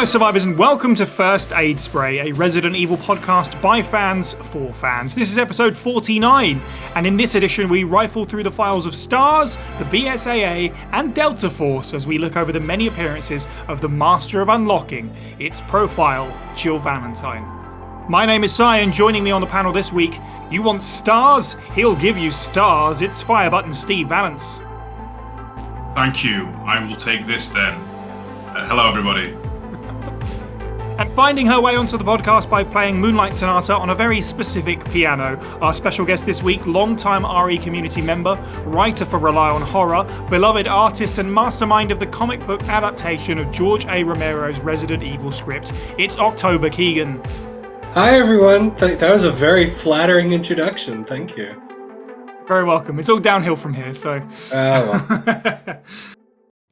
survivors, and welcome to First Aid Spray, a Resident Evil podcast by fans for fans. This is episode 49, and in this edition we rifle through the files of STARS, the BSAA, and Delta Force as we look over the many appearances of the Master of Unlocking, its profile, Jill Valentine. My name is Cy, and joining me on the panel this week, you want stars? He'll give you stars. It's Fire Button Steve Valance. Thank you. I will take this then. Hello, everybody. And finding her way onto the podcast by playing Moonlight Sonata on a very specific piano, our special guest this week, longtime RE community member, writer for Rely on Horror, beloved artist and mastermind of the comic book adaptation of George A. Romero's Resident Evil script. It's October Keegan. Hi everyone, that was a very flattering introduction, thank you. Very welcome. It's all downhill from here, so... well.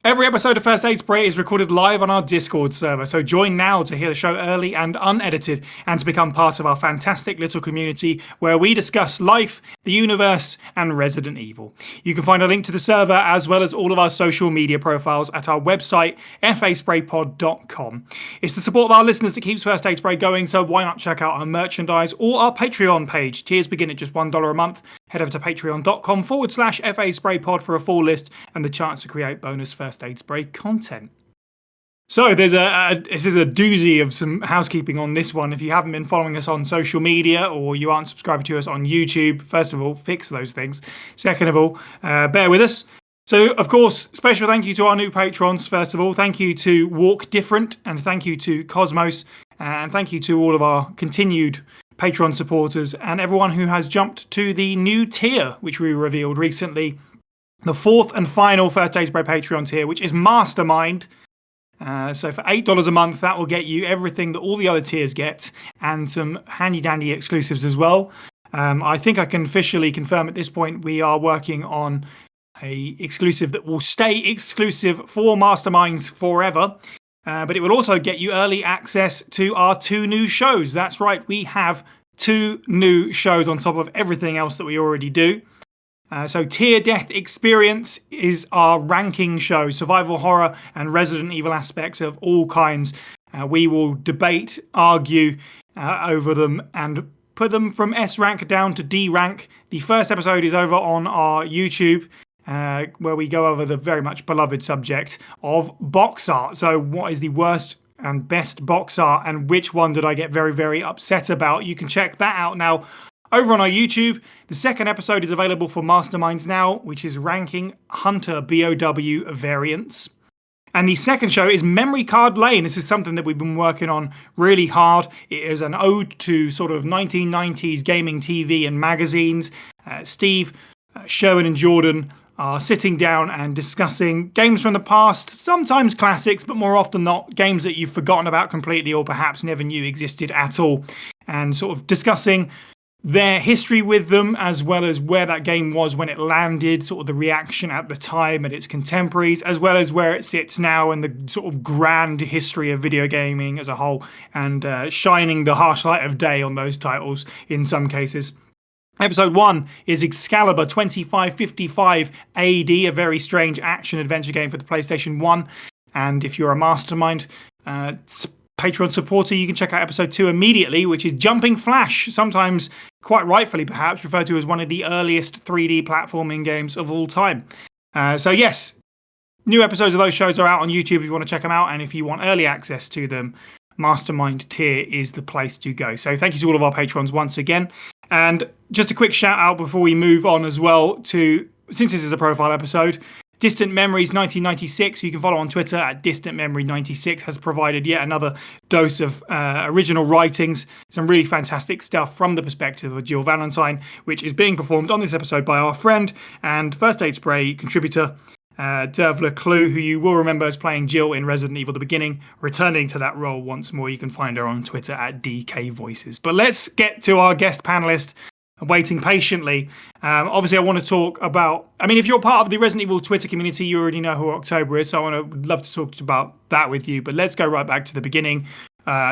Every episode of First Aid Spray is recorded live on our Discord server, so join now to hear the show early and unedited and to become part of our fantastic little community where we discuss life, the universe, and Resident Evil. You can find a link to the server as well as all of our social media profiles at our website, faspraypod.com. It's the support of our listeners that keeps First Aid Spray going, so why not check out our merchandise or our Patreon page. Tiers begin at just $1 a month. Head over to patreon.com/FASprayPod for a full list and the chance to create bonus First Aid Spray content. So this is a doozy of some housekeeping on this one. If you haven't been following us on social media or you aren't subscribed to us on YouTube, first of all, fix those things. Second of all, bear with us. So, of course, special thank you to our new patrons, first of all. Thank you to Walk Different, and thank you to Cosmos, and thank you to all of our continued Patreon supporters and everyone who has jumped to the new tier, which we revealed recently. The fourth and final First Aid Spray Patreon tier, which is Mastermind. So for $8 a month, that will get you everything that all the other tiers get and some handy-dandy exclusives as well. I think I can officially confirm at this point we are working on a exclusive that will stay exclusive for Masterminds forever. But it will also get you early access to our 2 new shows. That's right, we have 2 new shows on top of everything else that we already do. So Tier Death Experience is our ranking show, survival horror and Resident Evil aspects of all kinds. We will debate, argue over them and put them from S rank down to D rank. The first episode is over on our YouTube, where we go over the very much beloved subject of box art. So what is the worst and best box art and which one did I get very, very upset about? You can check that out now over on our YouTube. The second episode is available for Masterminds now, which is ranking Hunter BOW variants. And the second show is Memory Card Lane. This is something that we've been working on really hard. It is an ode to sort of 1990s gaming TV and magazines. Steve, Sherwin and Jordan are sitting down and discussing games from the past, sometimes classics, but more often not, games that you've forgotten about completely or perhaps never knew existed at all, and sort of discussing their history with them, as well as where that game was when it landed, sort of the reaction at the time and its contemporaries, as well as where it sits now and the sort of grand history of video gaming as a whole, and shining the harsh light of day on those titles in some cases. Episode 1 is Excalibur 2555 AD, a very strange action-adventure game for the PlayStation 1. And if you're a Mastermind Patreon supporter, you can check out Episode 2 immediately, which is Jumping Flash, sometimes quite rightfully perhaps referred to as one of the earliest 3D platforming games of all time. So yes, new episodes of those shows are out on YouTube if you want to check them out, and if you want early access to them, Mastermind tier is the place to go. So thank you to all of our patrons once again. And just a quick shout out before we move on as well to, since this is a profile episode, Distant Memories 1996, who you can follow on Twitter at Distant Memory 96, has provided yet another dose of original writings, some really fantastic stuff from the perspective of Jill Valentine, which is being performed on this episode by our friend and First Aid Spray contributor, Dervla Clue, who you will remember as playing Jill in Resident Evil the Beginning, returning to that role once more. You can find her on Twitter at DK Voices. But let's get to our guest panelist, waiting patiently. Obviously, I want to talk about... I mean, if you're part of the Resident Evil Twitter community, you already know who October is, so I would love to talk about that with you. But let's go right back to the beginning.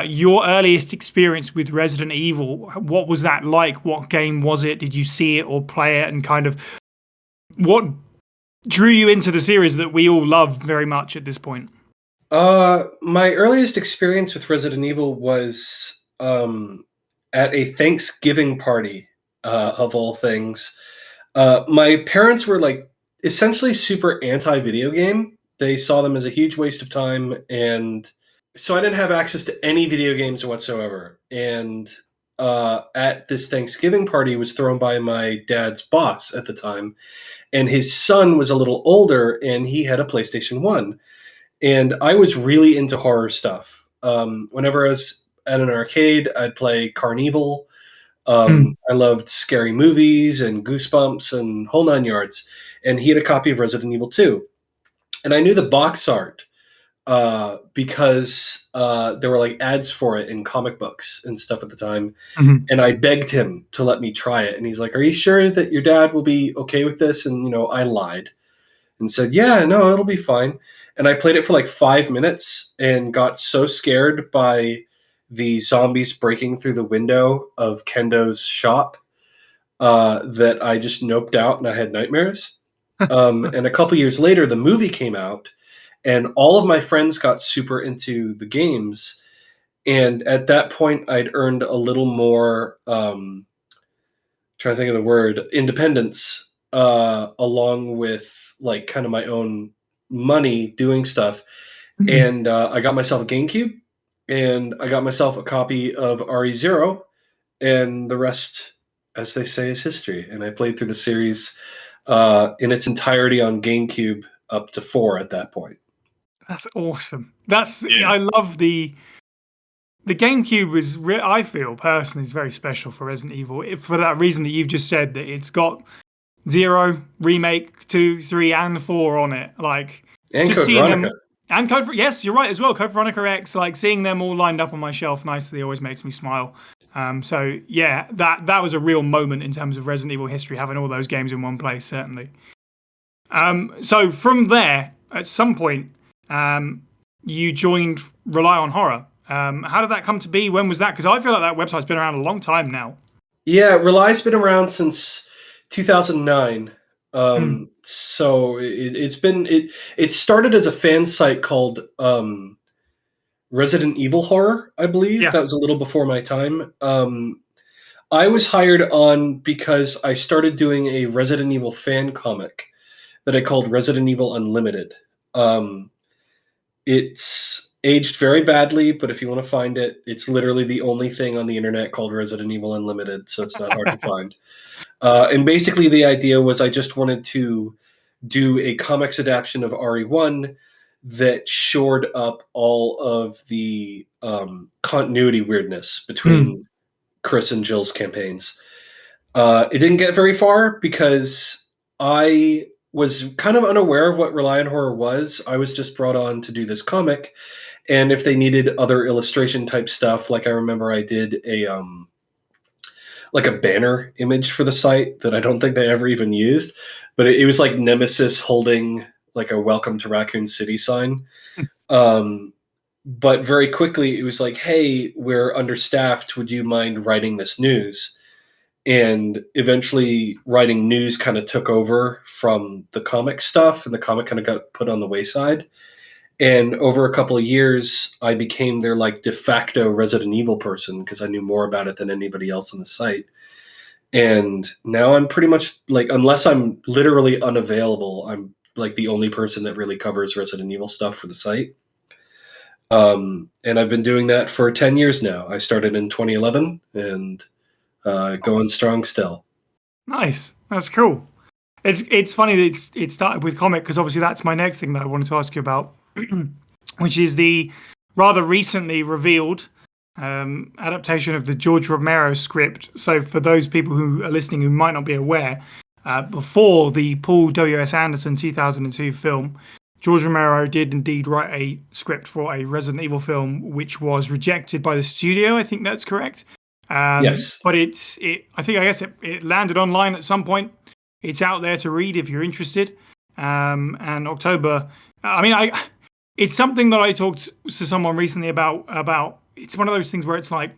Your earliest experience with Resident Evil, what was that like? What game was it? Did you see it or play it? And kind of what drew you into the series that we all love very much at this point? My earliest experience with Resident Evil was at a Thanksgiving party, of all things. My parents were like essentially super anti-video game. They saw them as a huge waste of time, and so I didn't have access to any video games whatsoever. And at this Thanksgiving party was thrown by my dad's boss at the time, and his son was a little older, and he had a PlayStation 1. And I was really into horror stuff. Whenever I was at an arcade, I'd play Carnival. Mm. I loved scary movies and Goosebumps and whole nine yards. And he had a copy of Resident Evil 2. And I knew the box art because there were like ads for it in comic books and stuff at the time. Mhm. And I begged him to let me try it. And he's like, "Are you sure that your dad will be okay with this?" And, I lied and said, "Yeah, no, it'll be fine." And I played it for like 5 minutes and got so scared by the zombies breaking through the window of Kendo's shop that I just noped out and I had nightmares. And a couple years later, the movie came out, and all of my friends got super into the games. And at that point, I'd earned a little more, trying to think of the word, independence, along with like kind of my own money doing stuff. Mhm. And I got myself a GameCube, and I got myself a copy of RE0, and the rest, as they say, is history. And I played through the series in its entirety on GameCube up to 4 at that point. That's awesome. That's Yeah. I love the GameCube was I feel personally is very special for Resident Evil for that reason that you've just said, that it's got 0, remake, 2, 3, and 4 on it. Like And just Code seeing Veronica. them. And yes, you're right as well. Code Veronica X, like seeing them all lined up on my shelf nicely always makes me smile. So yeah, that was a real moment in terms of Resident Evil history, having all those games in one place, certainly. So from there, at some point, you joined Rely on Horror. How did that come to be? When was that? Because I feel like that website's been around a long time now. Yeah, Reli's been around since 2009. Mm. So it started as a fan site called Resident Evil Horror, I believe. Yeah. That was a little before my time. I was hired on because I started doing a Resident Evil fan comic that I called Resident Evil Unlimited. Um, it's aged very badly, but if you want to find it, it's literally the only thing on the internet called Resident Evil Unlimited, so it's not hard to find. And basically, the idea was I just wanted to do a comics adaptation of RE1 that shored up all of the continuity weirdness Mm. between Chris and Jill's campaigns. It didn't get very far because I was kind of unaware of what Rely on Horror was. I was just brought on to do this comic, and if they needed other illustration type stuff, like I remember I did a like a banner image for the site that I don't think they ever even used, but it was like Nemesis holding like a "Welcome to Raccoon City" sign. Um, but very quickly, it was like, "Hey, we're understaffed. Would you mind writing this news?" And eventually, writing news kind of took over from the comic stuff, and the comic kind of got put on the wayside. And over a couple of years, I became their like de facto Resident Evil person because I knew more about it than anybody else on the site. And now I'm pretty much like, unless I'm literally unavailable, I'm like the only person that really covers Resident Evil stuff for the site. And I've been doing that for 10 years now. I started in 2011 and going strong still. Nice. That's cool. It's funny that it started with comic, because obviously that's my next thing that I wanted to ask you about, which is the rather recently revealed adaptation of the George Romero script. So for those people who are listening who might not be aware, before the Paul W.S. Anderson 2002 film, George Romero did indeed write a script for a Resident Evil film, which was rejected by the studio. I think that's correct. Yes. But I guess it landed online at some point. It's out there to read if you're interested. And October, I mean, it's something that I talked to someone recently about. It's one of those things where it's like,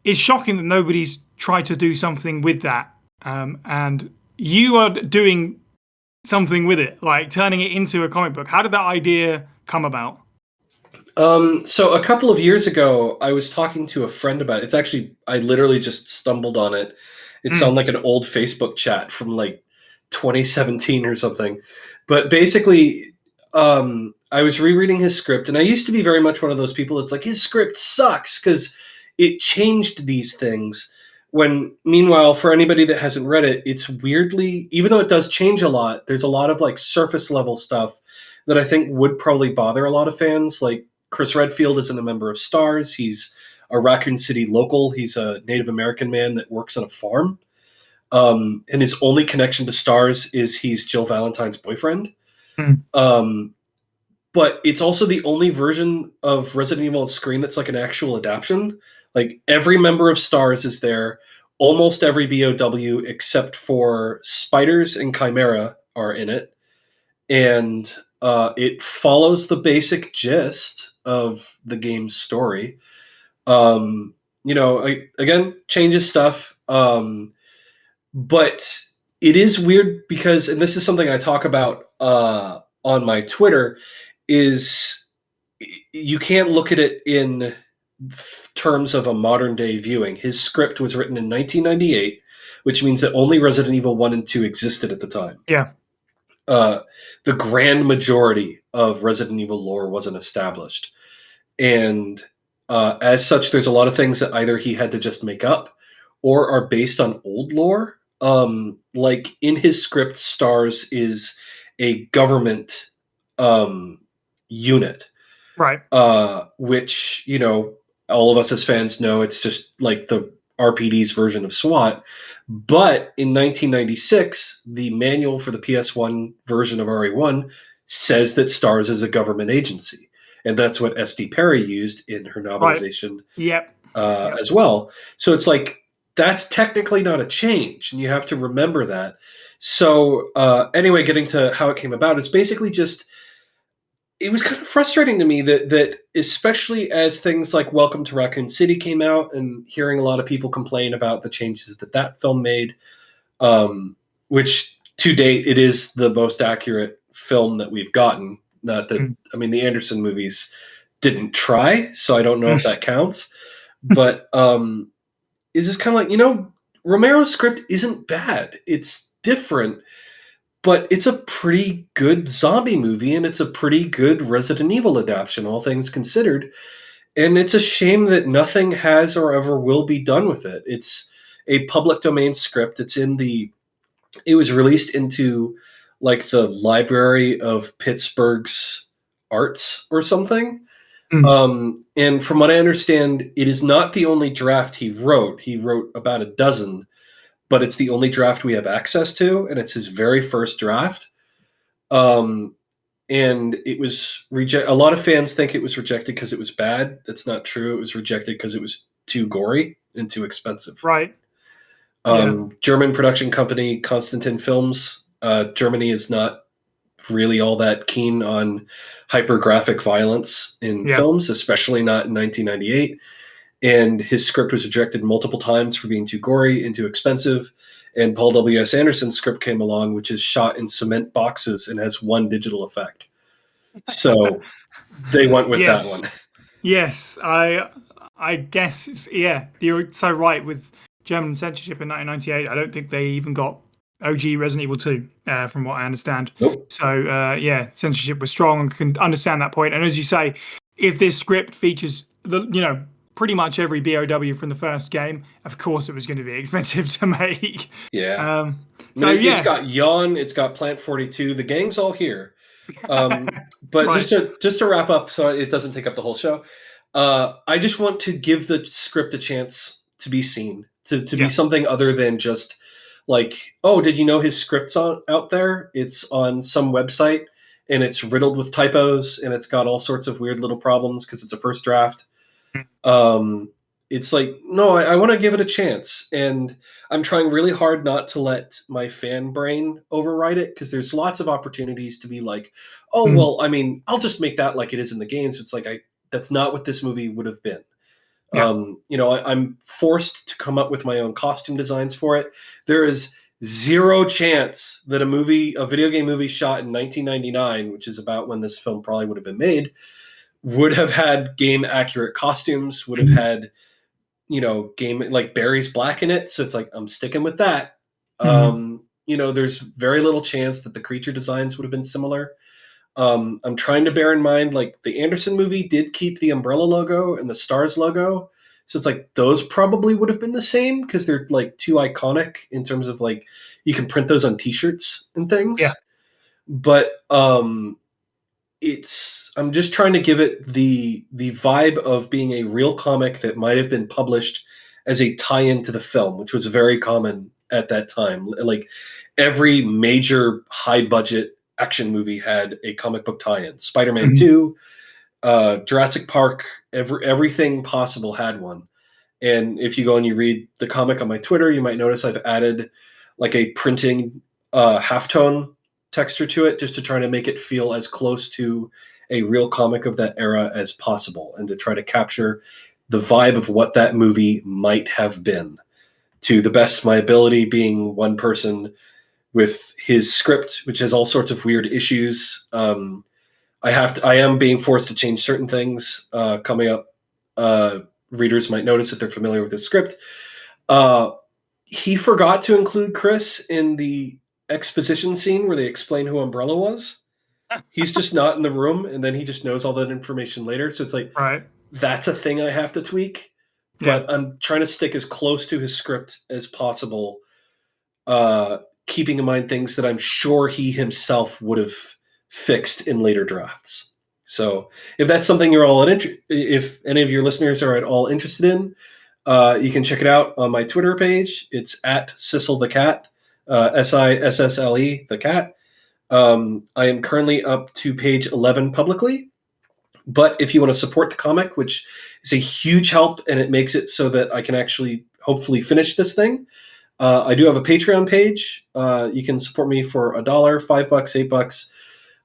it's shocking that nobody's tried to do something with that. And you are doing something with it, like turning it into a comic book. How did that idea come about? So a couple of years ago, I was talking to a friend about it. It's actually, I literally just stumbled on it. It's on Mm. like an old Facebook chat from like 2017 or something. But basically, I was rereading his script, and I used to be very much one of those people that's like, his script sucks because it changed these things. When meanwhile, for anybody that hasn't read it, it's weirdly, even though it does change a lot, there's a lot of like surface level stuff that I think would probably bother a lot of fans. Like Chris Redfield isn't a member of Stars. He's a Raccoon City local. He's a Native American man that works on a farm. And his only connection to Stars is he's Jill Valentine's boyfriend. Mm. Um, but it's also the only version of Resident Evil on screen that's like an actual adaptation. Like every member of Stars is there. Almost every BOW except for Spiders and Chimera are in it. And it follows the basic gist of the game's story. Again, changes stuff. But it is weird because, and this is something I talk about on my Twitter, is you can't look at it in terms of a modern day viewing. His script was written in 1998, which means that only Resident Evil 1 and 2 existed at the time. Yeah. The grand majority of Resident Evil lore wasn't established. And as such, there's a lot of things that either he had to just make up or are based on old lore. Like in his script, Stars is a government unit, Right. which, all of us as fans know it's just like the RPD's version of SWAT. But in 1996, the manual for the PS1 version of RE1 says that Stars is a government agency. And that's what S.D. Perry used in her novelization Yep. as well. So it's like, that's technically not a change, and you have to remember that. So anyway, getting to how it came about, is basically just, it was kind of frustrating to me that especially as things like Welcome to Raccoon City came out, and hearing a lot of people complain about the changes that film made, which to date it is the most accurate film that we've gotten. Not that I mean, the Anderson movies didn't try, so I don't know if that counts. But is this kind of like, Romero's script isn't bad. It's different, but it's a pretty good zombie movie, and it's a pretty good Resident Evil adaptation, all things considered. And it's a shame that nothing has or ever will be done with it. It's a public domain script. It was released into like the Library of Pittsburgh's Arts or something. And from what I understand, it is not the only draft he wrote. He wrote about a dozen, but it's the only draft we have access to, and it's his very first draft. And it was a lot of fans think it was rejected because it was bad. That's not true. It was rejected because it was too gory and too expensive. Right. German production company Constantin Films. Germany is not really all that keen on hypergraphic violence in films, especially not in 1998. And his script was rejected multiple times for being too gory and too expensive. And Paul W.S. Anderson's script came along, which is shot in cement boxes and has one digital effect. So they went with that one. Yes, I guess you're so right with German censorship in 1998. I don't think they even got OG Resident Evil 2, from what I understand. Nope. So censorship was strong. I can understand that point. And as you say, if this script features pretty much every BOW from the first game, of course it was going to be expensive to make. Yeah. It's got Yawn, it's got Plant 42, the gang's all here. But right. just to wrap up, so it doesn't take up the whole show, I just want to give the script a chance to be seen, to be something other than just like, oh, did you know his script's out there? It's on some website, and it's riddled with typos, and it's got all sorts of weird little problems because it's a first draft. It's like, no, I want to give it a chance, and I'm trying really hard not to let my fan brain override it, because there's lots of opportunities to be like, oh, well, I mean, I'll just make that like it is in the games. It's like, that's not what this movie would have been. I'm forced to come up with my own costume designs for it. There is zero chance that a video game movie shot in 1999, which is about when this film probably would have been made, would have had game accurate costumes, would have had, game like Barry's black in it. So it's like, I'm sticking with that. There's very little chance that the creature designs would have been similar. I'm trying to bear in mind, like, the Anderson movie did keep the umbrella logo and the stars logo. So it's like those probably would have been the same because they're like too iconic in terms of like you can print those on t-shirts and things. Yeah. But I'm just trying to give it the vibe of being a real comic that might have been published as a tie-in to the film, which was very common at that time. Like every major high budget action movie had a comic book tie-in. Spider-Man 2, Jurassic Park, everything possible had one. And if you go and you read the comic on my Twitter, you might notice I've added like a printing halftone texture to it just to try to make it feel as close to a real comic of that era as possible and to try to capture the vibe of what that movie might have been to the best of my ability, being one person with his script, which has all sorts of weird issues. I am being forced to change certain things coming up. Readers might notice if they're familiar with his script. He forgot to include Chris in the exposition scene where they explain who Umbrella was. He's just not in the room, and then he just knows all that information later. So it's like, Right. That's a thing I have to tweak. But I'm trying to stick as close to his script as possible, keeping in mind things that I'm sure he himself would have fixed in later drafts. So if that's something you're all if any of your listeners are at all interested in, you can check it out on my Twitter page. It's at Sissel the Cat, Sissle the Cat. I am currently up to page 11 publicly. But if you want to support the comic, which is a huge help, and it makes it so that I can actually hopefully finish this thing, I do have a Patreon page. You can support me for $1, $5,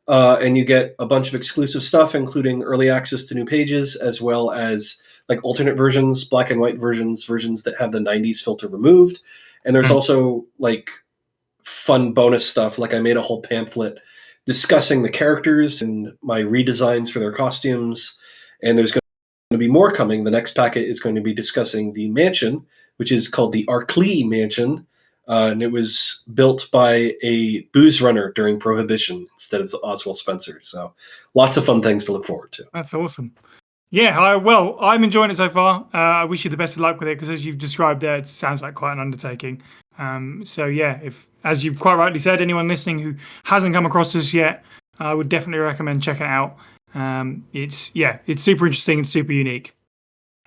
$8, and you get a bunch of exclusive stuff, including early access to new pages, as well as like alternate versions, black and white versions that have the 90s filter removed. And there's also like fun bonus stuff. Like I made a whole pamphlet discussing the characters and my redesigns for their costumes. And there's going to be more coming. The next packet is going to be discussing the mansion, which is called the Arkley Mansion. And it was built by a booze runner during Prohibition instead of Oswald Spencer. So lots of fun things to look forward to. That's awesome. Yeah, I'm enjoying it so far. I wish you the best of luck with it because, as you've described there, it sounds like quite an undertaking. So yeah, if, as you've quite rightly said, anyone listening who hasn't come across this yet, I would definitely recommend checking it out. It's super interesting and super unique.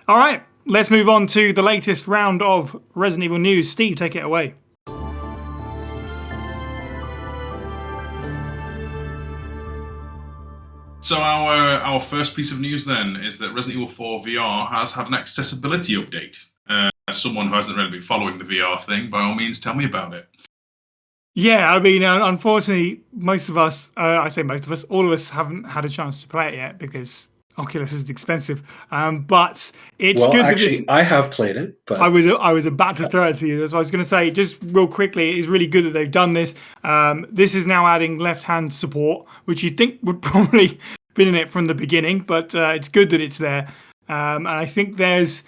All right, let's move on to the latest round of Resident Evil news. Steve, take it away. So our first piece of news then is that Resident Evil 4 VR has had an accessibility update. As someone who hasn't really been following the VR thing, by all means, tell me about it. Yeah, I mean, unfortunately, most of us, I say most of us, all of us haven't had a chance to play it yet because Oculus is expensive. But it's good. Actually, I have played it, but I was about to throw it to you. That's what I was going to say. Just real quickly, it is really good that they've done this. This is now adding left-hand support, which you'd think would probably been in it from the beginning, but it's good that it's there. And I think there's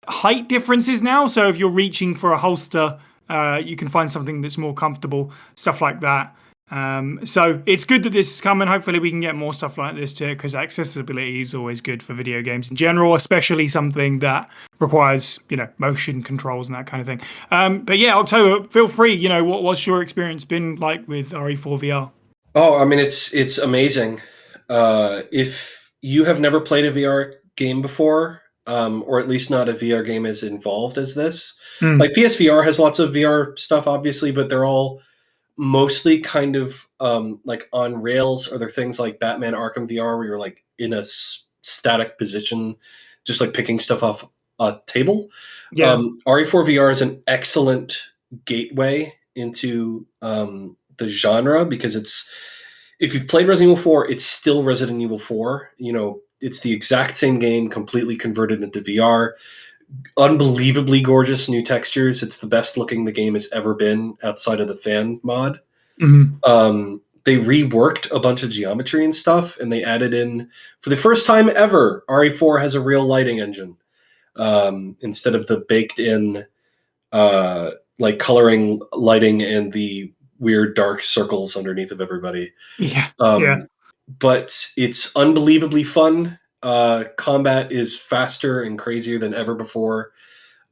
height differences now. So if you're reaching for a holster, you can find something that's more comfortable, stuff like that. So it's good that this is coming. Hopefully we can get more stuff like this too, because accessibility is always good for video games in general, especially something that requires, motion controls and that kind of thing. But yeah, October, feel free, what's your experience been like with RE4 VR? Oh, I mean, it's amazing. If you have never played a VR game before, or at least not a VR game as involved as this, like PSVR has lots of VR stuff, obviously, but they're all mostly kind of like on rails, or they're things like Batman Arkham VR where you're like in a static position, just like picking stuff off a table. Yeah. RE4 VR is an excellent gateway into the genre because if you've played Resident Evil 4, it's still Resident Evil 4. It's the exact same game, completely converted into VR. Unbelievably gorgeous new textures. It's the best looking the game has ever been outside of the fan mod. they reworked a bunch of geometry and stuff, and they added in, for the first time ever, RE4 has a real lighting engine instead of the baked-in like coloring lighting and the weird dark circles underneath of everybody. Yeah. But it's unbelievably fun. Combat is faster and crazier than ever before.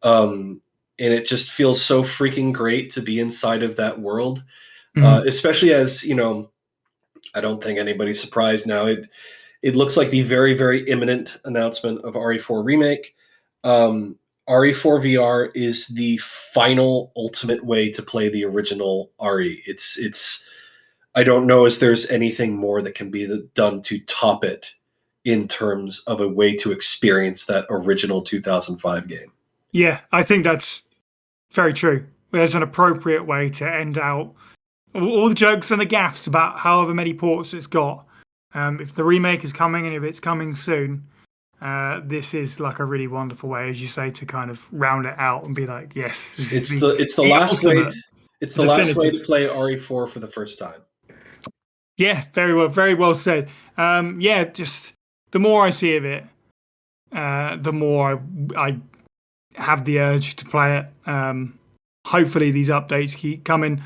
And it just feels so freaking great to be inside of that world. Especially as, I don't think anybody's surprised now. It looks like the very, very imminent announcement of RE4 Remake. RE4 VR is the final ultimate way to play the original RE. It's I don't know if there's anything more that can be done to top it in terms of a way to experience that original 2005 game. Yeah, I think that's very true. There's an appropriate way to end out all the jokes and the gaffes about however many ports it's got. If the remake is coming and if it's coming soon, this is like a really wonderful way, as you say, to kind of round it out and be like, yes, it's the last way. It's the last way to play RE4 for the first time. Yeah, very well said. Yeah, just the more I see of it, the more I have the urge to play it. Hopefully, these updates keep coming.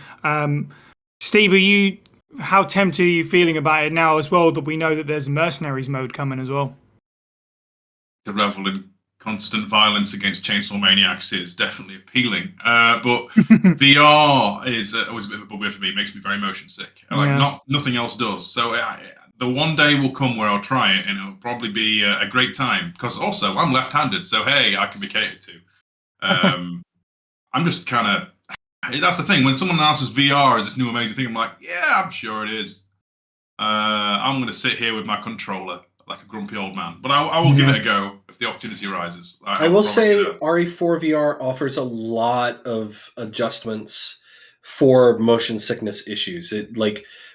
Steve, how tempted are you feeling about it now as well that we know that there's a mercenaries mode coming as well? To revel in constant violence against chainsaw maniacs is definitely appealing. But VR is always a bit of a bugbear for me. It makes me very motion sick. Nothing else does. So the one day will come where I'll try it, and it'll probably be a great time. Because also, I'm left-handed, so hey, I can be catered to. I'm just kind of... That's the thing. When someone announces VR as this new amazing thing, I'm like, yeah, I'm sure it is. I'm going to sit here with my controller like a grumpy old man. But I will give it a go if the opportunity arises. I will say RE4 VR offers a lot of adjustments for motion sickness issues.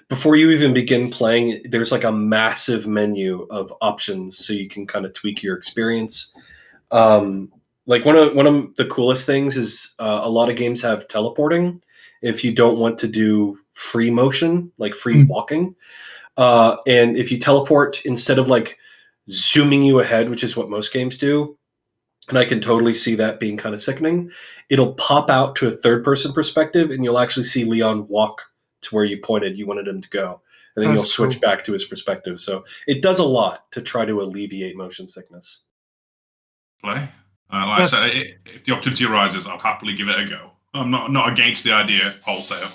Before you even begin playing, there's like a massive menu of options so you can kind of tweak your experience. Like one of the coolest things is a lot of games have teleporting if you don't want to do free motion, like free walking. And if you teleport, instead of like zooming you ahead, which is what most games do, and I can totally see that being kind of sickening, it'll pop out to a third-person perspective, and you'll actually see Leon walk to where you wanted him to go. And then you'll switch back to his perspective. So it does a lot to try to alleviate motion sickness. Like I said, if the opportunity arises, I'll happily give it a go. I'm not against the idea wholesale.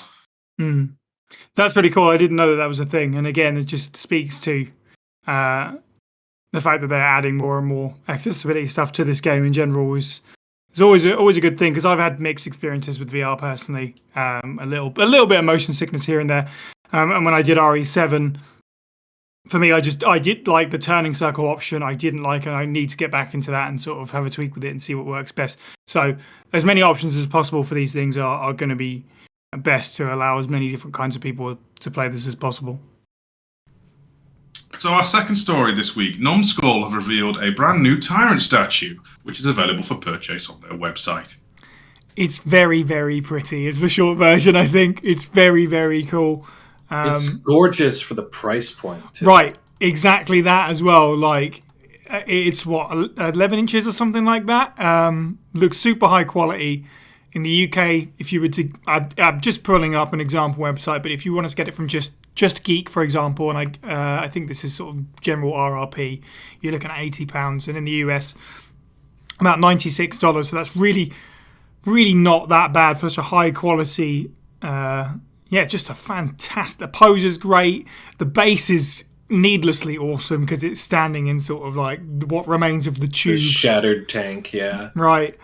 That's pretty cool. I didn't know that was a thing. And again, it just speaks to the fact that they're adding more and more accessibility stuff to this game in general is always a good thing, because I've had mixed experiences with VR personally. A little bit of motion sickness here and there. And when I did RE7, for me, I did like the turning circle option. I didn't like it. I need to get back into that and sort of have a tweak with it and see what works best. So as many options as possible for these things are going to be best to allow as many different kinds of people to play this as possible. So our second story this week, Numskull have revealed a brand new Tyrant statue, which is available for purchase on their website. It's very, very pretty is the short version, I think. It's very, very cool. It's gorgeous for the price point, too. Right, exactly that as well. Like, it's 11 inches or something like that. Looks super high quality. In the UK, if you were to, I'm just pulling up an example website, but if you want to get it from just Geek, for example, and I think this is sort of general RRP, you're looking at £80, and in the US, about $96. So that's really, really not that bad for such a high quality. Just a fantastic. The pose is great. The base is needlessly awesome because it's standing in sort of like what remains of the tube. The shattered tank, yeah. Right.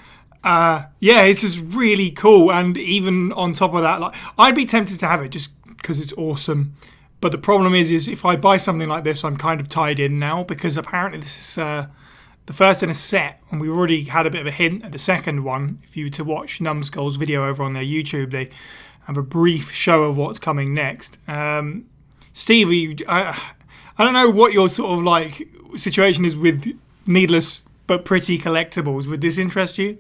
It's just really cool. And even on top of that, like, I'd be tempted to have it just because it's awesome. But the problem is if I buy something like this, I'm kind of tied in now, because apparently this is the first in a set, and we already had a bit of a hint at the second one. If you were to watch Numskull's video over on their YouTube, they have a brief show of what's coming next. Steve, I don't know what your sort of like situation is with needless but pretty collectibles. Would this interest you?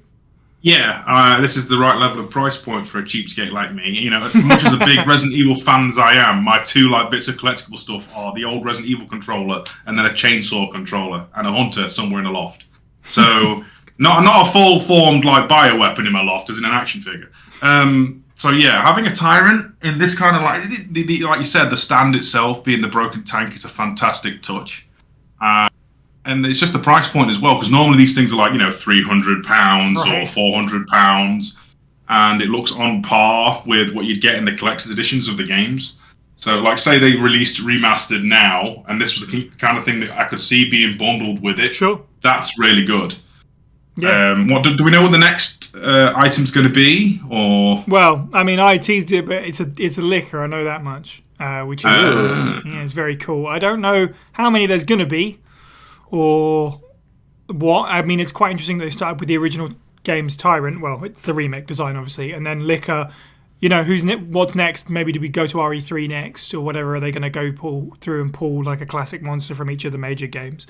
Yeah, this is the right level of price point for a cheapskate like me. You know, as much as a big Resident Evil fan as I am, my two bits of collectible stuff are the old Resident Evil controller and then a chainsaw controller and a hunter somewhere in a loft. So not a full formed bioweapon in my loft, as in an action figure. So yeah, having a tyrant in this kind of like you said, the stand itself being the broken tank is a fantastic touch. And it's just the price point as well, because normally these things are like, £300 or £400, and it looks on par with what you'd get in the collector's editions of the games. So, say they released remastered now, and this was the kind of thing that I could see being bundled with it. Sure, that's really good. Yeah. What do we know what the next item's going to be? Or I teased it, but it's a liquor. I know that much, which is it's very cool. I don't know how many there's going to be. Or what? I mean, it's quite interesting that they started with the original game's Tyrant. Well, it's the remake design, obviously, and then Licker. What's next? Maybe do we go to RE3 next, or whatever? Are they going to go pull like a classic monster from each of the major games?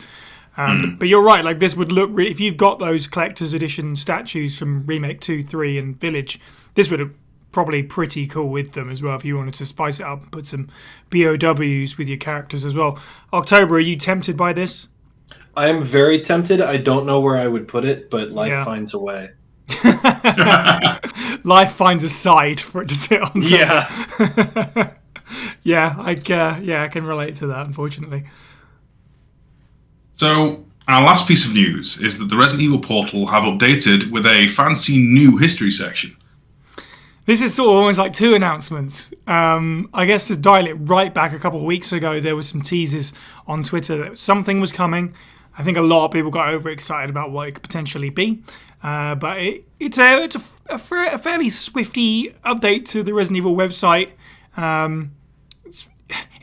But you're right. This would look really. If you've got those collector's edition statues from Remake 2, 3, and Village, this would have probably pretty cool with them as well. If you wanted to spice it up, and put some BOWs with your characters as well. October, are you tempted by this? I am very tempted. I don't know where I would put it, but life finds a way. Life finds a side for it to sit on. Yeah. I can relate to that, unfortunately. So, our last piece of news is that the Resident Evil portal have updated with a fancy new history section. This is sort of almost like two announcements. I guess to dial it right back a couple of weeks ago, there were some teasers on Twitter that something was coming. I think a lot of people got overexcited about what it could potentially be. But it's a fairly swifty update to the Resident Evil website. In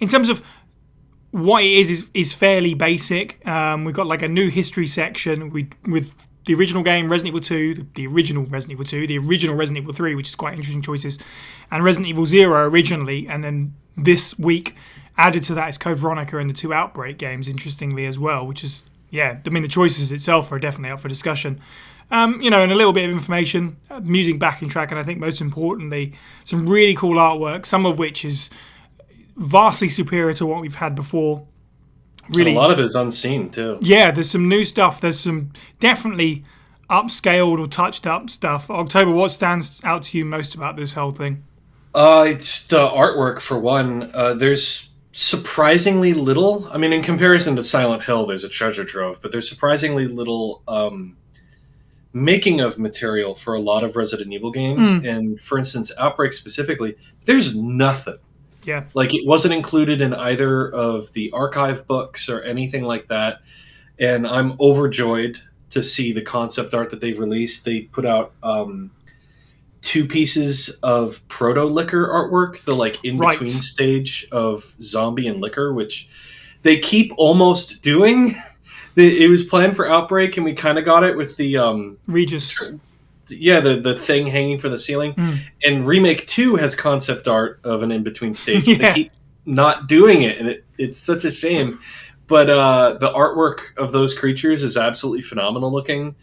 terms of what it is fairly basic. We've got a new history section with the original game, Resident Evil 2, the original Resident Evil 2, the original Resident Evil 3, which is quite interesting choices, and Resident Evil 0 originally, and then this week added to that is Code Veronica and the 2 Outbreak games, interestingly as well, which is, the choices itself are definitely up for discussion. And a little bit of information, music backing track, and I think most importantly, some really cool artwork, some of which is vastly superior to what we've had before. Really, and a lot of it is unseen too. Yeah, there's some new stuff. There's some definitely upscaled or touched up stuff. October, what stands out to you most about this whole thing? It's the artwork for one. There's surprisingly little. I mean, in comparison to Silent Hill, there's a treasure trove, but there's surprisingly little making of material for a lot of Resident Evil games. And for instance, Outbreak specifically, there's nothing. Yeah. It wasn't included in either of the archive books or anything like that. And I'm overjoyed to see the concept art that they've released. They put out 2 pieces of proto-Licker artwork, the in-between stage of Zombie and Licker, which they keep almost doing. It was planned for Outbreak, and we kind of got it with the Regis. Yeah, the thing hanging from the ceiling. And Remake 2 has concept art of an in-between stage. They keep not doing it, and it's such a shame. But the artwork of those creatures is absolutely phenomenal looking.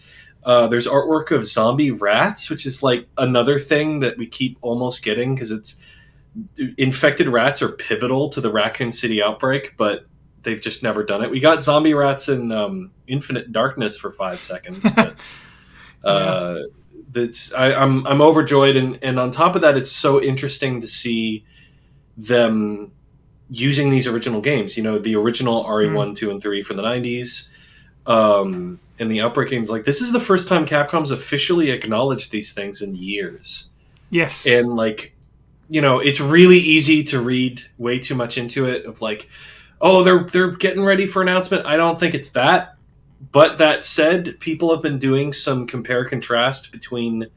There's artwork of zombie rats, which is another thing that we keep almost getting, because it's infected rats are pivotal to the Raccoon City outbreak, but they've just never done it. We got zombie rats in Infinite Darkness for 5 seconds. But, I'm overjoyed, and on top of that, it's so interesting to see them using these original games. The original RE1, 2, and 3 from the 90s, and the Outbreak games. This is the first time Capcom's officially acknowledged these things in years. Yes, and it's really easy to read way too much into it. Of they're getting ready for announcement. I don't think it's that. But that said, people have been doing some compare-contrast between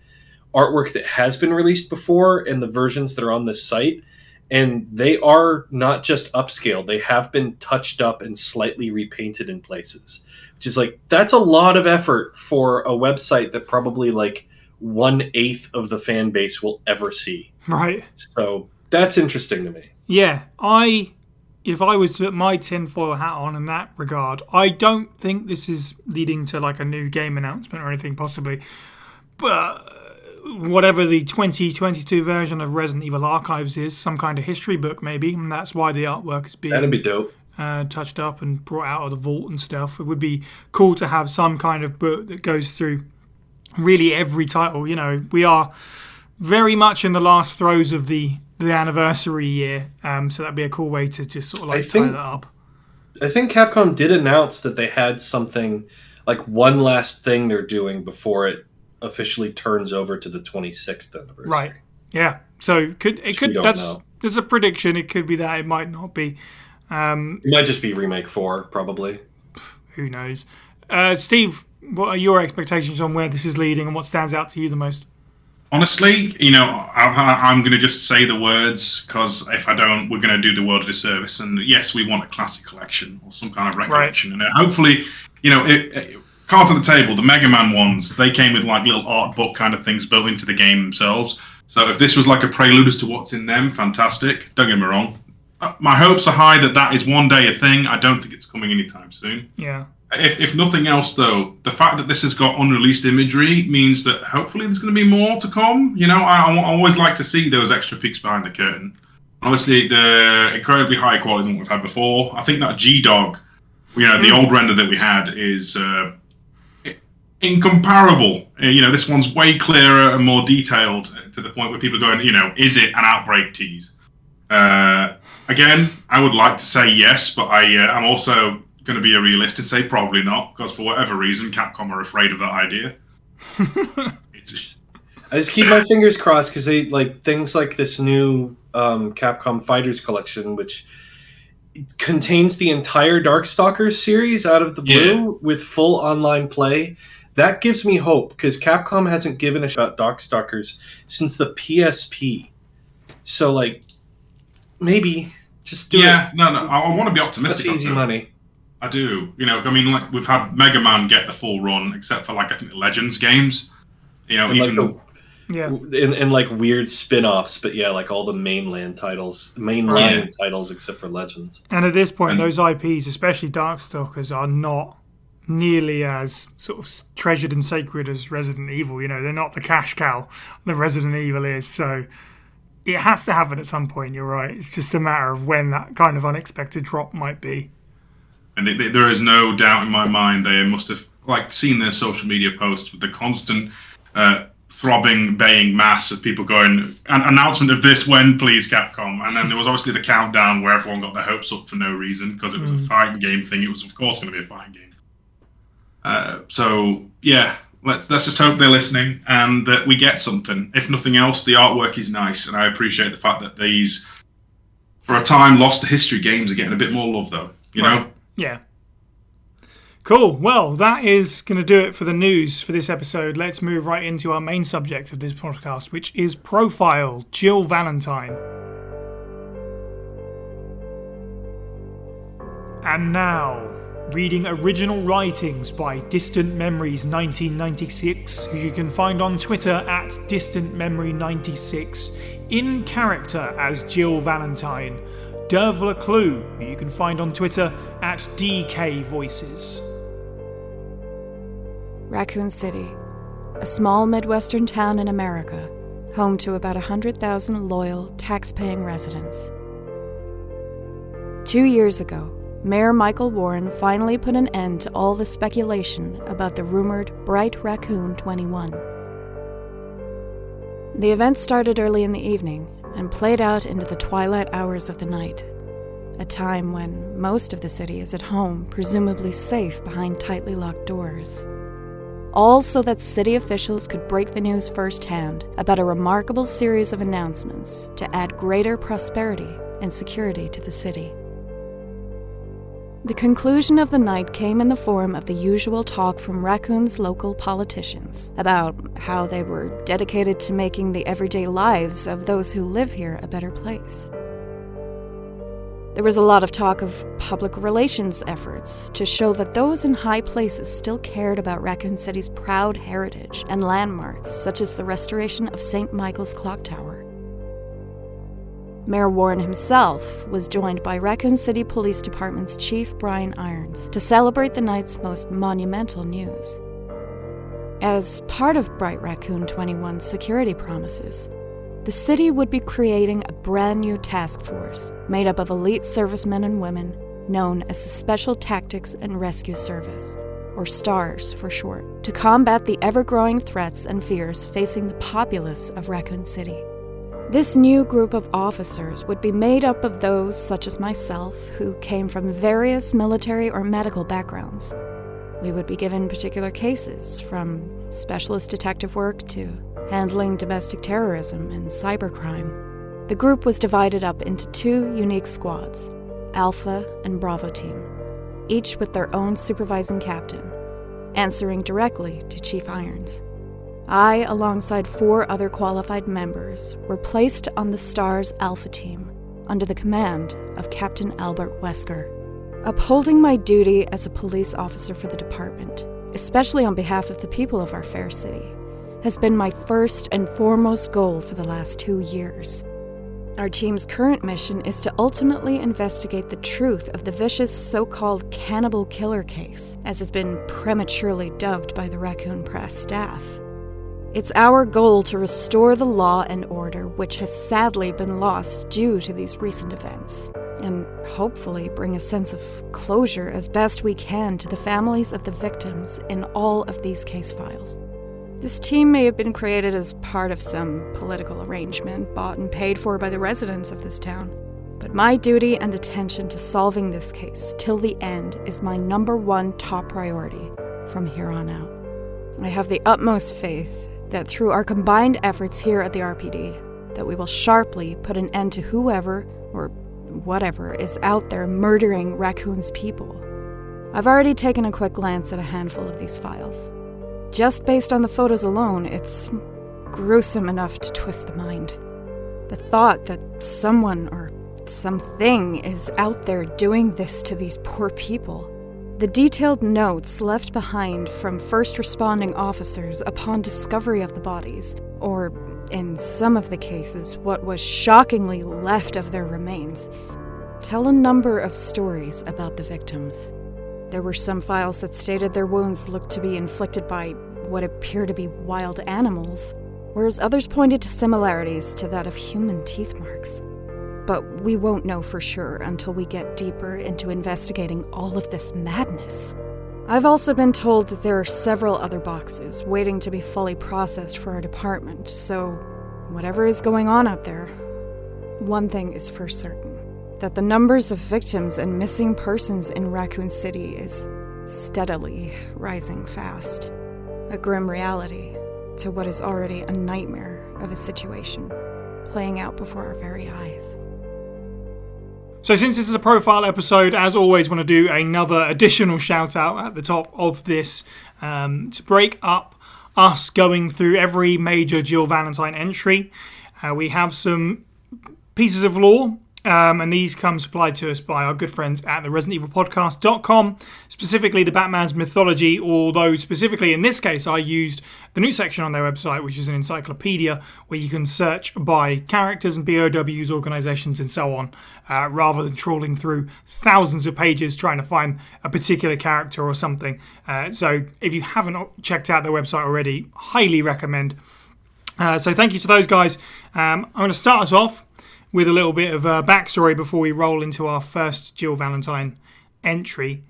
artwork that has been released before and the versions that are on this site. And they are not just upscaled. They have been touched up and slightly repainted in places. Which is that's a lot of effort for a website that probably 1/8 of the fan base will ever see. Right. So that's interesting to me. Yeah, if I was to put my tinfoil hat on in that regard, I don't think this is leading to a new game announcement or anything possibly. But whatever the 2022 version of Resident Evil Archives is, some kind of history book maybe, and that's why the artwork is being That'd be dope. Touched up and brought out of the vault and stuff. It would be cool to have some kind of book that goes through really every title. You know, we are very much in the last throes of the anniversary year, so that'd be a cool way to just sort of like tie that up. I think Capcom did announce that they had something, like one last thing they're doing before it officially turns over to the 26th anniversary. Right. Yeah. So there's a prediction. It could be that. It might not be. It might just be Remake 4, probably. Who knows? Steve, what are your expectations on where this is leading and what stands out to you the most? Honestly, you know, I'm going to just say the words, because if I don't, we're going to do the world a disservice. And yes, we want a classic collection or some kind of recollection. Right. And hopefully, you know, cards on the table, the Mega Man ones, they came with like little art book kind of things built into the game themselves. So if this was like a prelude as to what's in them, fantastic. Don't get me wrong. My hopes are high that is one day a thing. I don't think it's coming anytime soon. Yeah. If nothing else, though, the fact that this has got unreleased imagery means that hopefully there's going to be more to come. You know, I always like to see those extra peeks behind the curtain. Obviously, the incredibly high quality one we've had before. I think that G-Dog, you know, the old render that we had is incomparable. You know, this one's way clearer and more detailed to the point where people are going, you know, is it an Outbreak tease? Again, I would like to say yes, but I'm also going to be a realist and say probably not, because for whatever reason, Capcom are afraid of that idea. I just keep my fingers crossed because they like things like this new Capcom Fighters collection, which contains the entire Darkstalkers series out of the blue with full online play. That gives me hope because Capcom hasn't given a shot Darkstalkers since the PSP. So like, maybe just do it. Yeah, no, I want to be optimistic. Such easy money. I do. You know, I mean, like we've had Mega Man get the full run, except for like I think the Legends games. You know, and even and like weird spin-offs, but yeah, like all the mainline titles except for Legends. And at this point, those IPs, especially Darkstalkers, are not nearly as sort of treasured and sacred as Resident Evil. You know, they're not the cash cow that Resident Evil is. So it has to happen at some point. You're right. It's just a matter of when that kind of unexpected drop might be. And there is no doubt in my mind they must have like seen their social media posts with the constant throbbing, baying mass of people going, an announcement of this when, please, Capcom. And then there was obviously the countdown where everyone got their hopes up for no reason because it was a fighting game thing. It was, of course, going to be a fighting game. So, yeah, let's just hope they're listening and that we get something. If nothing else, the artwork is nice. And I appreciate the fact that these, for a time, lost to history games are getting a bit more love, though. You know? Yeah. Cool. Well, that is going to do it for the news for this episode. Let's move right into our main subject of this podcast, which is Profile, Jill Valentine. And now, reading original writings by Distant Memories 1996, who you can find on Twitter at DistantMemory96, in character as Jill Valentine. Dervla Clue, who you can find on Twitter at DK Voices. Raccoon City, a small Midwestern town in America, home to about 100,000 loyal, tax-paying residents. 2 years ago, Mayor Michael Warren finally put an end to all the speculation about the rumored Bright Raccoon 21. The event started early in the evening and played out into the twilight hours of the night, a time when most of the city is at home, presumably safe behind tightly locked doors. All so that city officials could break the news firsthand about a remarkable series of announcements to add greater prosperity and security to the city. The conclusion of the night came in the form of the usual talk from Raccoon's local politicians about how they were dedicated to making the everyday lives of those who live here a better place. There was a lot of talk of public relations efforts to show that those in high places still cared about Raccoon City's proud heritage and landmarks, such as the restoration of St. Michael's Clock Tower. Mayor Warren himself was joined by Raccoon City Police Department's Chief Brian Irons to celebrate the night's most monumental news. As part of Bright Raccoon 21's security promises, the city would be creating a brand new task force made up of elite servicemen and women known as the Special Tactics and Rescue Service, or STARS for short, to combat the ever-growing threats and fears facing the populace of Raccoon City. This new group of officers would be made up of those such as myself who came from various military or medical backgrounds. We would be given particular cases, from specialist detective work to handling domestic terrorism and cybercrime. The group was divided up into 2 unique squads, Alpha and Bravo Team, each with their own supervising captain, answering directly to Chief Irons. I, alongside 4 other qualified members, were placed on the STARS Alpha Team under the command of Captain Albert Wesker. Upholding my duty as a police officer for the department, especially on behalf of the people of our fair city, has been my first and foremost goal for the last 2 years. Our team's current mission is to ultimately investigate the truth of the vicious so-called cannibal killer case, as it's been prematurely dubbed by the Raccoon Press staff. It's our goal to restore the law and order, which has sadly been lost due to these recent events, and hopefully bring a sense of closure as best we can to the families of the victims in all of these case files. This team may have been created as part of some political arrangement bought and paid for by the residents of this town, but my duty and attention to solving this case till the end is my #1 top priority from here on out. I have the utmost faith that through our combined efforts here at the RPD, that we will sharply put an end to whoever or whatever is out there murdering Raccoon's people. I've already taken a quick glance at a handful of these files. Just based on the photos alone, it's gruesome enough to twist the mind. The thought that someone or something is out there doing this to these poor people. The detailed notes left behind from first responding officers upon discovery of the bodies, or in some of the cases, what was shockingly left of their remains, tell a number of stories about the victims. There were some files that stated their wounds looked to be inflicted by what appear to be wild animals, whereas others pointed to similarities to that of human teeth marks. But we won't know for sure until we get deeper into investigating all of this madness. I've also been told that there are several other boxes waiting to be fully processed for our department, so whatever is going on out there, one thing is for certain, that the numbers of victims and missing persons in Raccoon City is steadily rising fast. A grim reality to what is already a nightmare of a situation playing out before our very eyes. So since this is a profile episode, as always, want to do another additional shout out at the top of this to break up us going through every major Jill Valentine entry. We have some pieces of lore, and these come supplied to us by our good friends at the ResidentEvilPodcast.com, specifically the Batman's mythology, although specifically in this case I used the new section on their website, which is an encyclopedia where you can search by characters and BOWs, organizations and so on, rather than trawling through thousands of pages trying to find a particular character or something. So if you haven't checked out their website already, highly recommend. So thank you to those guys. I'm going to start us off with a little bit of a backstory before we roll into our first Jill Valentine entry.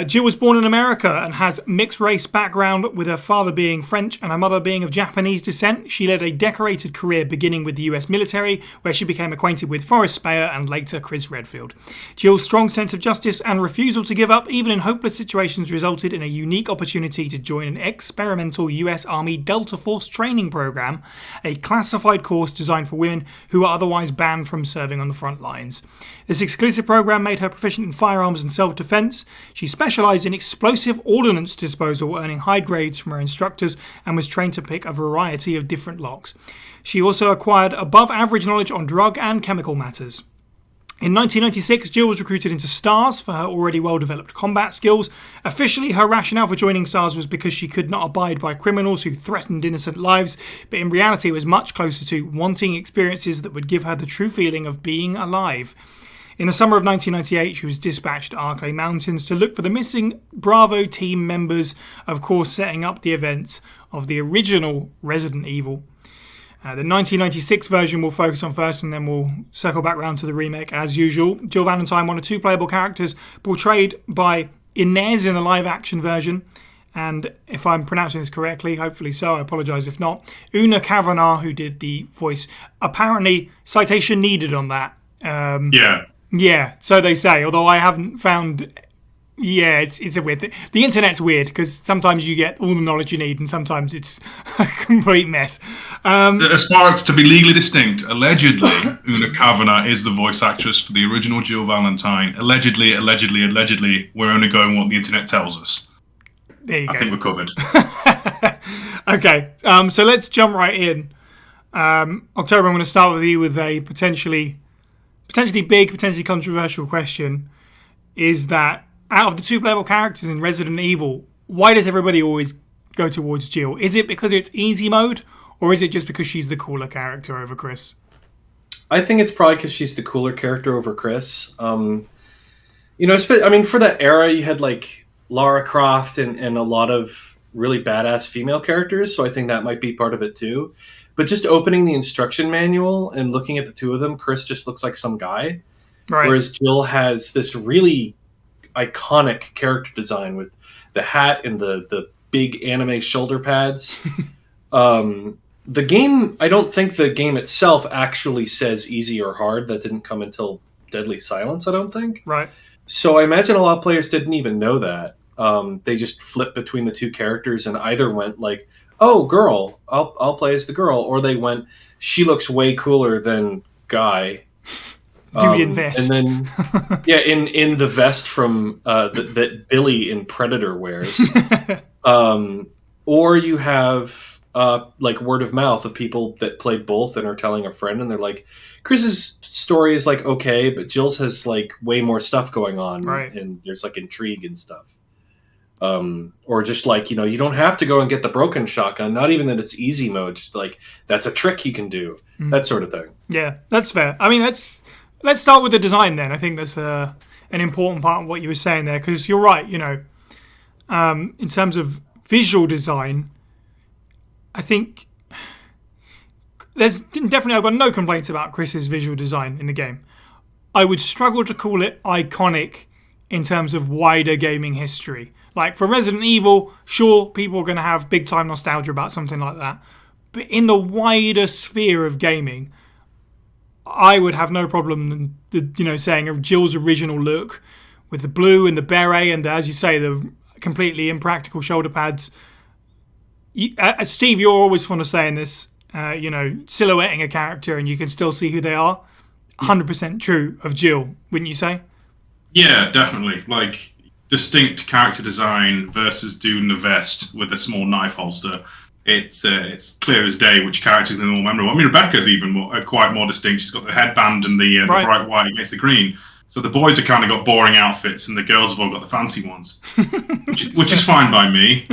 Jill was born in America and has mixed race background, with her father being French and her mother being of Japanese descent. She led a decorated career beginning with the US military, where she became acquainted with Forrest Speyer and later Chris Redfield. Jill's strong sense of justice and refusal to give up, even in hopeless situations, resulted in a unique opportunity to join an experimental US Army Delta Force training program, a classified course designed for women who are otherwise banned from serving on the front lines. This exclusive program made her proficient in firearms and self-defense. She specialized in explosive ordnance disposal, earning high grades from her instructors, and was trained to pick a variety of different locks. She also acquired above-average knowledge on drug and chemical matters. In 1996, Jill was recruited into STARS for her already well-developed combat skills. Officially, her rationale for joining STARS was because she could not abide by criminals who threatened innocent lives, but in reality it was much closer to wanting experiences that would give her the true feeling of being alive. In the summer of 1998, she was dispatched to Arklay Mountains to look for the missing Bravo team members, of course setting up the events of the original Resident Evil. The 1996 version we'll focus on first, and then we'll circle back round to the remake as usual. Jill Valentine, one of two playable characters portrayed by Inez in the live-action version. And if I'm pronouncing this correctly, hopefully so, I apologise if not, Una Kavanagh, who did the voice. Apparently, citation needed on that. Yeah, so they say, although I haven't found... Yeah, it's a weird thing. The internet's weird because sometimes you get all the knowledge you need and sometimes it's a complete mess. As far as to be legally distinct, allegedly, Una Kavanagh is the voice actress for the original Jill Valentine. Allegedly, we're only going what the internet tells us. There you go. I think we're covered. Okay, so let's jump right in. October, I'm going to start with you with a potentially big, potentially controversial question. Is that out of the two playable characters in Resident Evil, why does everybody always go towards Jill? Is it because it's easy mode, or is it just because she's the cooler character over Chris? I think it's probably because she's the cooler character over Chris. For that era, you had like Lara Croft and a lot of really badass female characters, so I think that might be part of it too. But just opening the instruction manual and looking at the two of them, Chris just looks like some guy. Right. Whereas Jill has this really iconic character design with the hat and the big anime shoulder pads. The game, I don't think the game itself actually says easy or hard. That didn't come until Deadly Silence, I don't think. Right. So I imagine a lot of players didn't even know that. They just flipped between the two characters and either went like, oh, girl, I'll play as the girl, or they went, she looks way cooler than guy. Dude in vest. And then, in the vest from that Billy in Predator wears. Or you have like word of mouth of people that played both and are telling a friend, and they're like, Chris's story is like okay, but Jill's has like way more stuff going on, right? And there's like intrigue and stuff. Or just like, you don't have to go and get the broken shotgun. Not even that it's easy mode. Just like that's a trick you can do. That sort of thing. Yeah, that's fair. I mean, let's start with the design then. I think that's an important part of what you were saying there, because you're right. In terms of visual design, I think I've got no complaints about Chris's visual design in the game. I would struggle to call it iconic in terms of wider gaming history. Like for Resident Evil, sure, people are going to have big time nostalgia about something like that. But in the wider sphere of gaming, I would have no problem, saying of Jill's original look with the blue and the beret and, as you say, the completely impractical shoulder pads. Steve, you're always fond of saying this, silhouetting a character and you can still see who they are. 100% true of Jill, wouldn't you say? Yeah, definitely. Like distinct character design versus doing the vest with a small knife holster. It's clear as day which characters are more memorable. I mean, Rebecca's even quite more distinct. She's got the headband and the bright white against the green. So the boys have kind of got boring outfits, and the girls have all got the fancy ones, which is fine by me.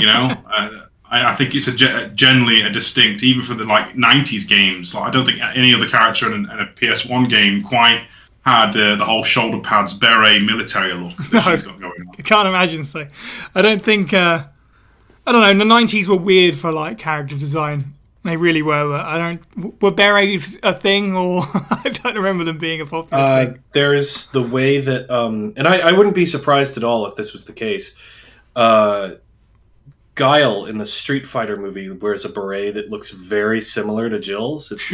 I think it's generally a distinct, even for the like 90s games. Like I don't think any other character in a PS1 game quite had the whole shoulder pads, beret, military look that she's got going on. I can't imagine so. I don't think. I don't know. The 90s were weird for like character design. They really were. Were berets a thing, or I don't remember them being a popular thing. There's the way that, and I wouldn't be surprised at all if this was the case. Guile in the Street Fighter movie wears a beret that looks very similar to Jill's. It's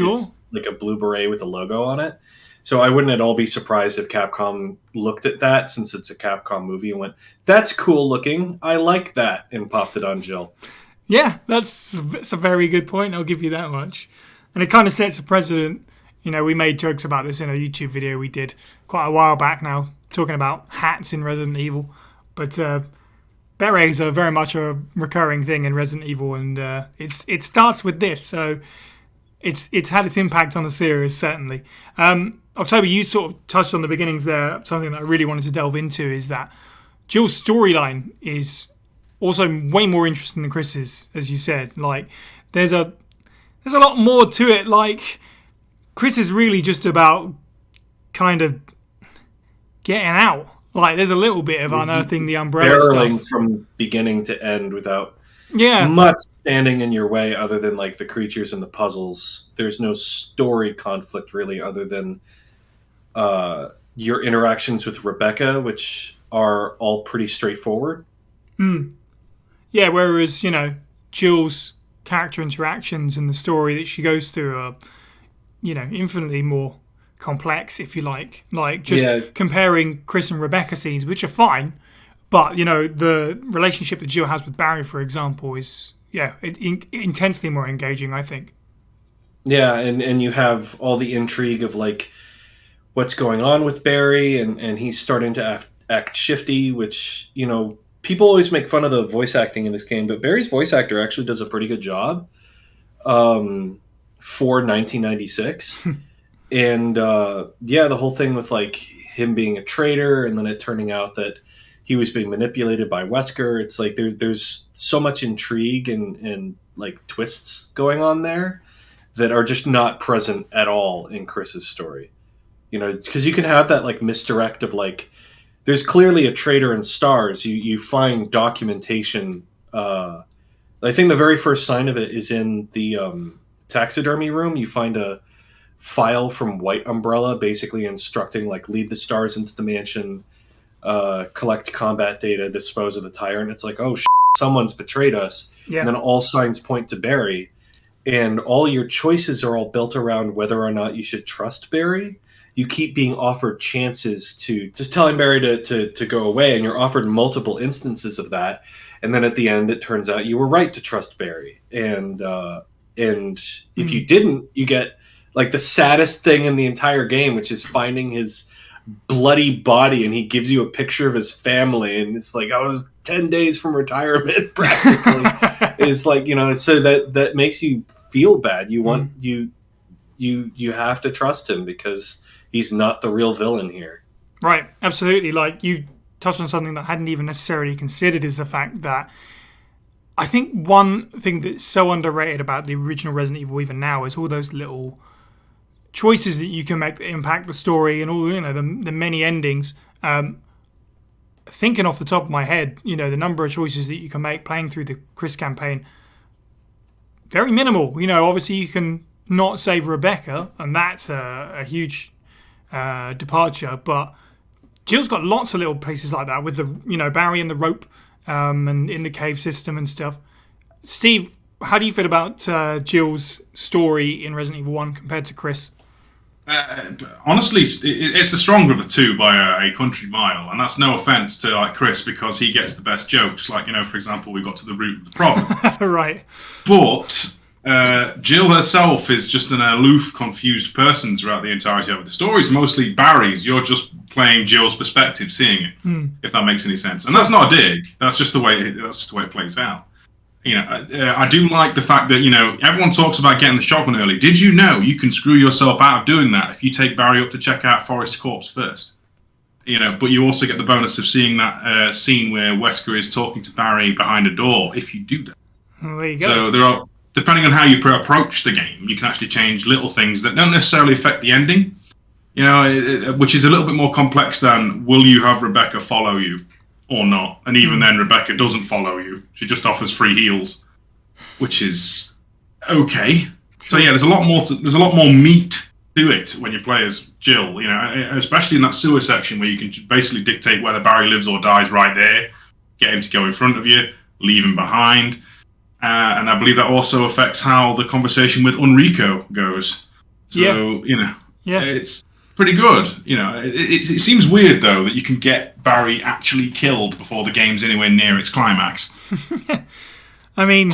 like a blue beret with a logo on it. So I wouldn't at all be surprised if Capcom looked at that, since it's a Capcom movie, and went, that's cool looking. I like that, and popped it on Jill. Yeah, that's a very good point. I'll give you that much. And it kind of sets a precedent. We made jokes about this in a YouTube video we did quite a while back now, talking about hats in Resident Evil. But berets are very much a recurring thing in Resident Evil, and it starts with this, so it's had its impact on the series, certainly. October, you sort of touched on the beginnings there. Something that I really wanted to delve into is that Jill's storyline is also way more interesting than Chris's, as you said. Like, there's a lot more to it. Like, Chris is really just about kind of getting out. Like, there's a little bit of unearthing the umbrella barreling stuff from beginning to end without Yeah. much standing in your way other than like the creatures and the puzzles. There's no story conflict really other than your interactions with Rebecca, which are all pretty straightforward. Yeah, whereas, you know, Jill's character interactions and the story that she goes through are, you know, infinitely more complex, if you like. Like, just comparing Chris and Rebecca scenes, which are fine, but, you know, the relationship that Jill has with Barry, for example, is, intensely more engaging, I think. Yeah, and you have all the intrigue of, like, what's going on with Barry, and he's starting to act shifty, which, you know, people always make fun of the voice acting in this game, but Barry's voice actor actually does a pretty good job for 1996. And the whole thing with like him being a traitor, and then it turning out that he was being manipulated by Wesker. It's like there's so much intrigue and like twists going on there that are just not present at all in Chris's story. You know, because you can have that like misdirect of like, there's clearly a traitor in stars. You find documentation. I think the very first sign of it is in the taxidermy room. You find a file from White Umbrella basically instructing like lead the stars into the mansion, collect combat data, dispose of the tyrant. It's like, oh, someone's betrayed us. Yeah. And then all signs point to Barry. And all your choices are all built around whether or not you should trust Barry. You keep being offered chances to just telling Barry to go away, and you're offered multiple instances of that. And then at the end, it turns out you were right to trust Barry. And if you didn't, you get like the saddest thing in the entire game, which is finding his bloody body, and he gives you a picture of his family, and it's like, I was 10 days from retirement practically. It's like, you know, so that makes you feel bad. You want you have to trust him because he's not the real villain here. Right, absolutely. Like, you touched on something that I hadn't even necessarily considered, is the fact that I think one thing that's so underrated about the original Resident Evil even now is all those little choices that you can make that impact the story, and all, you know, the many endings. Thinking off the top of my head, you know, the number of choices that you can make playing through the Chris campaign, very minimal. You know, obviously you can not save Rebecca, and that's a huge departure, but Jill's got lots of little places like that with the, you know, Barry and the rope, and in the cave system and stuff. Steve, how do you feel about Jill's story in Resident Evil 1 compared to Chris? Honestly, it's the stronger of the two by a country mile, and that's no offense to like Chris, because he gets the best jokes. Like, you know, for example, we got to the root of the problem. Right. But Jill herself is just an aloof, confused person throughout the entirety of it. The story's mostly Barry's. You're just playing Jill's perspective, seeing it, if that makes any sense. And that's not a dig. That's just the way it plays out. You know, I do like the fact that, you know, everyone talks about getting the shotgun early. Did you know you can screw yourself out of doing that if you take Barry up to check out Forrest's corpse first? You know, but you also get the bonus of seeing that scene where Wesker is talking to Barry behind a door if you do that. Well, there you go. So there are, depending on how you approach the game, you can actually change little things that don't necessarily affect the ending. You know, which is a little bit more complex than, will you have Rebecca follow you or not? And even then, Rebecca doesn't follow you. She just offers free heals, which is okay. So yeah, there's a lot more meat to it when you play as Jill. You know, especially in that sewer section where you can basically dictate whether Barry lives or dies right there, get him to go in front of you, leave him behind, and I believe that also affects how the conversation with Enrico goes. So you know, it's pretty good. You know, it seems weird though that you can get Barry actually killed before the game's anywhere near its climax. I mean,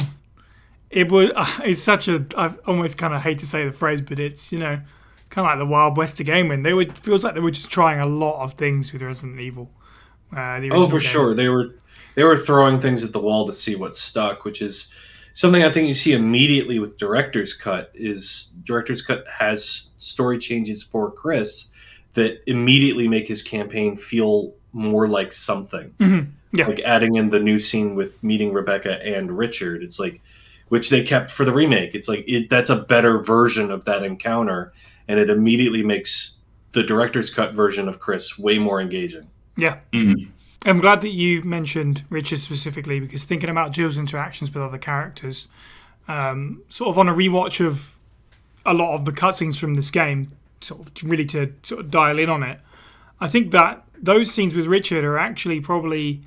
it's such a, I almost kind of hate to say the phrase, but it's, you know, kind of like the Wild West of gaming. Feels like they were just trying a lot of things with Resident Evil. Sure. They were throwing things at the wall to see what stuck, which is something I think you see immediately with Director's Cut. Is Director's Cut has story changes for Chris that immediately make his campaign feel more like something. Mm-hmm. Yeah. Like adding in the new scene with meeting Rebecca and Richard. It's like, which they kept for the remake. It's like, that's a better version of that encounter, and it immediately makes the director's cut version of Chris way more engaging. Yeah. Mm-hmm. I'm glad that you mentioned Richard specifically, because thinking about Jill's interactions with other characters, sort of on a rewatch of a lot of the cutscenes from this game, sort of really to sort of dial in on it, I think that those scenes with Richard are actually probably,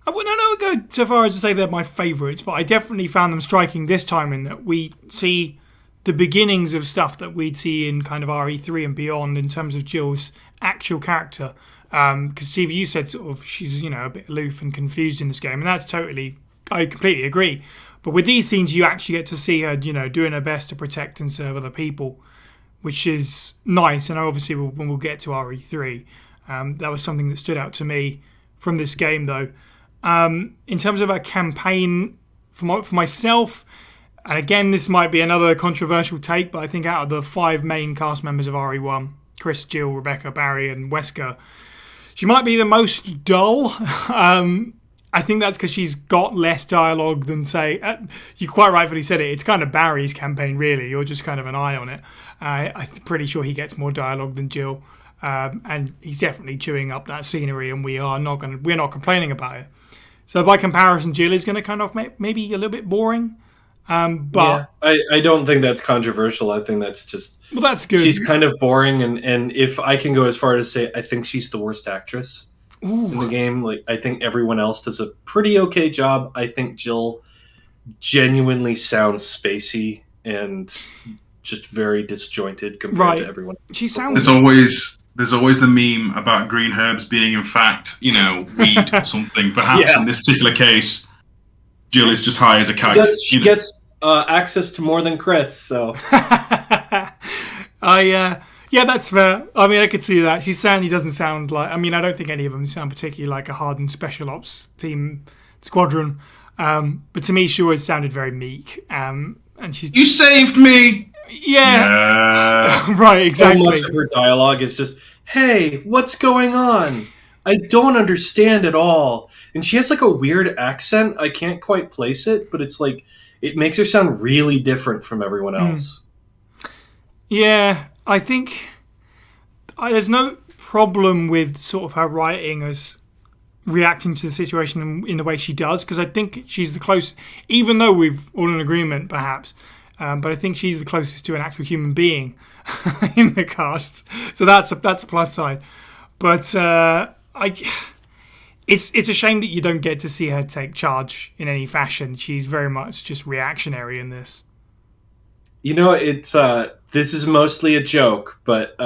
I wouldn't go so far as to say they're my favourites, but I definitely found them striking this time in that we see the beginnings of stuff that we'd see in kind of RE3 and beyond in terms of Jill's actual character. Because Steve, you said sort of she's a bit aloof and confused in this game, and that's I completely agree. But with these scenes, you actually get to see her, doing her best to protect and serve other people, which is nice. And obviously, when we'll get to RE3, that was something that stood out to me from this game, though. In terms of a campaign for myself, and again, this might be another controversial take, but I think out of the 5 main cast members of RE1, Chris, Jill, Rebecca, Barry, and Wesker, she might be the most dull. I think that's because she's got less dialogue than, say, you quite rightfully said it, it's kind of Barry's campaign, really. You're just kind of an eye on it. I'm pretty sure he gets more dialogue than Jill. And he's definitely chewing up that scenery, and we're not complaining about it. So by comparison, Jill is going to kind of maybe a little bit boring. But yeah, I don't think that's controversial. I think that's just, well, that's good. She's kind of boring, and if I can go as far as say, I think she's the worst actress in the game. Like, I think everyone else does a pretty okay job. I think Jill genuinely sounds spacey and just very disjointed compared to everyone. She sounds. There's always the meme about green herbs being, in fact, weed or something. Perhaps in this particular case, Jill is just high as a kite. She gets access to more than Chris, so. Yeah, that's fair. I mean, I could see that. She certainly doesn't sound like. I mean, I don't think any of them sound particularly like a hardened special ops team squadron. But to me, she always sounded very meek. And she's. You saved me. Yeah. Right. Exactly. So much of her dialogue is just, "Hey, what's going on? I don't understand at all." And she has like a weird accent. I can't quite place it, but it's like it makes her sound really different from everyone else. Yeah, I think there's no problem with sort of her writing as reacting to the situation in the way she does, because I think she's the closest, even though we've all in agreement perhaps, but I think she's the closest to an actual human being in the cast. So that's a plus side. But it's a shame that you don't get to see her take charge in any fashion. She's very much just reactionary in this. It's this is mostly a joke, but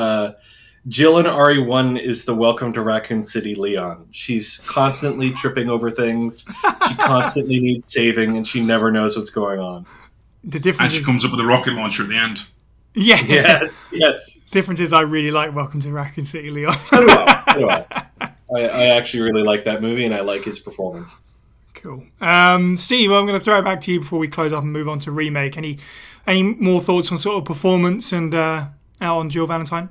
Jill in RE1 is the Welcome to Raccoon City Leon. She's constantly tripping over things. She constantly needs saving, and she never knows what's going on. The difference and she comes up with a rocket launcher at the end. Yeah. Yes. Difference is I really like Welcome to Raccoon City Leon. So do I. I actually really like that movie, and I like his performance. Cool. Steve, I'm going to throw it back to you before we close up and move on to Remake. Any more thoughts on sort of performance and out on Jill Valentine?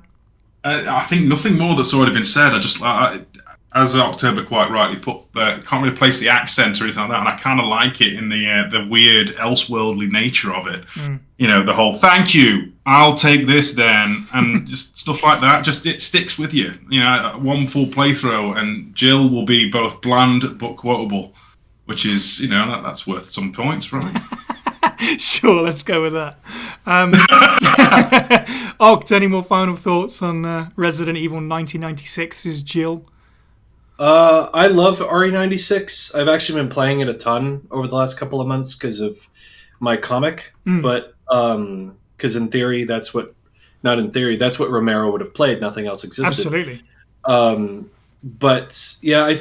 I think nothing more that's already been said. As October quite rightly put, can't really place the accent or anything like that, and I kind of like it in the weird elseworldly nature of it. The whole "thank you, I'll take this then," and just stuff like that. Just it sticks with you. One full playthrough, and Jill will be both bland but quotable, which is that's worth some points, right? Sure, let's go with that. Oct, any more final thoughts on Resident Evil 1996's Jill? I love RE96. I've actually been playing it a ton over the last couple of months because of my comic. But because in theory, that's what Romero would have played. Nothing else existed. Absolutely. But yeah,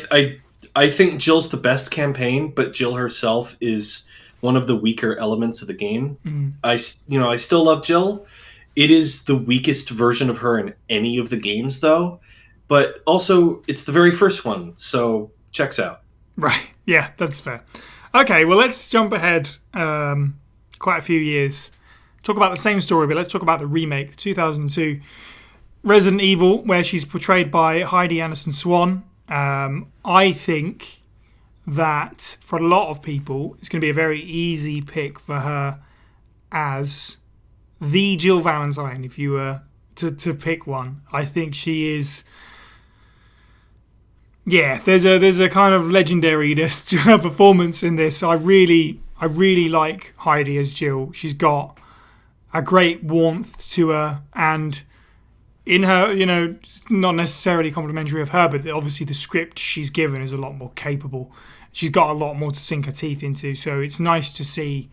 I think Jill's the best campaign, but Jill herself is one of the weaker elements of the game. I still love Jill. It is the weakest version of her in any of the games, though. But also, it's the very first one, so checks out. Right, yeah, that's fair. Okay, well, let's jump ahead quite a few years. Talk about the same story, but let's talk about the remake, 2002 Resident Evil, where she's portrayed by Heidi Anderson-Swan. I think that for a lot of people, it's going to be a very easy pick for her as the Jill Valentine if you were to pick one. I think she is. Yeah, there's a kind of legendariness to her performance in this. I really like Heidi as Jill. She's got a great warmth to her, and in her, not necessarily complimentary of her, but obviously the script she's given is a lot more capable. She's got a lot more to sink her teeth into, so it's nice to see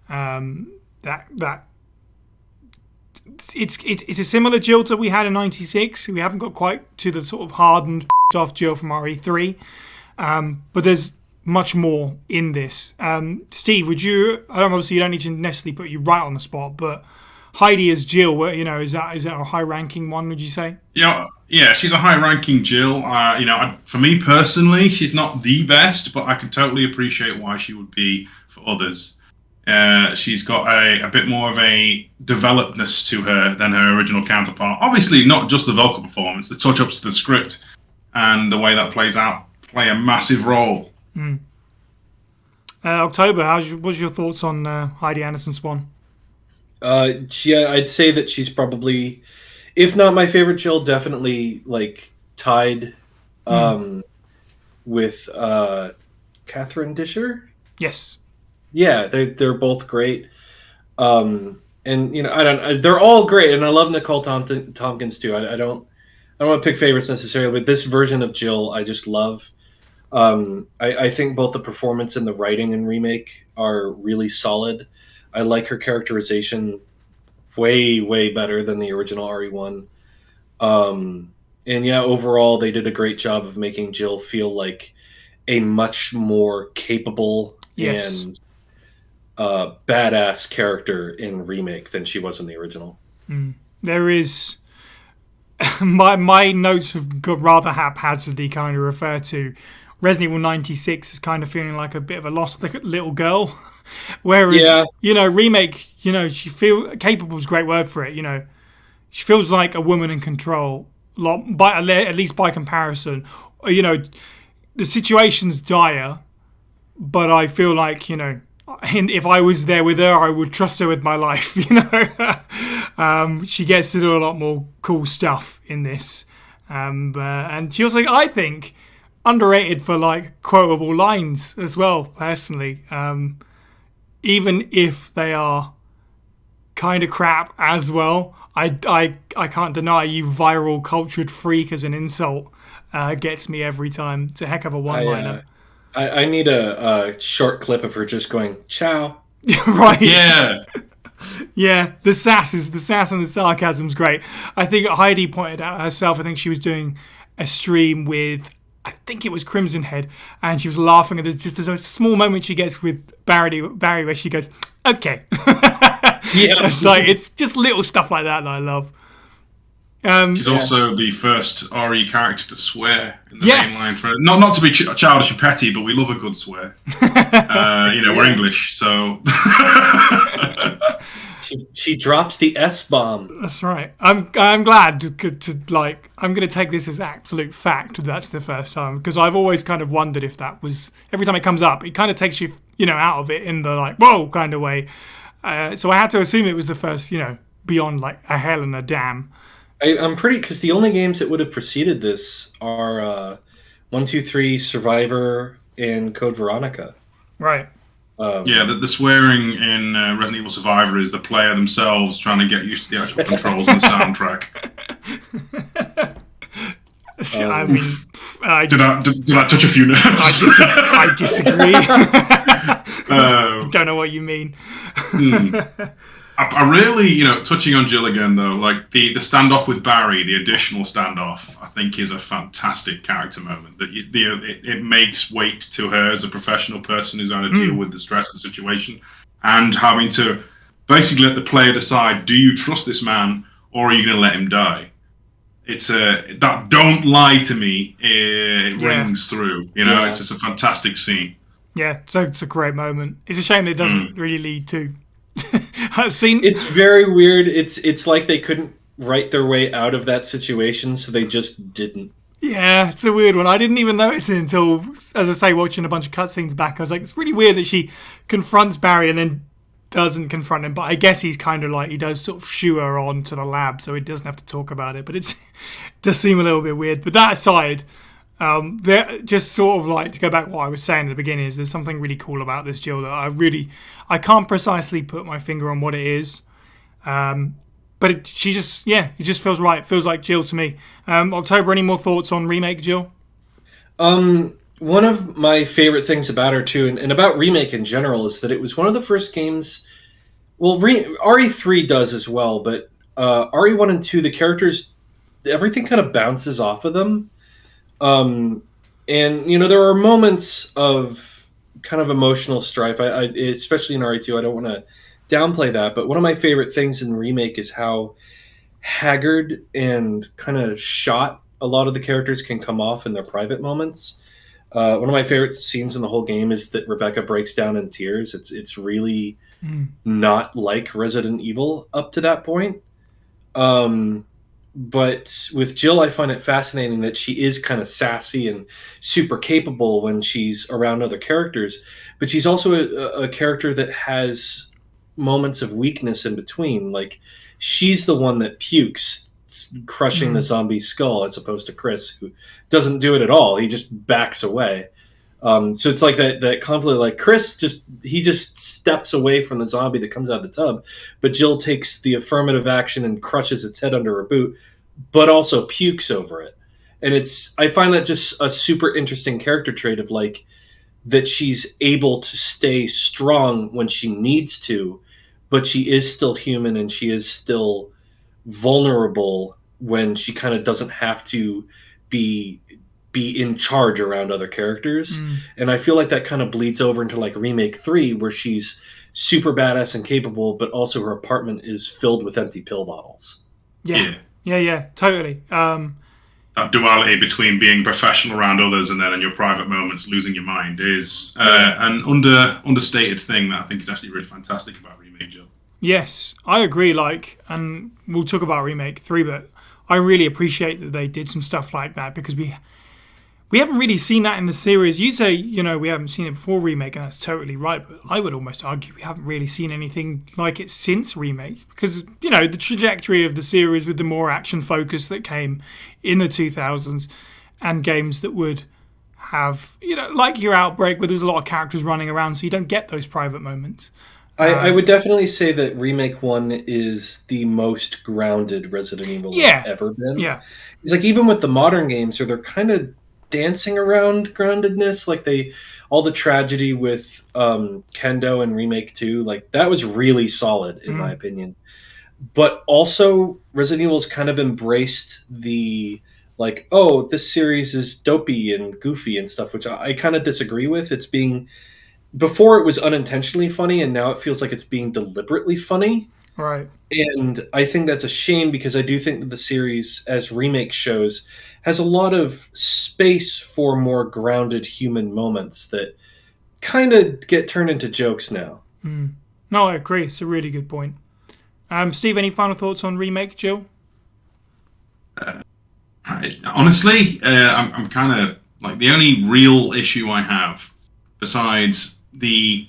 that it's a similar Jill to we had in '96. We haven't got quite to the sort of hardened off Jill from RE3, but there's much more in this. Steve, would you? Obviously, you don't need to necessarily put you right on the spot, but Heidi as Jill, is that a high-ranking one? Would you say? Yeah, she's a high-ranking Jill. For me personally, she's not the best, but I can totally appreciate why she would be for others. She's got a bit more of a developedness to her than her original counterpart. Obviously, not just the vocal performance, the touch-ups to the script and the way that plays out play a massive role. October, what's your thoughts on Heidi Anderson Swan? Yeah, I'd say that she's probably, if not my favorite Jill, definitely tied with Catherine Disher. Yes. Yeah, they're both great. And they're all great, and I love Nicole Tompkins too. I don't want to pick favorites necessarily, but this version of Jill I just love. I think both the performance and the writing in Remake are really solid. I like her characterization way better than the original RE1. And yeah, overall they did a great job of making Jill feel like a much more capable and badass character in Remake than she was in the original. There is my notes have got rather haphazardly kind of refer to Resident Evil 96 as kind of feeling like a bit of a lost little girl. Whereas, Remake, she capable is a great word for it. She feels like a woman in control, at least by comparison. The situation's dire, but I feel like, if I was there with her, I would trust her with my life. She gets to do a lot more cool stuff in this, and she also, I think, underrated for quotable lines as well. Personally, even if they are kind of crap as well, I can't deny you viral cultured freak as an insult gets me every time. It's a heck of a one-liner. I need a short clip of her just going, ciao. Right. Yeah. Yeah, the sass and the sarcasm's great. I think Heidi pointed out herself, I think she was doing a stream with, I think it was Crimson Head, and she was laughing, and there's a small moment she gets with Barry where she goes, okay. Yeah. It's just little stuff like that I love. She's also the first RE character to swear in the main line. Not to be childish and petty, but we love a good swear. We're English, so... She drops the S-bomb. That's right. I'm glad I'm going to take this as absolute fact that's the first time, because I've always kind of wondered if that was, every time it comes up, it kind of takes you, out of it in the whoa kind of way. So I had to assume it was the first, beyond a hell and a damn. I'm pretty, because the only games that would have preceded this are 1, 2, 3, Survivor, and Code Veronica. Right. The swearing in Resident Evil Survivor is the player themselves trying to get used to the actual controls and the soundtrack. Did I touch a few nerves? I disagree. Don't know what you mean. I really, touching on Jill again though, the standoff with Barry, the additional standoff, I think is a fantastic character moment. That it makes weight to her as a professional person who's having to deal with the stress of the situation, and having to basically let the player decide: do you trust this man, or are you going to let him die? It's that "don't lie to me" rings through. It's just a fantastic scene. Yeah, so it's a great moment. It's a shame that it doesn't really lead to. It's very weird. It's like they couldn't write their way out of that situation, so they just didn't. Yeah, it's a weird one. I didn't even notice it until, as I say, watching a bunch of cutscenes back. I was like, it's really weird that she confronts Barry and then doesn't confront him, but I guess he's kind of like, he does sort of shoo her on to the lab so he doesn't have to talk about it, but it does seem a little bit weird. But that aside, just sort of like to go back to what I was saying at the beginning, is there's something really cool about this Jill that I can't precisely put my finger on what it is, but it just feels right. It feels like Jill to me. October, any more thoughts on Remake Jill? One of my favorite things about her too, and about Remake in general, is that it was one of the first games. Well, RE3 does as well, but RE1 and 2, the characters, everything kind of bounces off of them. And there are moments of kind of emotional strife. I especially in RE2, I don't want to downplay that, but one of my favorite things in Remake is how haggard and kind of shot a lot of the characters can come off in their private moments. One of my favorite scenes in the whole game is that Rebecca breaks down in tears. It's really not like Resident Evil up to that point. But with Jill, I find it fascinating that she is kind of sassy and super capable when she's around other characters, but she's also a character that has moments of weakness in between. Like, she's the one that pukes, crushing the zombie skull, as opposed to Chris, who doesn't do it at all. He just backs away. So it's like that conflict. Like, Chris just steps away from the zombie that comes out of the tub, but Jill takes the affirmative action and crushes its head under her boot, but also pukes over it. And I find that just a super interesting character trait of like that she's able to stay strong when she needs to, but she is still human and she is still vulnerable when she kind of doesn't have to be in charge around other characters. And I feel like that kind of bleeds over into like Remake 3, where she's super badass and capable, but also her apartment is filled with empty pill bottles. Yeah, totally. That duality between being professional around others and then in your private moments losing your mind is an understated thing that I think is actually really fantastic about Remake Jill. Yes, I agree. And we'll talk about Remake 3, but I really appreciate that they did some stuff like that, because we haven't really seen that in the series. You say, we haven't seen it before Remake, and that's totally right, but I would almost argue we haven't really seen anything like it since Remake, because, the trajectory of the series with the more action focus that came in the 2000s, and games that would have, like your Outbreak, where there's a lot of characters running around, so you don't get those private moments. I would definitely say that Remake 1 is the most grounded Resident Evil has ever been. Yeah. It's like, even with the modern games, they're kind of dancing around groundedness. Like, all the tragedy with Kendo and Remake 2, like, that was really solid in my opinion. But also, Resident Evil's kind of embraced the, like, oh, this series is dopey and goofy and stuff, which I kind of disagree with. Before it was unintentionally funny, and now it feels like it's being deliberately funny. Right. And I think that's a shame, because I do think that the series, as Remake shows, has a lot of space for more grounded human moments that kind of get turned into jokes now. No, I agree. It's a really good point. Steve, any final thoughts on Remake Jill? Honestly, I'm kind of like, the only real issue I have, besides the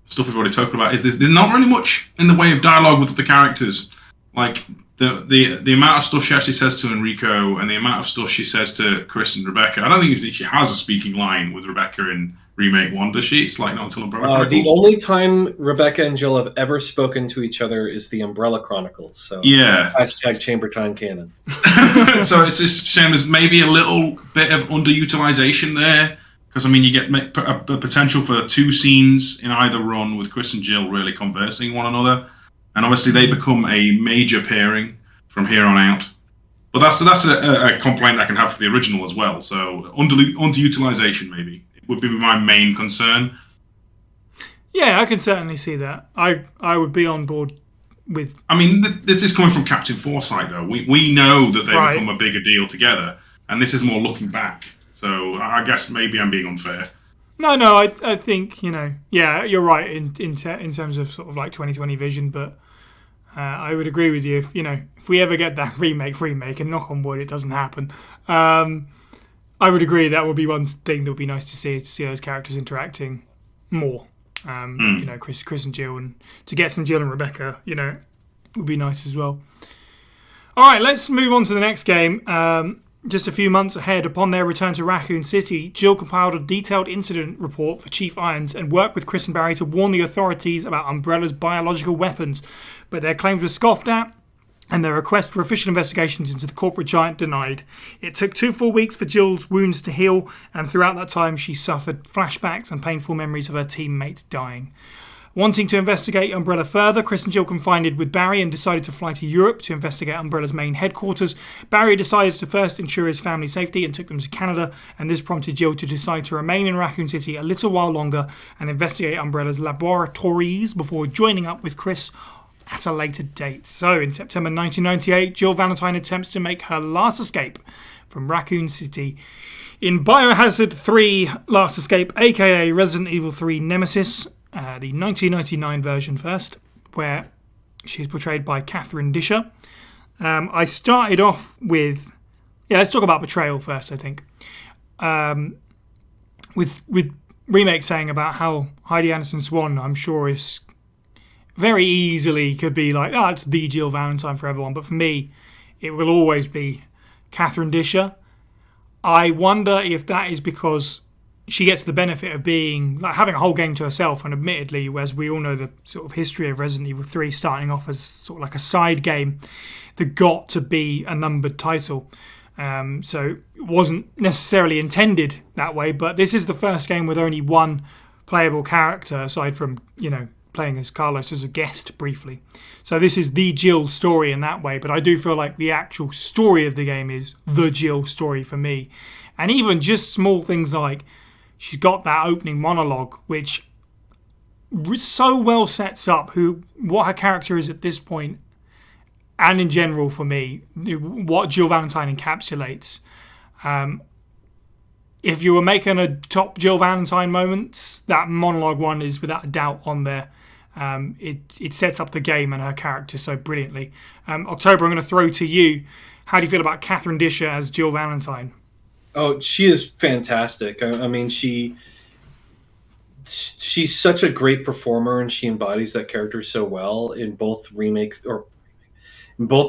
stuff we've already talked about, is there's not really much in the way of dialogue with the characters. Like, the amount of stuff she actually says to Enrico and the amount of stuff she says to Chris and Rebecca. I don't think she has a speaking line with Rebecca in Remake 1, does she? It's like not until Umbrella Chronicles. The only time Rebecca and Jill have ever spoken to each other is the Umbrella Chronicles. So yeah. # Chamber Time canon. So it's just a shame there's maybe a little bit of underutilization there. Because, you get a potential for 2 scenes in either run with Chris and Jill really conversing one another. And obviously they become a major pairing from here on out. But that's a complaint I can have for the original as well. So underutilization, maybe, it would be my main concern. Yeah, I can certainly see that. I would be on board with... This is coming from Captain Foresight, though. We know that they become a bigger deal together. And this is more looking back. So I guess maybe I'm being unfair. No, I think, you're right in terms of sort of like 2020 vision, but I would agree with you. If we ever get that remake, and knock on wood, it doesn't happen, I would agree that would be one thing that would be nice to see those characters interacting more. You know, Chris and Jill, and to get some Jill and Rebecca, you know, would be nice as well. All right, let's move on to the next game. Just a few months ahead, upon their return to Raccoon City, Jill compiled a detailed incident report for Chief Irons and worked with Chris and Barry to warn the authorities about Umbrella's biological weapons, but their claims were scoffed at and their request for official investigations into the corporate giant denied. It took 2 full weeks for Jill's wounds to heal, and throughout that time she suffered flashbacks and painful memories of her teammates dying. Wanting to investigate Umbrella further, Chris and Jill confided with Barry and decided to fly to Europe to investigate Umbrella's main headquarters. Barry decided to first ensure his family's safety and took them to Canada, and this prompted Jill to decide to remain in Raccoon City a little while longer and investigate Umbrella's laboratories before joining up with Chris at a later date. So, in September 1998, Jill Valentine attempts to make her last escape from Raccoon City in Biohazard 3 Last Escape, aka Resident Evil 3 Nemesis. The 1999 version first, where she's portrayed by Catherine Disher. I started off with... Yeah, let's talk about Betrayal first, I think. With Remake saying about how Heidi Anderson-Swan, I'm sure, is very easily could be like, it's the Jill Valentine for everyone. But for me, it will always be Catherine Disher. I wonder if that is because she gets the benefit of being like having a whole game to herself, and admittedly, as we all know, the sort of history of Resident Evil 3 starting off as sort of like a side game that got to be a numbered title. So it wasn't necessarily intended that way, but this is the first game with only one playable character aside from, you know, playing as Carlos as a guest briefly. So this is the Jill story in that way, but I do feel like the actual story of the game is the Jill story for me. And even just small things like she's got that opening monologue, which so well sets up what her character is at this point, and in general for me, what Jill Valentine encapsulates. If you were making a top Jill Valentine moments, that monologue one is without a doubt on there. It sets up the game and her character so brilliantly. October, I'm going to throw to you. How do you feel about Catherine Disher as Jill Valentine? Oh, she is fantastic. I mean, she's such a great performer, and she embodies that character so well in both the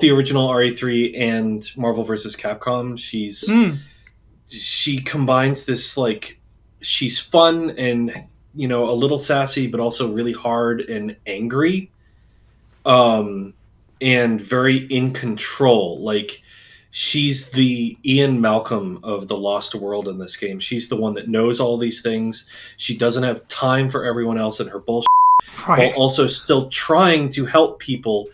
original RE3 and Marvel vs. Capcom. She combines this, like, she's fun and, you know, a little sassy, but also really hard and angry, and very in control. Like, she's the Ian Malcolm of the Lost World in this game. She's the one that knows all these things. She doesn't have time for everyone else and her bullshit, Right. while also still trying to help people,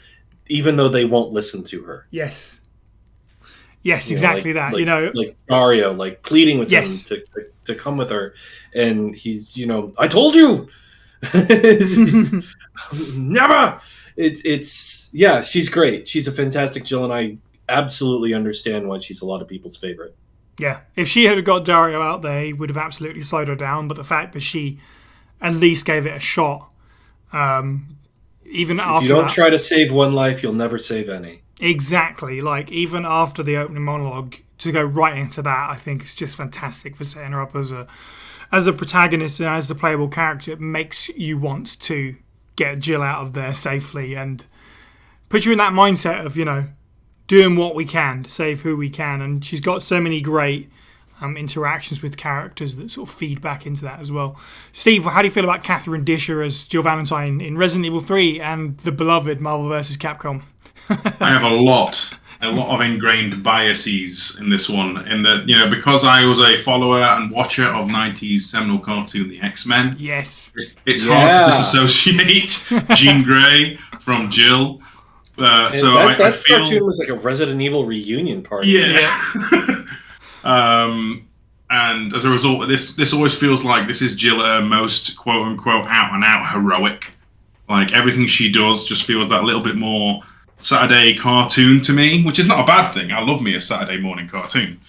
even though they won't listen to her. Yes, exactly that. Like Dario, like pleading with him to come with her, and he's, I told you, never. She's great. She's a fantastic Jill, and I absolutely understand why she's a lot of people's favorite. Yeah, if she had got Dario out there, he would have absolutely slowed her down. But the fact that she at least gave it a shot, even after if you don't try to save one life, you'll never save any. Exactly. Like, even after the opening monologue, to go right into that, I think it's just fantastic for setting her up as a protagonist and as the playable character. It makes you want to get Jill out of there safely and put you in that mindset of, doing what we can to save who we can. And she's got so many great interactions with characters that sort of feed back into that as well. Steve, how do you feel about Catherine Disher as Jill Valentine in Resident Evil 3 and the beloved Marvel vs. Capcom? I have a lot of ingrained biases in this one, in that, because I was a follower and watcher of 90s seminal cartoon The X-Men. Yes. It's hard to disassociate Jean Grey from Jill. I feel cartoon was like a Resident Evil reunion party. Yeah. And as a result, this always feels like this is Jill at her most quote unquote out and out heroic. Like, everything she does just feels that little bit more Saturday cartoon to me, which is not a bad thing. I love me a Saturday morning cartoon.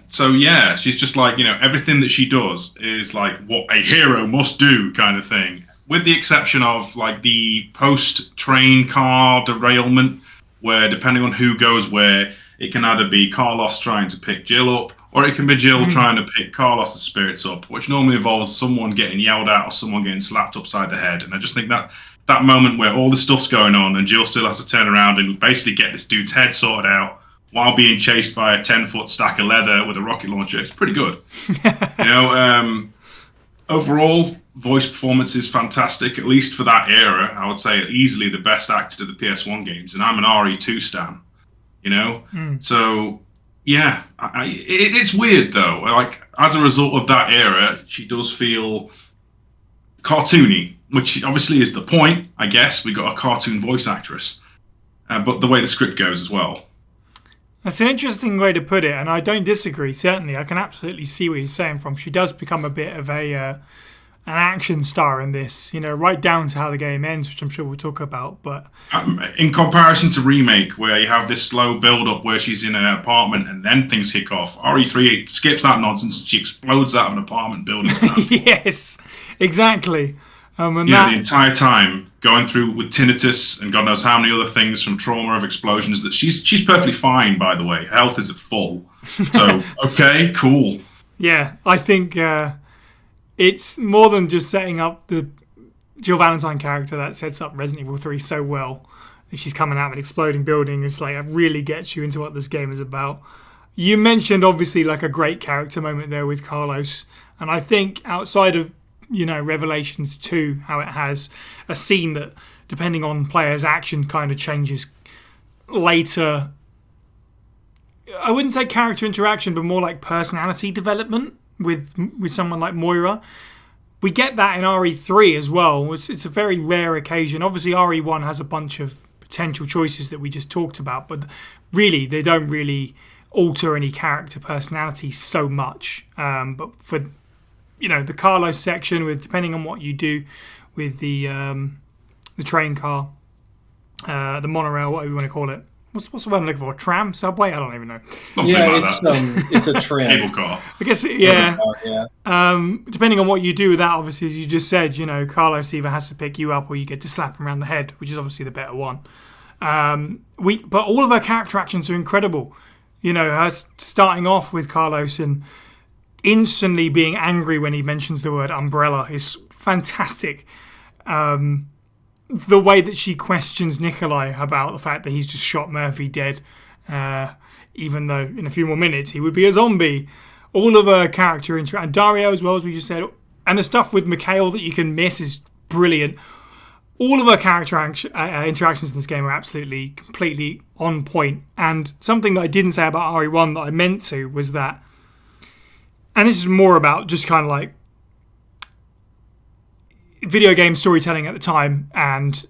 She's just like, everything that she does is like what a hero must do kind of thing. With the exception of like the post-train car derailment, where depending on who goes where, it can either be Carlos trying to pick Jill up, or it can be Jill trying to pick Carlos's spirits up, which normally involves someone getting yelled at or someone getting slapped upside the head. And I just think that moment where all the stuff's going on and Jill still has to turn around and basically get this dude's head sorted out while being chased by a 10-foot stack of leather with a rocket launcher, it's pretty good. Overall, voice performance is fantastic, at least for that era. I would say easily the best actor of the PS1 games, and I'm an RE2 stan. So yeah, it's weird though. Like, as a result of that era, she does feel cartoony, which obviously is the point. I guess we got a cartoon voice actress, but the way the script goes as well. That's an interesting way to put it, and I don't disagree. Certainly, I can absolutely see where you're saying from. She does become a bit of an action star in this, right down to how the game ends, which I'm sure we'll talk about. But in comparison to Remake, where you have this slow build-up where she's in an apartment and then things kick off, RE3 skips that nonsense and she explodes out of an apartment building. Yes, exactly. The entire time going through with tinnitus and God knows how many other things from trauma of explosions. That she's perfectly fine, by the way. Health is at full. So okay, cool. Yeah, I think it's more than just setting up the Jill Valentine character that sets up Resident Evil 3 so well. She's coming out of an exploding building. It's like, it really gets you into what this game is about. You mentioned obviously like a great character moment there with Carlos, and I think outside of Revelations 2, how it has a scene that, depending on players' action, kind of changes later. I wouldn't say character interaction, but more like personality development with someone like Moira. We get that in RE3 as well. It's a very rare occasion. Obviously, RE1 has a bunch of potential choices that we just talked about, but really, they don't really alter any character personality so much. But for the Carlos section, with depending on what you do with the train car, the monorail, whatever you want to call it. What's the word I'm looking for? Tram, subway? I don't even know. It's a tram. Cable car. I guess yeah. Depending on what you do with that, obviously, as you just said, Carlos either has to pick you up or you get to slap him around the head, which is obviously the better one. But all of her character actions are incredible. Her starting off with Carlos and instantly being angry when he mentions the word umbrella is fantastic. The way that she questions Nikolai about the fact that he's just shot Murphy dead, even though in a few more minutes he would be a zombie. All of her character and Dario as well, as we just said, and the stuff with Mikhail that you can miss is brilliant. All of her character interactions in this game are absolutely, completely on point. And something that I didn't say about RE1 that I meant to was that, and this is more about just kind of like video game storytelling at the time and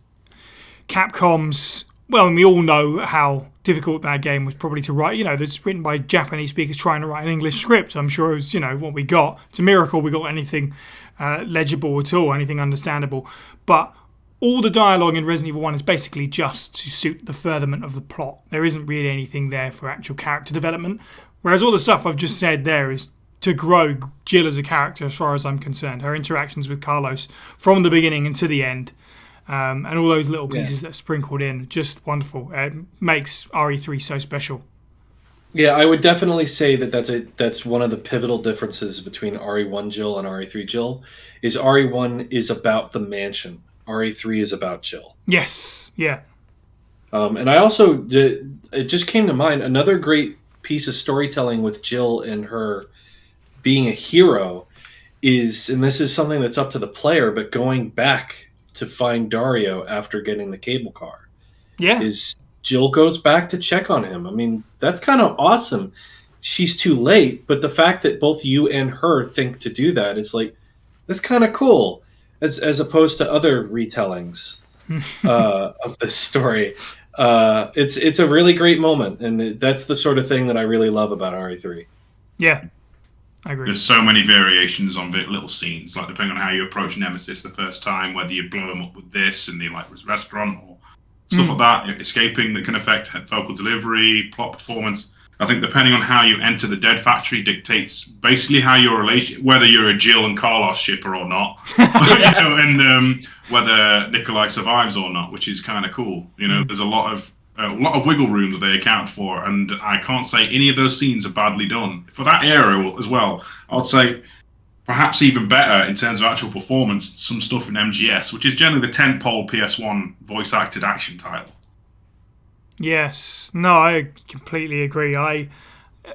Capcom's, well, and we all know how difficult that game was probably to write. It's written by Japanese speakers trying to write an English script. I'm sure it was, what we got. It's a miracle we got anything legible at all, anything understandable. But all the dialogue in Resident Evil 1 is basically just to suit the furtherment of the plot. There isn't really anything there for actual character development. Whereas all the stuff I've just said there is to grow Jill as a character, as far as I'm concerned. Her interactions with Carlos from the beginning and to the end, and all those little pieces that are sprinkled in, just wonderful. It makes RE3 so special. Yeah, I would definitely say that's one of the pivotal differences between RE1 Jill and RE3 Jill, is RE1 is about the mansion. RE3 is about Jill. Yes, yeah. And I also, it just came to mind, another great piece of storytelling with Jill and her being a hero is, and this is something that's up to the player, but going back to find Dario after getting the cable car. Yeah. Is Jill goes back to check on him. I mean, that's kind of awesome. She's too late, but the fact that both you and her think to do that is like, that's kind of cool, as opposed to other retellings of this story. It's a really great moment, and that's the sort of thing that I really love about RE3. Yeah. I agree. There's so many variations on little scenes, like depending on how you approach Nemesis the first time, whether you blow him up with this in the restaurant or stuff like that, escaping that can affect vocal delivery, plot performance. I think depending on how you enter the Dead Factory dictates basically how your relation, whether you're a Jill and Carlos shipper or not, and whether Nikolai survives or not, which is kind of cool. There's a lot of a lot of wiggle room that they account for, and I can't say any of those scenes are badly done. For that era as well, I would say perhaps even better in terms of actual performance, some stuff in MGS, which is generally the tentpole PS1 voice-acted action title. Yes. No, I completely agree. I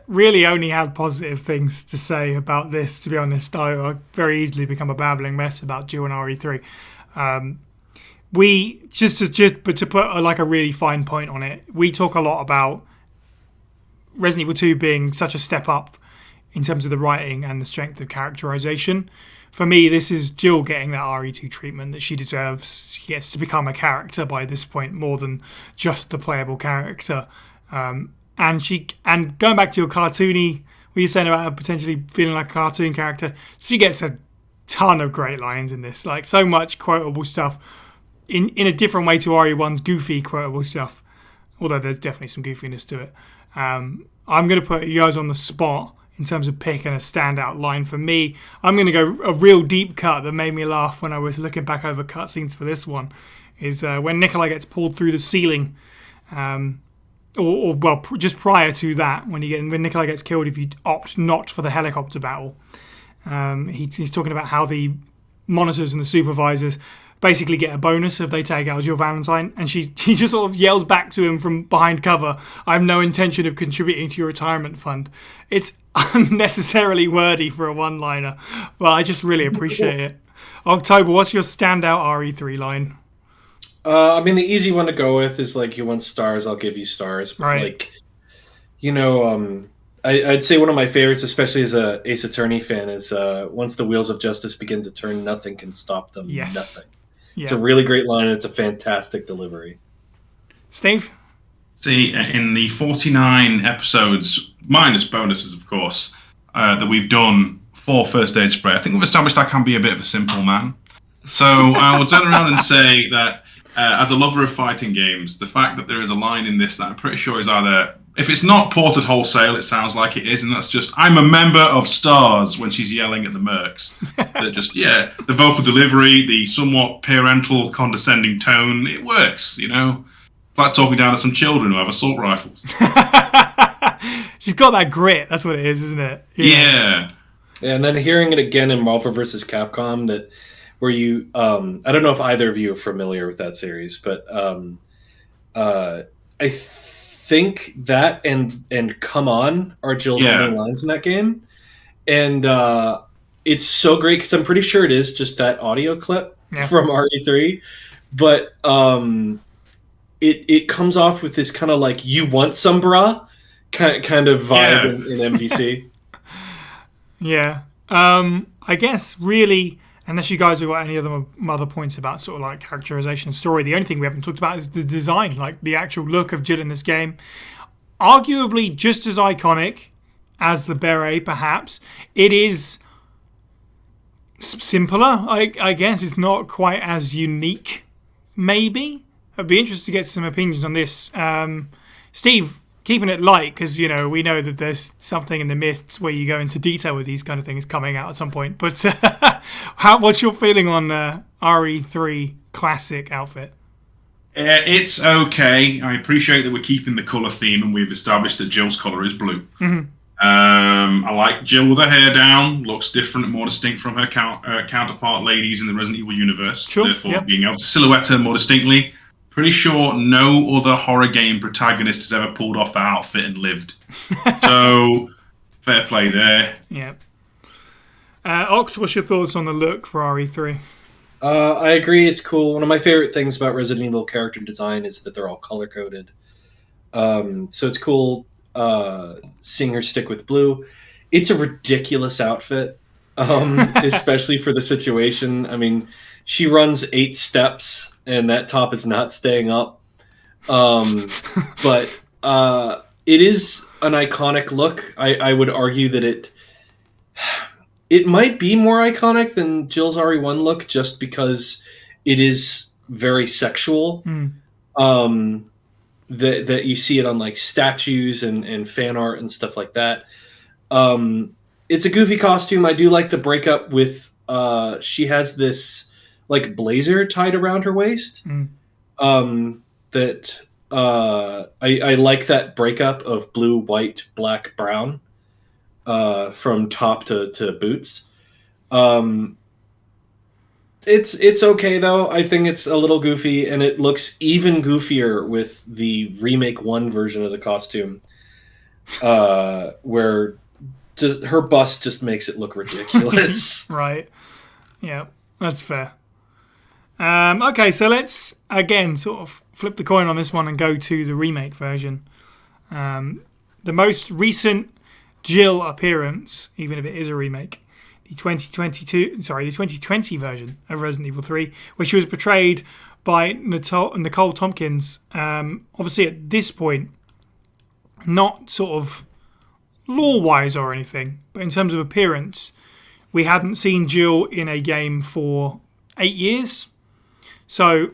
really only had positive things to say about this, to be honest. I very easily become a babbling mess about Jill and RE3. We but to put a really fine point on it, we talk a lot about Resident Evil 2 being such a step up in terms of the writing and the strength of characterization. For me, this is Jill getting that RE2 treatment that she deserves. She gets to become a character by this point more than just the playable character. And going back to your cartoony, what you're saying about her potentially feeling like a cartoon character, she gets a ton of great lines in this, like so much quotable stuff in a different way to RE1's goofy quotable stuff, although there's definitely some goofiness to it. I'm going to put you guys on the spot in terms of picking a standout line. For me, I'm going to go a real deep cut that made me laugh when I was looking back over cutscenes for this one, is when Nikolai gets pulled through the ceiling, just prior to that, when Nikolai gets killed if you opt not for the helicopter battle. He's talking about how the monitors and the supervisors basically get a bonus if they take out Jill Valentine, and she just sort of yells back to him from behind cover, "I have no intention of contributing to your retirement fund." It's unnecessarily wordy for a one-liner, but I just really appreciate it. October, what's your standout RE3 line? I mean, the easy one to go with is like, "You want stars, I'll give you stars." But right. Like, I'd say one of my favorites, especially as a Ace Attorney fan, is "Once the wheels of justice begin to turn, nothing can stop them." Yes. Nothing. Yeah. It's a really great line, and it's a fantastic delivery. Steve? See, in the 49 episodes, minus bonuses, of course, that we've done for First Aid Spray, I think we've established I can be a bit of a simple man. So I will turn around and say that as a lover of fighting games, the fact that there is a line in this that I'm pretty sure is either, if it's not ported wholesale, it sounds like it is, and that's just, "I'm a member of STARS," when she's yelling at the mercs. The vocal delivery, the somewhat parental condescending tone, it works, It's like talking down to some children who have assault rifles. She's got that grit, that's what it is, isn't it? Yeah. And then hearing it again in Marvel vs. Capcom, where you, I don't know if either of you are familiar with that series, but I think that and "Come On" are Jill's main lines in that game, and it's so great because I'm pretty sure it is just that audio clip from RE3, but it comes off with this kind of like, "You want some brah" kind of vibe in MVC. Yeah. I guess really, unless you guys have got any other points about sort of like characterization and story, the only thing we haven't talked about is the design, like the actual look of Jill in this game. Arguably just as iconic as the beret, perhaps. It is simpler, I guess. It's not quite as unique, maybe. I'd be interested to get some opinions on this. Steve, keeping it light, because we know that there's something in the myths where you go into detail with these kind of things coming out at some point. But what's your feeling on RE3 classic outfit? It's okay. I appreciate that we're keeping the colour theme, and we've established that Jill's colour is blue. Mm-hmm. I like Jill with her hair down. Looks different and more distinct from her counterpart ladies in the Resident Evil universe. Sure, Therefore, being able to silhouette her more distinctly. Pretty sure no other horror game protagonist has ever pulled off that outfit and lived. So, fair play there. Yeah. Oct, what's your thoughts on the look for RE3? I agree, it's cool. One of my favorite things about Resident Evil character design is that they're all color-coded. So it's cool seeing her stick with blue. It's a ridiculous outfit, especially for the situation. I mean, she runs 8 steps, and that top is not staying up. But it is an iconic look. I would argue that it might be more iconic than Jill's RE1 look, just because it is very sexual. That you see it on like statues and fan art and stuff like that. It's a goofy costume. I do like the breakup with she has this like blazer tied around her waist that I like that breakup of blue, white, black, brown from top to boots. It's okay though. I think it's a little goofy, and it looks even goofier with the remake 1 version of the costume, where her bust just makes it look ridiculous. Right. Yeah, that's fair. Okay, so let's again sort of flip the coin on this one and go to the remake version. The most recent Jill appearance, even if it is a remake, the 2020 version of Resident Evil 3, where she was portrayed by Nicole Tompkins. Obviously, at this point, not sort of lore-wise or anything, but in terms of appearance, we hadn't seen Jill in a game for 8 years. So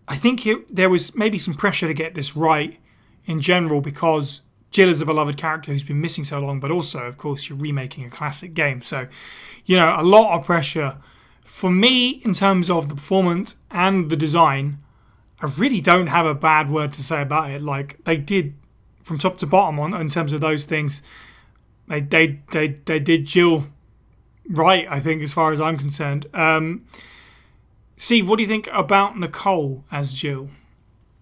I think there was maybe some pressure to get this right in general, because Jill is a beloved character who's been missing so long, but also, of course, you're remaking a classic game. So, a lot of pressure. For me, in terms of the performance and the design, I really don't have a bad word to say about it. Like, they did from top to bottom in terms of those things. They did Jill right, I think, as far as I'm concerned. Steve, what do you think about Nicole as Jill?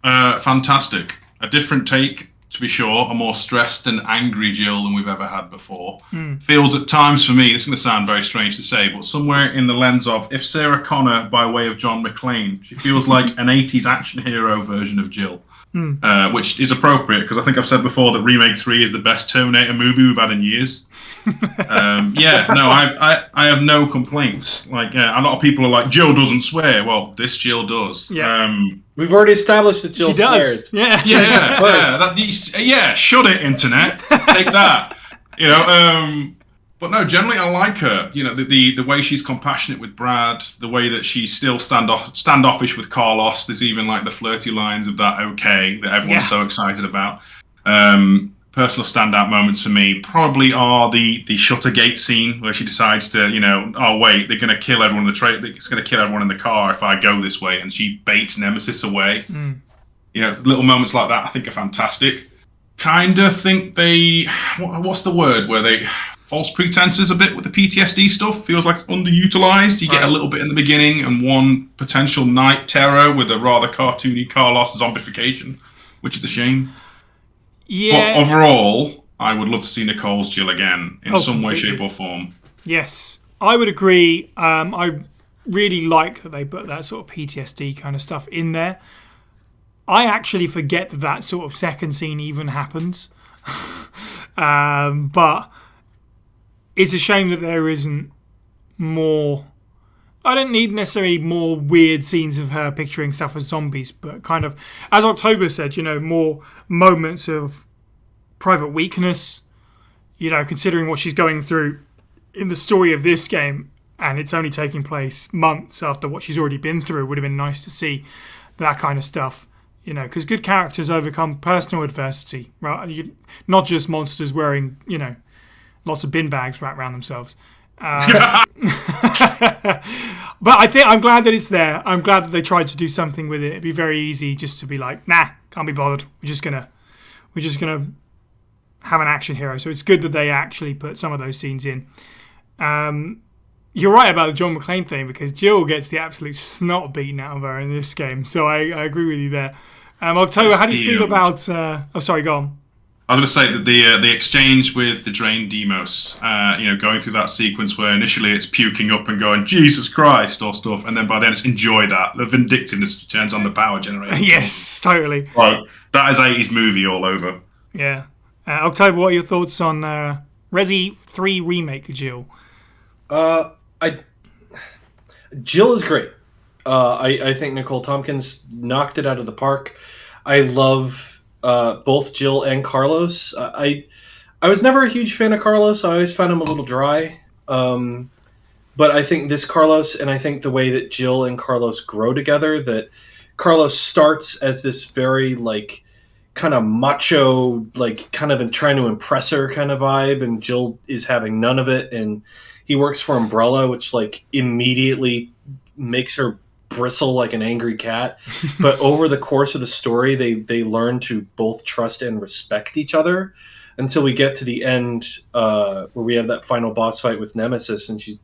Fantastic. A different take, to be sure. A more stressed and angry Jill than we've ever had before. Feels at times for me, this is going to sound very strange to say, but somewhere in the lens of if Sarah Connor by way of John McClane, she feels like an 80s action hero version of Jill. Which is appropriate, because I think I've said before that Remake 3 is the best Terminator movie we've had in years. I have no complaints. Like, a lot of people are like, Jill doesn't swear. Well, this Jill does. Yeah. We've already established that Jill swears. Yeah, shut it, internet. Take that. But no, generally I like her. The way she's compassionate with Brad, the way that she's still standoffish with Carlos. There's even like the flirty lines of that that everyone's so excited about. Personal standout moments for me probably are the shutter gate scene where she decides to, oh wait, they're going to kill everyone in the train. It's going to kill everyone in the car if I go this way, and she baits Nemesis away. Little moments like that I think are fantastic. Kind of think what's the word where they false pretenses a bit with the PTSD stuff. Feels like it's underutilized. You get a little bit in the beginning and one potential night terror with a rather cartoony Carlos zombification, which is a shame. Yeah. But overall, I would love to see Nicole's Jill again in some way, shape, or form. Yes, I would agree. I really like that they put that sort of PTSD kind of stuff in there. I actually forget that sort of second scene even happens. But it's a shame that there isn't more. I don't need necessarily more weird scenes of her picturing stuff as zombies, but kind of, as October said, more moments of private weakness, considering what she's going through in the story of this game, and it's only taking place months after what she's already been through. It would have been nice to see that kind of stuff, because good characters overcome personal adversity, right? Not just monsters wearing, lots of bin bags wrapped around themselves. But I'm glad that it's there. I'm glad that they tried to do something with it. It'd be very easy just to be like, nah, can't be bothered. We're just gonna have an action hero. So it's good that they actually put some of those scenes in. You're right about the John McClane thing, because Jill gets the absolute snot beaten out of her in this game. So I agree with you there. October, how do you feel about? Sorry, go on. I was going to say that the exchange with the Drain Demos, going through that sequence where initially it's puking up and going, Jesus Christ, or stuff, and then by then it's enjoy that. The vindictiveness turns on the power generator. Yes, totally. Right. That is 80s movie all over. Yeah. October, what are your thoughts on Resi 3 Remake, Jill? Jill is great. I think Nicole Tompkins knocked it out of the park. I love both Jill and Carlos. I was never a huge fan of Carlos. I always found him a little dry. But I think this Carlos, and I think the way that Jill and Carlos grow together, that Carlos starts as this very kind of macho, kind of trying to impress her kind of vibe, and Jill is having none of it, and he works for Umbrella, which immediately makes her bristle like an angry cat. But over the course of the story, they learn to both trust and respect each other until we get to the end, where we have that final boss fight with Nemesis, and she's,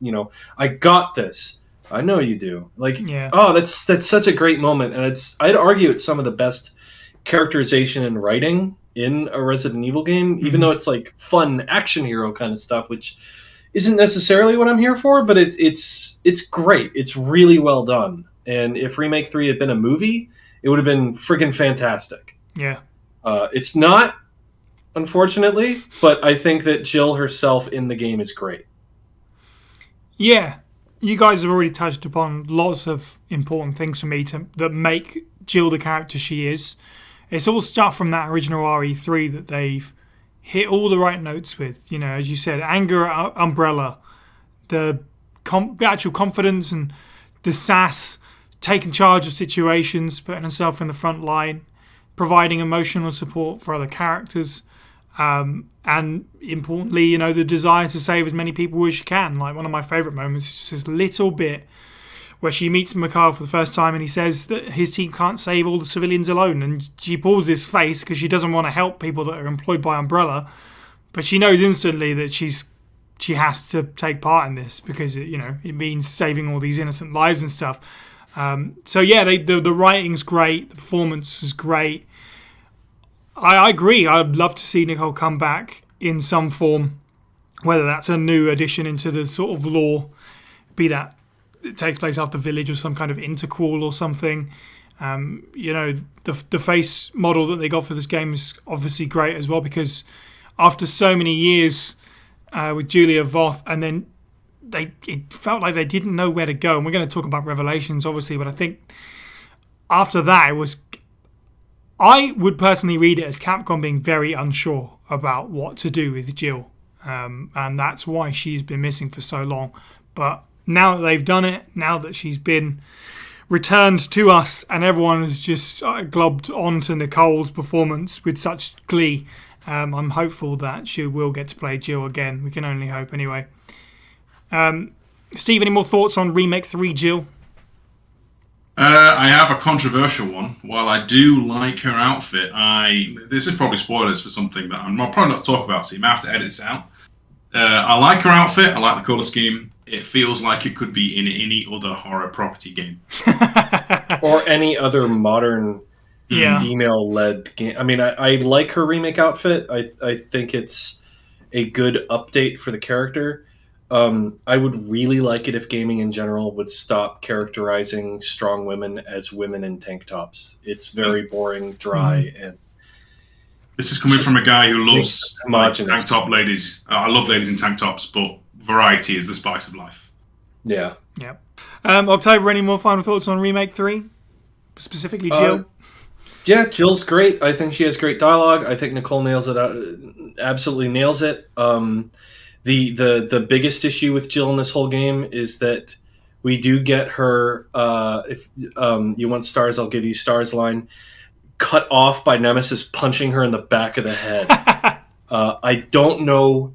I got this. I know you do. Like, oh, that's such a great moment, and I'd argue it's some of the best characterization and writing in a Resident Evil game, even though it's like fun action hero kind of stuff, which isn't necessarily what I'm here for, but it's great. It's really well done. And if Remake 3 had been a movie, it would have been freaking fantastic. Yeah. It's not, unfortunately, but I think that Jill herself in the game is great. Yeah. You guys have already touched upon lots of important things for me that make Jill the character she is. It's all stuff from that original RE3 that they've hit all the right notes with. As you said, anger at Umbrella, the actual confidence and the sass, taking charge of situations, putting herself in the front line, providing emotional support for other characters, and importantly, the desire to save as many people as she can. Like, one of my favourite moments is just this little bit where she meets Mikhail for the first time and he says that his team can't save all the civilians alone, and she pulls his face because she doesn't want to help people that are employed by Umbrella, but she knows instantly that she has to take part in this because it means saving all these innocent lives and stuff. So yeah, the writing's great, the performance is great. I agree. I'd love to see Nicole come back in some form, whether that's a new addition into the sort of lore, be that it takes place after Village or some kind of interquel or something. The face model that they got for this game is obviously great as well, because after so many years with Julia Voth, and then it felt like they didn't know where to go. And we're going to talk about Revelations, obviously, but I think after that, I would personally read it as Capcom being very unsure about what to do with Jill. And that's why she's been missing for so long. But now that they've done it, now that she's been returned to us and everyone has just globbed onto Nicole's performance with such glee, I'm hopeful that she will get to play Jill again. We can only hope anyway. Steve, any more thoughts on Remake 3 Jill? I have a controversial one. While I do like her outfit, this is probably spoilers for something that I'm probably not to talk about, so you might have to edit this out. I like her outfit. I like the colour scheme. It feels like it could be in any other horror property game. Or any other modern female-led game. I mean, I like her remake outfit. I think it's a good update for the character. I would really like it if gaming in general would stop characterizing strong women as women in tank tops. It's very boring, dry, and this is coming from a guy who loves tank top ladies. I love ladies in tank tops, but variety is the spice of life. Yeah. Yeah. October, any more final thoughts on Remake 3? Specifically Jill? Yeah, Jill's great. I think she has great dialogue. I think Nicole absolutely nails it. The biggest issue with Jill in this whole game is that we do get her, if you want stars, I'll give you stars line, cut off by Nemesis punching her in the back of the head. I don't know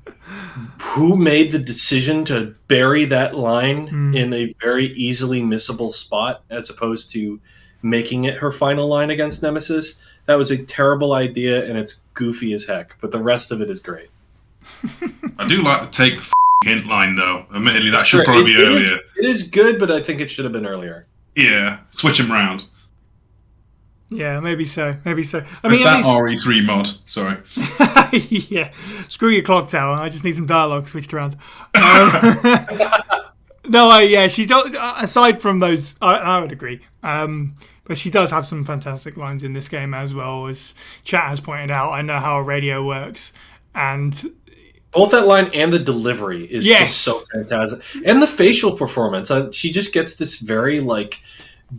who made the decision to bury that line in a very easily missable spot as opposed to making it her final line against Nemesis. That was a terrible idea, and it's goofy as heck, but the rest of it is great. I do like the take the hint line, though. Admittedly, that should probably be earlier. It is good, but I think it should have been earlier. Yeah, switch them round. Yeah, maybe so. I mean, that RE3 mod? Sorry. Yeah, screw your clock tower. I just need some dialogue switched around. She does. Aside from those, I would agree. But she does have some fantastic lines in this game as well, as chat has pointed out. I know how a radio works, and both that line and the delivery is just so fantastic, and the facial performance. She just gets this very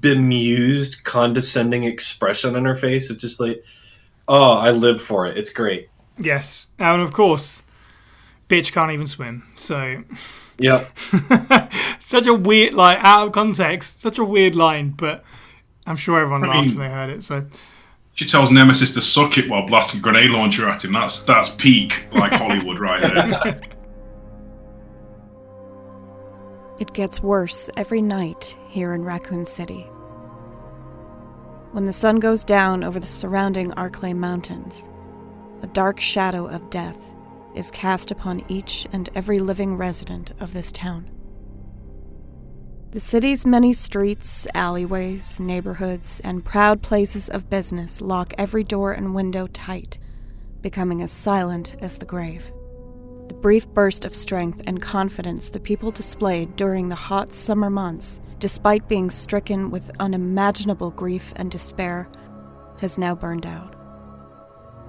bemused, condescending expression on her face. It's just like, oh, I live for it. It's great. Yes, and of course, bitch can't even swim. So, yeah, such a weird, out of context, such a weird line, but I'm sure everyone laughed when they heard it. So she tells Nemesis to suck it while blasting a grenade launcher at him. That's peak Hollywood right there. It gets worse every night here in Raccoon City. When the sun goes down over the surrounding Arklay Mountains, a dark shadow of death is cast upon each and every living resident of this town. The city's many streets, alleyways, neighborhoods, and proud places of business lock every door and window tight, becoming as silent as the grave. The brief burst of strength and confidence the people displayed during the hot summer months, despite being stricken with unimaginable grief and despair, has now burned out.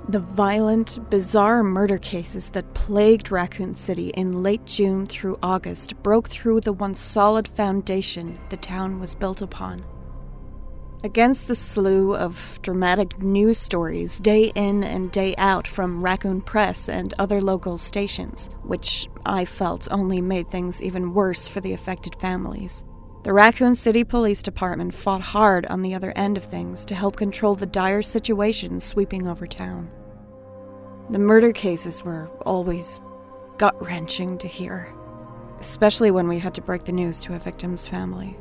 The violent, bizarre murder cases that plagued Raccoon City in late June through August broke through the once solid foundation the town was built upon. Against the slew of dramatic news stories day in and day out from Raccoon Press and other local stations, which I felt only made things even worse for the affected families, the Raccoon City Police Department fought hard on the other end of things to help control the dire situation sweeping over town. The murder cases were always gut-wrenching to hear, especially when we had to break the news to a victim's family.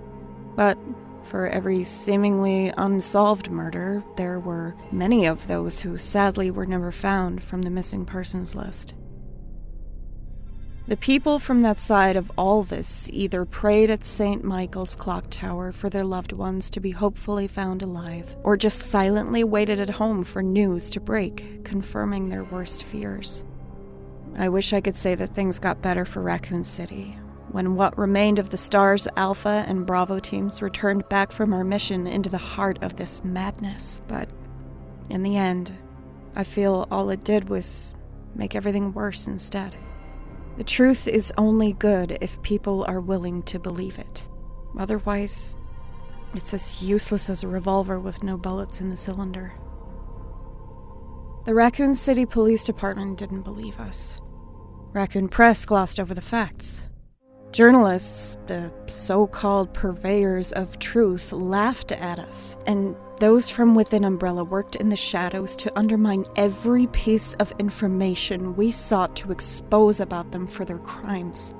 But for every seemingly unsolved murder, there were many of those who sadly were never found from the missing persons list. The people from that side of all this either prayed at St. Michael's clock tower for their loved ones to be hopefully found alive, or just silently waited at home for news to break, confirming their worst fears. I wish I could say that things got better for Raccoon City, when what remained of the STARS, Alpha, and Bravo teams returned back from our mission into the heart of this madness. But in the end, I feel all it did was make everything worse instead. The truth is only good if people are willing to believe it. Otherwise, it's as useless as a revolver with no bullets in the cylinder. The Raccoon City Police Department didn't believe us. Raccoon Press glossed over the facts. Journalists, the so-called purveyors of truth, laughed at us, and those from within Umbrella worked in the shadows to undermine every piece of information we sought to expose about them for their crimes.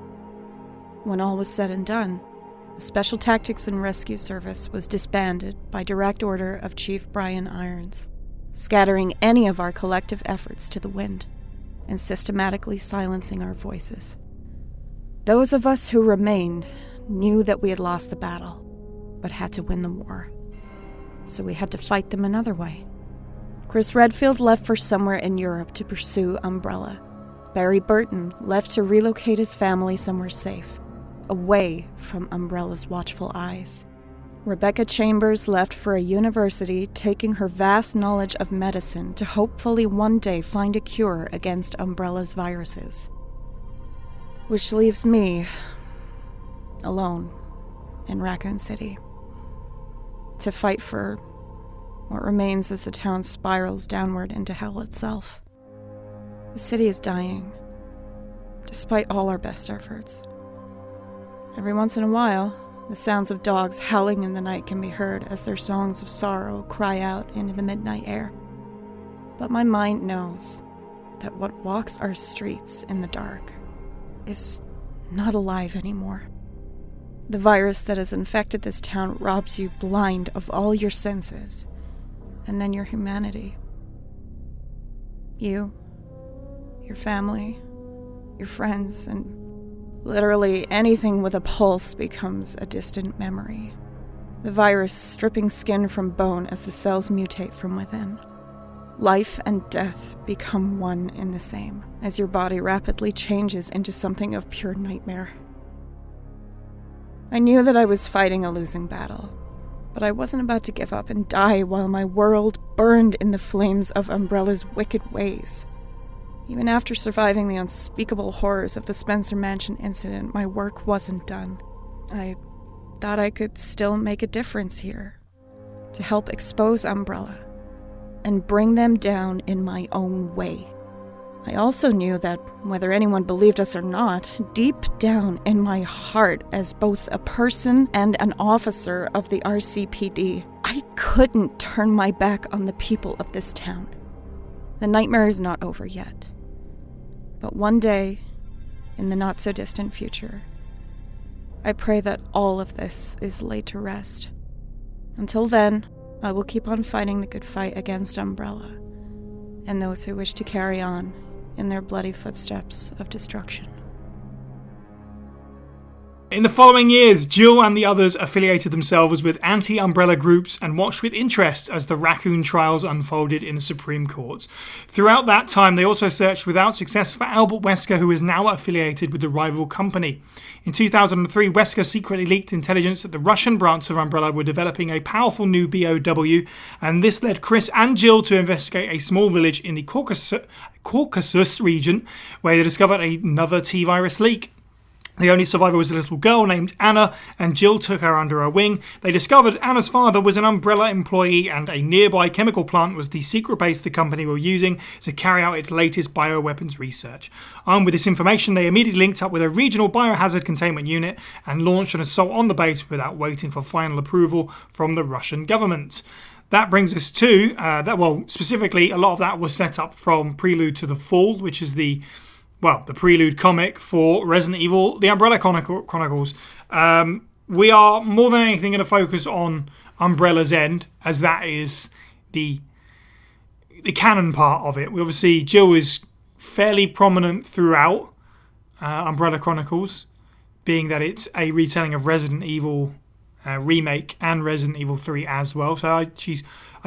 When all was said and done, the Special Tactics and Rescue Service was disbanded by direct order of Chief Brian Irons, scattering any of our collective efforts to the wind and systematically silencing our voices. Those of us who remained knew that we had lost the battle, but had to win the war. So we had to fight them another way. Chris Redfield left for somewhere in Europe to pursue Umbrella. Barry Burton left to relocate his family somewhere safe, away from Umbrella's watchful eyes. Rebecca Chambers left for a university, taking her vast knowledge of medicine to hopefully one day find a cure against Umbrella's viruses. Which leaves me alone in Raccoon City to fight for what remains as the town spirals downward into hell itself. The city is dying, despite all our best efforts. Every once in a while, the sounds of dogs howling in the night can be heard as their songs of sorrow cry out into the midnight air. But my mind knows that what walks our streets in the dark is not alive anymore. The virus that has infected this town robs you blind of all your senses, and then your humanity. You, your family, your friends, and literally anything with a pulse becomes a distant memory. The virus stripping skin from bone as the cells mutate from within. Life and death become one and the same, as your body rapidly changes into something of pure nightmare. I knew that I was fighting a losing battle, but I wasn't about to give up and die while my world burned in the flames of Umbrella's wicked ways. Even after surviving the unspeakable horrors of the Spencer Mansion incident, my work wasn't done. I thought I could still make a difference here, to help expose Umbrella and bring them down in my own way. I also knew that whether anyone believed us or not, deep down in my heart as both a person and an officer of the RCPD, I couldn't turn my back on the people of this town. The nightmare is not over yet. But one day, in the not-so-distant future, I pray that all of this is laid to rest. Until then, I will keep on fighting the good fight against Umbrella, and those who wish to carry on in their bloody footsteps of destruction. In the following years, Jill and the others affiliated themselves with anti-Umbrella groups and watched with interest as the Raccoon trials unfolded in the Supreme Court. Throughout that time, they also searched without success for Albert Wesker, who is now affiliated with the rival company. In 2003, Wesker secretly leaked intelligence that the Russian branch of Umbrella were developing a powerful new BOW, and this led Chris and Jill to investigate a small village in the Caucasus region, where they discovered another T-virus leak. The only survivor was a little girl named Anna, and Jill took her under her wing. They discovered Anna's father was an Umbrella employee, and a nearby chemical plant was the secret base the company were using to carry out its latest bioweapons research. Armed with this information, they immediately linked up with a regional biohazard containment unit and launched an assault on the base without waiting for final approval from the Russian government. That brings us to, specifically, a lot of that was set up from Prelude to the Fall, which is the Prelude comic for Resident Evil, the Umbrella Chronicles. We are more than anything going to focus on Umbrella's End, as that is the canon part of it. We obviously, Jill is fairly prominent throughout Umbrella Chronicles, being that it's a retelling of Resident Evil remake and Resident Evil 3 as well. So I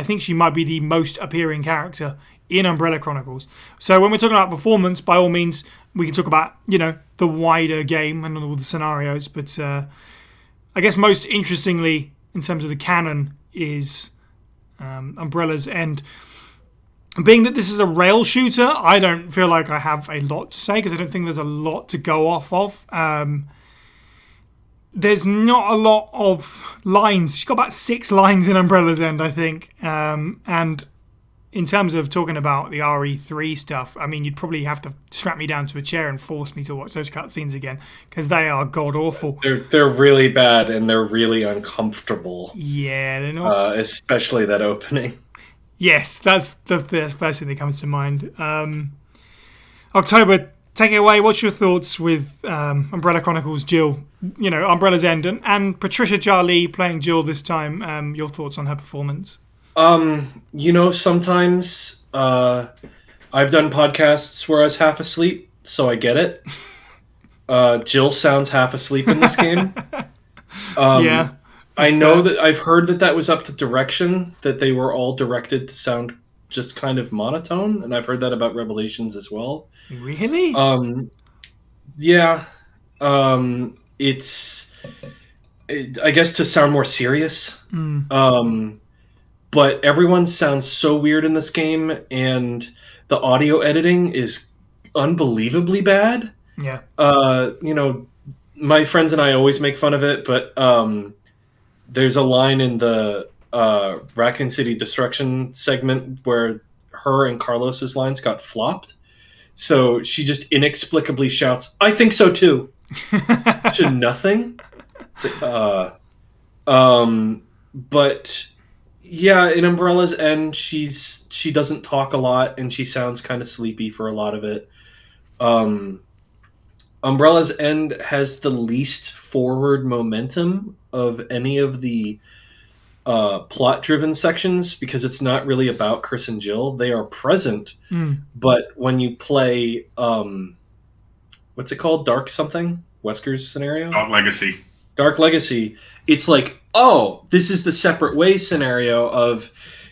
think she might be the most appearing character in Umbrella Chronicles. So when we're talking about performance, by all means, we can talk about, the wider game and all the scenarios. But I guess most interestingly, in terms of the canon, is Umbrella's End. Being that this is a rail shooter, I don't feel like I have a lot to say, because I don't think there's a lot to go off of. There's not a lot of lines. She's got about 6 lines in Umbrella's End, I think. And in terms of talking about the RE3 stuff, I mean, you'd probably have to strap me down to a chair and force me to watch those cutscenes again, because they are god-awful. They're really bad, and they're really uncomfortable. Yeah, they're not... especially that opening. Yes, that's the first thing that comes to mind. October, take it away. What's your thoughts with Umbrella Chronicles, Jill? Umbrella's End, and Patricia Jarlee playing Jill this time. Your thoughts on her performance? Sometimes I've done podcasts where I was half asleep, so I get it. Jill sounds half asleep in this game. Yeah. I know that I've heard that was up to direction, that they were all directed to sound just kind of monotone, and I've heard that about Revelations as well. Really? Yeah. I guess to sound more serious. But everyone sounds so weird in this game, and the audio editing is unbelievably bad. Yeah. My friends and I always make fun of it, but there's a line in the Raccoon City Destruction segment where her and Carlos's lines got flopped. So she just inexplicably shouts, "I think so too," to nothing. But yeah, in Umbrella's End, she doesn't talk a lot, and she sounds kind of sleepy for a lot of it. Umbrella's End has the least forward momentum of any of the plot-driven sections, because it's not really about Chris and Jill. They are present, but when you play, what's it called? Dark something? Wesker's scenario? Dark Legacy. It's like, oh, this is the separate ways scenario of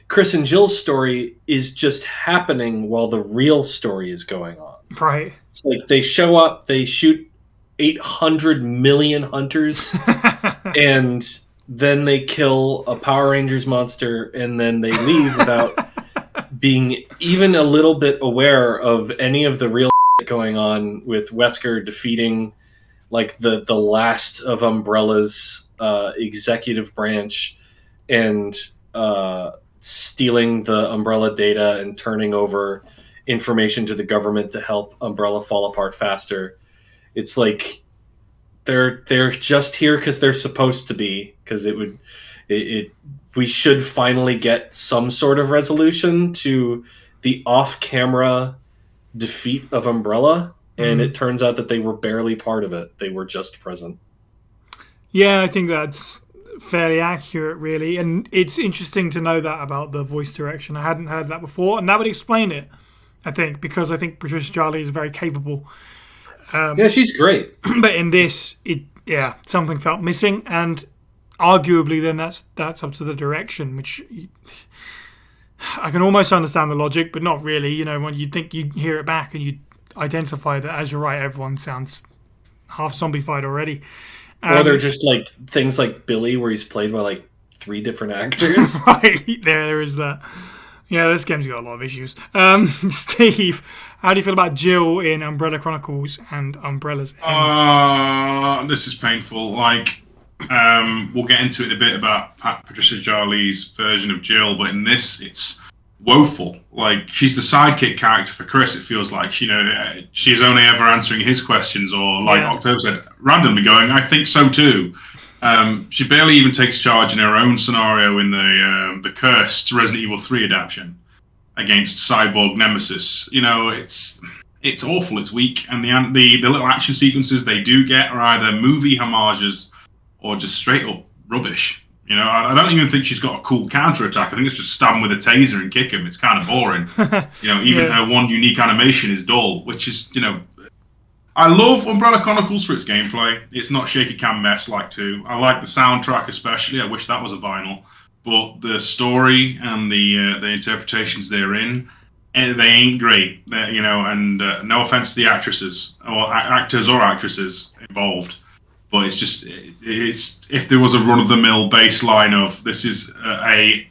Chris and Jill's story is just happening while the real story is going on. Right. It's like they show up, they shoot 800 million hunters, and then they kill a Power Rangers monster, and then they leave without being even a little bit aware of any of the real going on, with Wesker defeating like the last of Umbrella's executive branch, and stealing the Umbrella data and turning over information to the government to help Umbrella fall apart faster. It's like they're just here because they're supposed to be, because we should finally get some sort of resolution to the off-camera defeat of Umbrella, and it turns out that they were barely part of it. They were just present. Yeah, I think that's fairly accurate, really. And it's interesting to know that about the voice direction. I hadn't heard that before, and that would explain it, I think, because I think Patricia Charlie is very capable. Yeah, she's great. But in this, something felt missing, and arguably then that's up to the direction, which I can almost understand the logic, but not really. You know, when you think you hear it back and you identify that, as you're right, everyone sounds half zombified already. Or they're just like things like Billy, where he's played by like 3 different actors. Right, there is that. Yeah, this game's got a lot of issues. Steve, how do you feel about Jill in Umbrella Chronicles and Umbrella's End? This is painful. Like, we'll get into it a bit about Patricia Charlie's version of Jill, but in this, it's woeful. Like, she's the sidekick character for Chris. It feels like, you know, she's only ever answering his questions, or like October said, randomly going, "I think so too." She barely even takes charge in her own scenario in the cursed Resident Evil 3 adaptation against Cyborg Nemesis. You know, it's awful. It's weak, and the little action sequences they do get are either movie homages or just straight up rubbish. You know, I don't even think she's got a cool counterattack. I think it's just stab him with a taser and kick him. It's kind of boring. You know, even her one unique animation is dull, which is, you know, I love Umbrella Chronicles for its gameplay. It's not shaky cam mess like 2. I like the soundtrack especially. I wish that was a vinyl. But the story and the interpretations therein, they ain't great. You know, and no offense to the actresses or actors or actresses involved. But it's just, if there was a run-of-the-mill baseline of this is a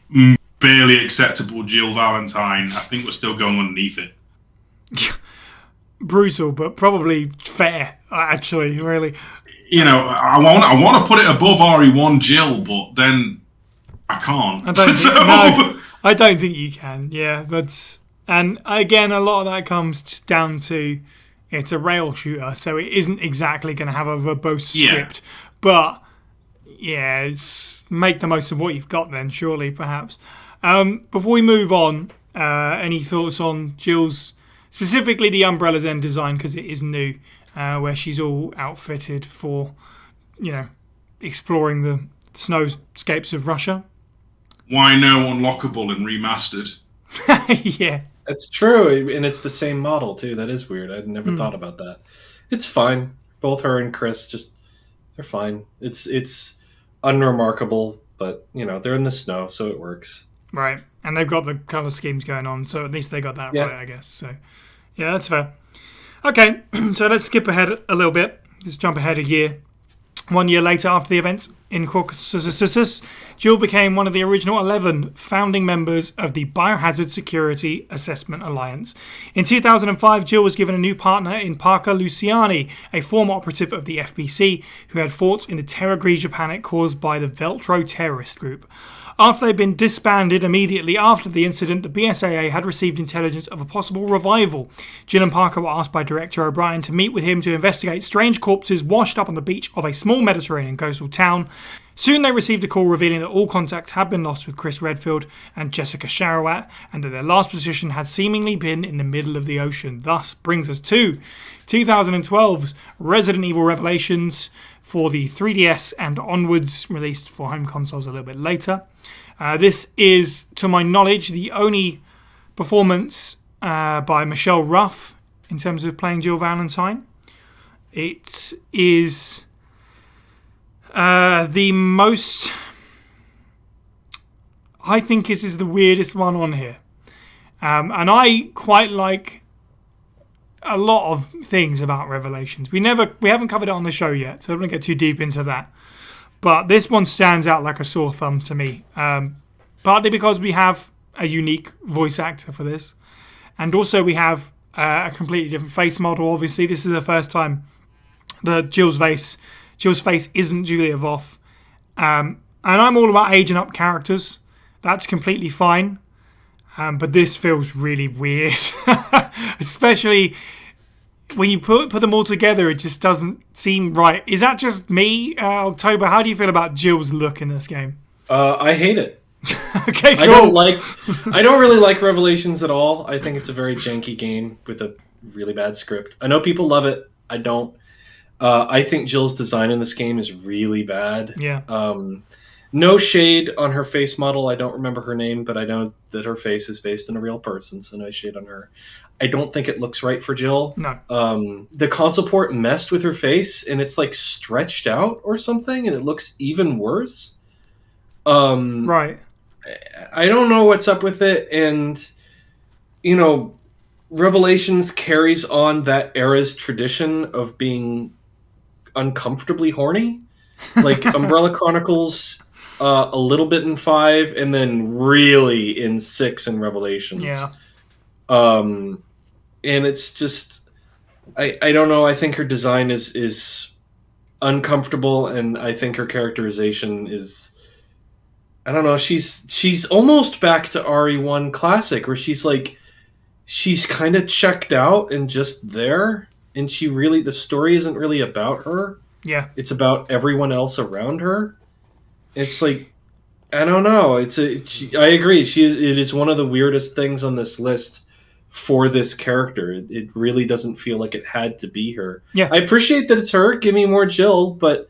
barely acceptable Jill Valentine, I think we're still going underneath it. Brutal, but probably fair, actually, really. You know, I want to put it above RE1 Jill, but then I can't. I don't think you can, yeah. And again, a lot of that comes down to it's a rail shooter, so it isn't exactly going to have a verbose script. But, yeah, make the most of what you've got then, surely, perhaps. Before we move on, any thoughts on Jill's, specifically the Umbrella's End design, because it is new, where she's all outfitted for, you know, exploring the snowscapes of Russia? Why no unlockable and remastered? Yeah. That's true, and it's the same model too. That is weird. I'd never thought about that. It's fine. Both her and Chris, they're fine. It's unremarkable, but you know they're in the snow, so it works. Right, and they've got the color schemes going on, so at least they got that right, I guess. So, yeah, that's fair. Okay, so let's skip ahead a little bit. Just jump ahead a year. 1 year later, after the events in Caucasus, Jill became one of the original 11 founding members of the Biohazard Security Assessment Alliance. In 2005, Jill was given a new partner in Parker Luciani, a former operative of the FBC who had fought in the Terra Grigia panic caused by the Veltro terrorist group. After they'd been disbanded immediately after the incident, the BSAA had received intelligence of a possible revival. Jill and Parker were asked by Director O'Brien to meet with him to investigate strange corpses washed up on the beach of a small Mediterranean coastal town. Soon they received a call revealing that all contact had been lost with Chris Redfield and Jessica Sharawat, and that their last position had seemingly been in the middle of the ocean. Thus brings us to 2012's Resident Evil Revelations for the 3DS and onwards, released for home consoles a little bit later. This is, to my knowledge, the only performance by Michelle Ruff in terms of playing Jill Valentine. It is the most... I think this is the weirdest one on here. And I quite like a lot of things about Revelations. We haven't covered it on the show yet, so I don't want to get too deep into that. But this one stands out like a sore thumb to me. Partly because we have a unique voice actor for this. And also we have a completely different face model. Obviously, this is the first time that Jill's face isn't Julia Voff. And I'm all about aging up characters. That's completely fine. But this feels really weird. Especially when you put them all together, it just doesn't seem right. Is that just me, October? How do you feel about Jill's look in this game? I hate it. Okay, cool. I don't really like Revelations at all. I think it's a very janky game with a really bad script. I know people love it. I don't. I think Jill's design in this game is really bad. Yeah. No shade on her face model. I don't remember her name, but I know that her face is based on a real person, so no shade on her. I don't think it looks right for Jill. No. The console port messed with her face, and it's like stretched out or something, and it looks even worse. Right. I don't know what's up with it, and Revelations carries on that era's tradition of being uncomfortably horny. Like Umbrella Chronicles, a little bit in 5, and then really in 6 and Revelations. Yeah. And it's just, I don't know. I think her design is uncomfortable, and I think her characterization is, I don't know. She's almost back to RE1 Classic, where she's kind of checked out and just there, and the story isn't really about her. Yeah. It's about everyone else around her. It's like, I don't know. I agree. It is one of the weirdest things on this list for this character. It really doesn't feel like it had to be her. Yeah. I appreciate that it's her. Give me more Jill, but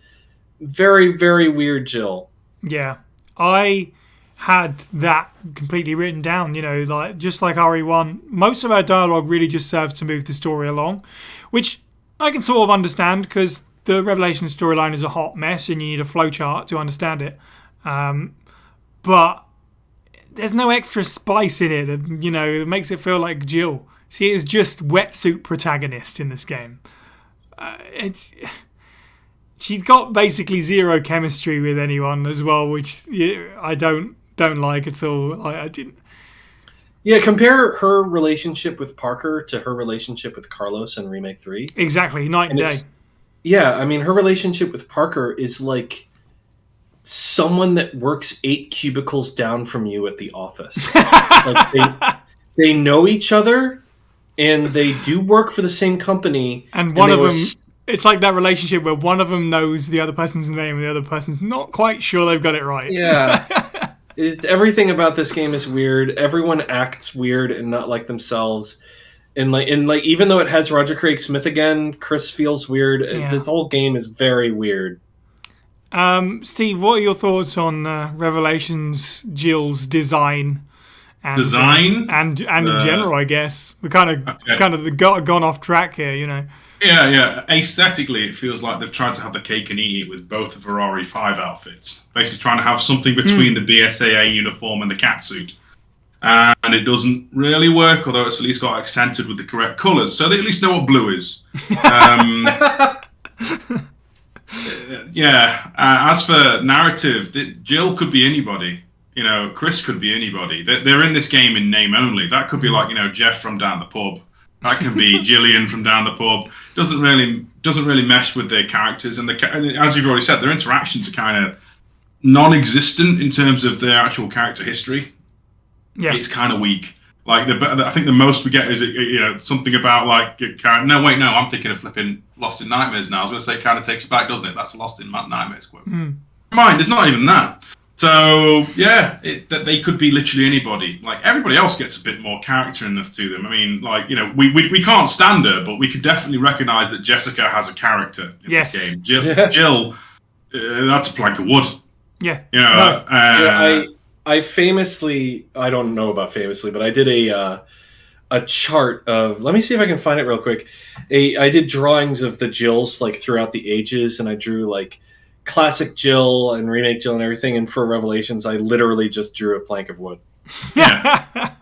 very, very weird Jill. Yeah. I had that completely written down, just like RE1. Most of our dialogue really just serves to move the story along, which I can sort of understand because the Revelation storyline is a hot mess and you need a flowchart to understand it. But there's no extra spice in it, it makes it feel like Jill. She is just wetsuit protagonist in this game. She's got basically zero chemistry with anyone as well, which I don't like at all. I didn't. Yeah, compare her relationship with Parker to her relationship with Carlos in Remake 3. Exactly, night and day. Yeah, I mean, her relationship with Parker is like someone that works 8 cubicles down from you at the office. Like they know each other, and they do work for the same company. And one of them, it's like that relationship where one of them knows the other person's name and the other person's not quite sure they've got it right. Yeah. Everything about this game is weird. Everyone acts weird and not like themselves. And even though it has Roger Craig Smith again, Chris feels weird. Yeah. This whole game is very weird. Steve, what are your thoughts on Revelations Jill's design? And in general, I guess we kind of gone off track here, Yeah. Aesthetically, it feels like they've tried to have the cake and eat it with both the Ferrari 5 outfits. Basically, trying to have something between the BSAA uniform and the catsuit. And it doesn't really work, although it's at least got accented with the correct colours, so they at least know what blue is. As for narrative, Jill could be anybody. Chris could be anybody. They're in this game in name only. That could be like, Jeff from down the pub. That could be Gillian from down the pub. Doesn't really mesh with their characters, and as you've already said, their interactions are kind of non-existent in terms of their actual character history. Yeah, it's kind of weak. Like I think the most we get is something about like I'm thinking of flipping Lost in Nightmares now. I was going to say it kind of takes you back, doesn't it? That's a Lost in Nightmares quote. Mind, it's not even that. So yeah, that they could be literally anybody. Like everybody else gets a bit more character enough to them. I mean, like we can't stand her, but we could definitely recognise that Jessica has a character in this game. Jill, that's a plank of wood. Yeah. I famously, I don't know about famously, but I did a chart of, let me see if I can find it real quick. I did drawings of the Jills like throughout the ages, and I drew like classic Jill and remake Jill and everything. And for Revelations, I literally just drew a plank of wood. Yeah.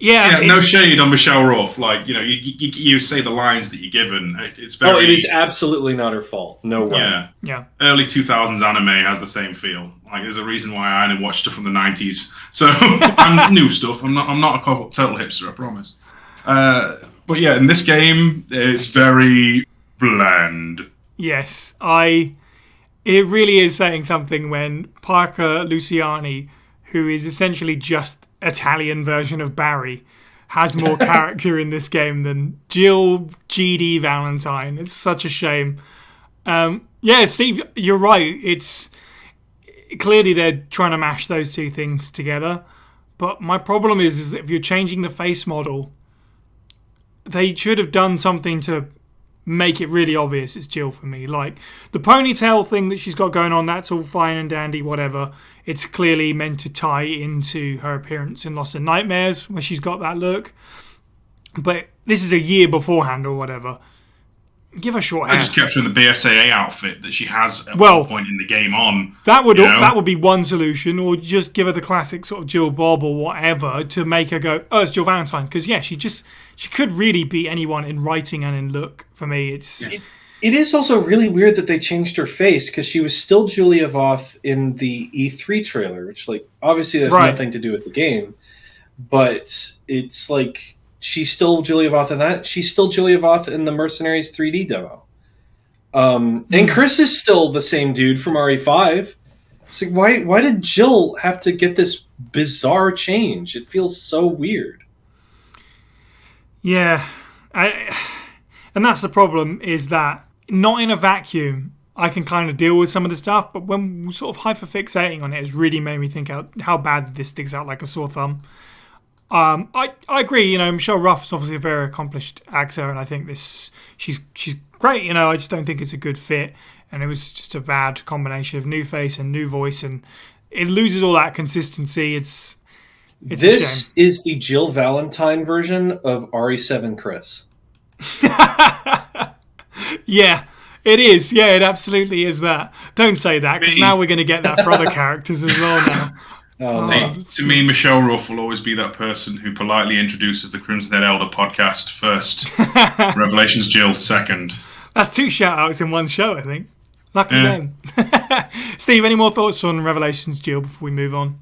Yeah, no shade on Michelle Roth. Like, you say the lines that you're given. It's very. Oh, it is absolutely not her fault. No way. Yeah. Early 2000s anime has the same feel. Like, there's a reason why I only watch stuff from the 90s. So I'm new stuff. I'm not a total hipster, I promise. But yeah, in this game, it's very bland. Yes, it really is saying something when Parker Luciani, who is essentially just Italian version of Barry, has more character in this game than Jill GD Valentine. It's such a shame. Steve, you're right. It's clearly they're trying to mash those two things together. But my problem is that if you're changing the face model, they should have done something to make it really obvious it's Jill for me. Like, the ponytail thing that she's got going on, that's all fine and dandy, whatever. It's clearly meant to tie into her appearance in Lost in Nightmares, where she's got that look. But this is a year beforehand or whatever. Give her short hair. I just kept her in the BSAA outfit that she has at one point in the game on. That would be one solution, or just give her the classic sort of Jill Bob or whatever to make her go, oh, it's Jill Valentine. Because, yeah, she could really be anyone in writing and in look. For me, it is also really weird that they changed her face, because she was still Julia Voth in the E3 trailer, which, like, obviously has nothing to do with the game. But it's like, she's still Julia Voth in that. She's still Julia Voth in the Mercenaries 3D demo. And Chris is still the same dude from RE5. It's like, why did Jill have to get this bizarre change? It feels so weird. Yeah. And that's the problem, is that not in a vacuum, I can kind of deal with some of the stuff, but when sort of hyperfixating on it has really made me think out how bad this sticks out like a sore thumb. I agree, Michelle Ruff is obviously a very accomplished actor, and I think she's great, I just don't think it's a good fit, and it was just a bad combination of new face and new voice, and it loses all that consistency. This is the Jill Valentine version of RE7 Chris. Yeah, it is. Yeah, it absolutely is that. Don't say that, because now we're going to get that for other characters as well now. To me, Michelle Ruff will always be that person who politely introduces the Crimson Head Elder podcast first, Revelations Jill second. That's 2 shout-outs in one show, I think. Lucky them. Steve, any more thoughts on Revelations Jill before we move on?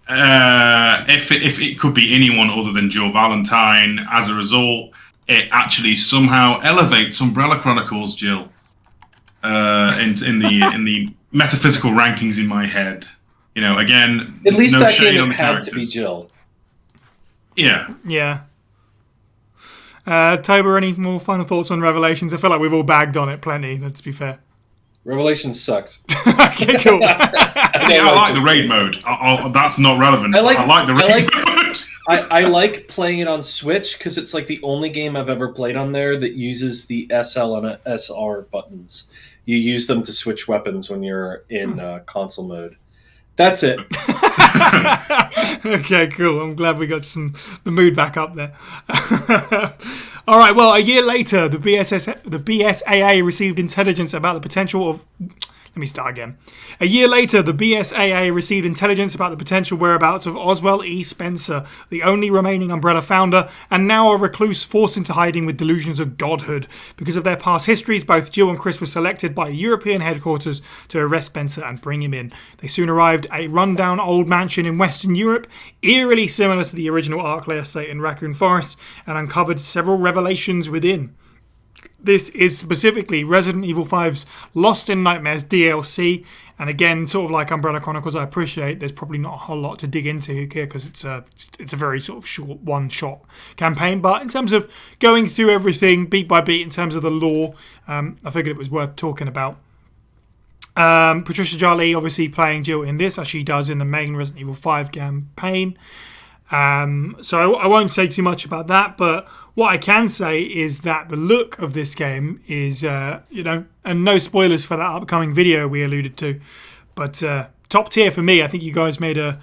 If it could be anyone other than Jill Valentine, as a result, it actually somehow elevates Umbrella Chronicles Jill in the metaphysical rankings in my head. Again, at least no that shade game on the had characters. to be Jill. Yeah. Yeah. Tober, any more final thoughts on Revelations? I feel like we've all bagged on it plenty, let's be fair. Revelations sucks. Okay, cool. I like the raid mode. That's not relevant. I like the raid mode. I like playing it on Switch, because it's like the only game I've ever played on there that uses the SL and SR buttons. You use them to switch weapons when you're in console mode. That's it. Okay, cool. I'm glad we got the mood back up there. All right, well, a year later, the BSAA received intelligence about the potential of... Let me start again. A year later, the BSAA received intelligence about the potential whereabouts of Oswell E. Spencer, the only remaining Umbrella founder, and now a recluse forced into hiding with delusions of godhood. Because of their past histories, both Jill and Chris were selected by European headquarters to arrest Spencer and bring him in. They soon arrived at a rundown old mansion in Western Europe, eerily similar to the original Arklay estate in Raccoon Forest, and uncovered several revelations within. This is specifically Resident Evil 5's Lost in Nightmares DLC. And again, sort of like Umbrella Chronicles, I appreciate there's probably not a whole lot to dig into here, because it's a very sort of short one-shot campaign. But in terms of going through everything beat by beat in terms of the lore, I figured it was worth talking about. Patricia Jarley obviously playing Jill in this, as she does in the main Resident Evil 5 campaign. So I won't say too much about that, but what I can say is that the look of this game is, and no spoilers for that upcoming video we alluded to, but top tier for me. I think you guys made a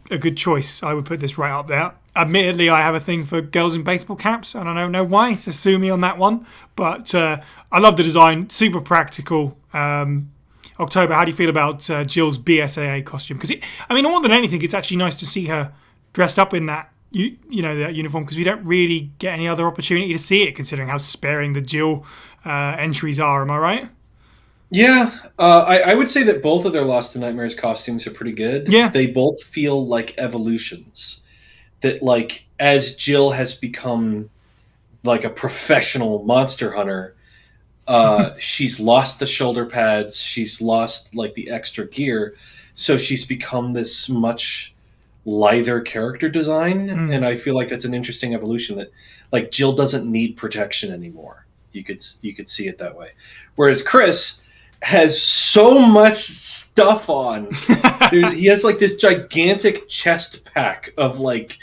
good choice. I would put this right up there. Admittedly, I have a thing for girls in baseball caps. I don't know why, so sue me on that one. But I love the design, super practical. October, how do you feel about Jill's BSAA costume? Because more than anything, it's actually nice to see her dressed up in that, that uniform, because we don't really get any other opportunity to see it, considering how sparing the Jill entries are. Am I right? Yeah, I would say that both of their Lost in Nightmares costumes are pretty good. Yeah, they both feel like evolutions. That, like, as Jill has become like a professional monster hunter, she's lost the shoulder pads, she's lost like the extra gear, so she's become this much lither character design, and I feel like that's an interesting evolution, that like Jill doesn't need protection anymore. You could see it that way, whereas Chris has so much stuff on. He has like this gigantic chest pack of like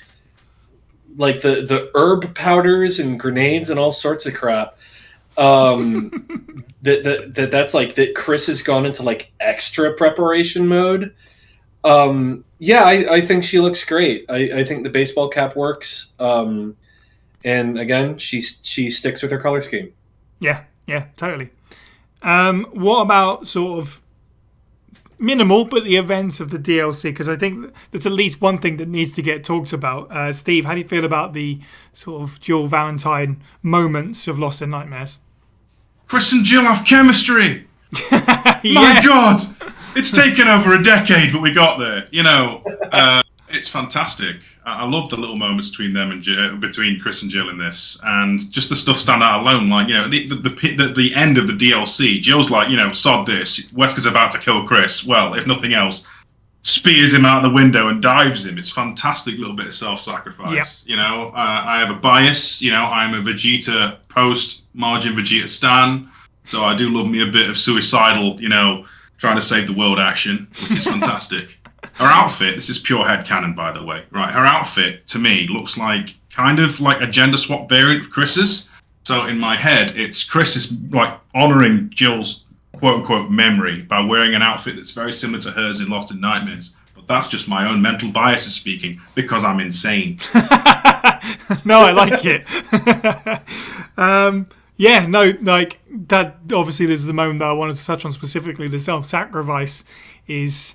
the herb powders and grenades and all sorts of crap. That's like that Chris has gone into like extra preparation mode. Yeah, I think she looks great. I think the baseball cap works. And again, she sticks with her color scheme. Yeah, totally. What about sort of minimal, but the events of the DLC? Because I think there's at least one thing that needs to get talked about. Steve, how do you feel about the sort of Jill Valentine moments of Lost in Nightmares? Chris and Jill have chemistry. My God, it's taken over a decade, but we got there. It's fantastic. I love the little moments between them and between Chris and Jill in this, and just the stuff stand out alone. Like the end of the DLC, Jill's like, sod this. Wesker's about to kill Chris. Well, if nothing else, spears him out the window and dives him. It's fantastic little bit of self-sacrifice. Yep. I have a bias. I'm a Vegeta post-Margin Vegeta stan, so I do love me a bit of suicidal, trying to save the world action, which is fantastic. Her outfit, this is pure headcanon, by the way, right? Her outfit, to me, looks like kind of like a gender swap variant of Chris's. So in my head, it's Chris is like honoring Jill's quote-unquote memory by wearing an outfit that's very similar to hers in Lost in Nightmares. But that's just my own mental biases speaking, because I'm insane. No, I like it. Like that. Obviously, this is the moment that I wanted to touch on specifically. The self-sacrifice is.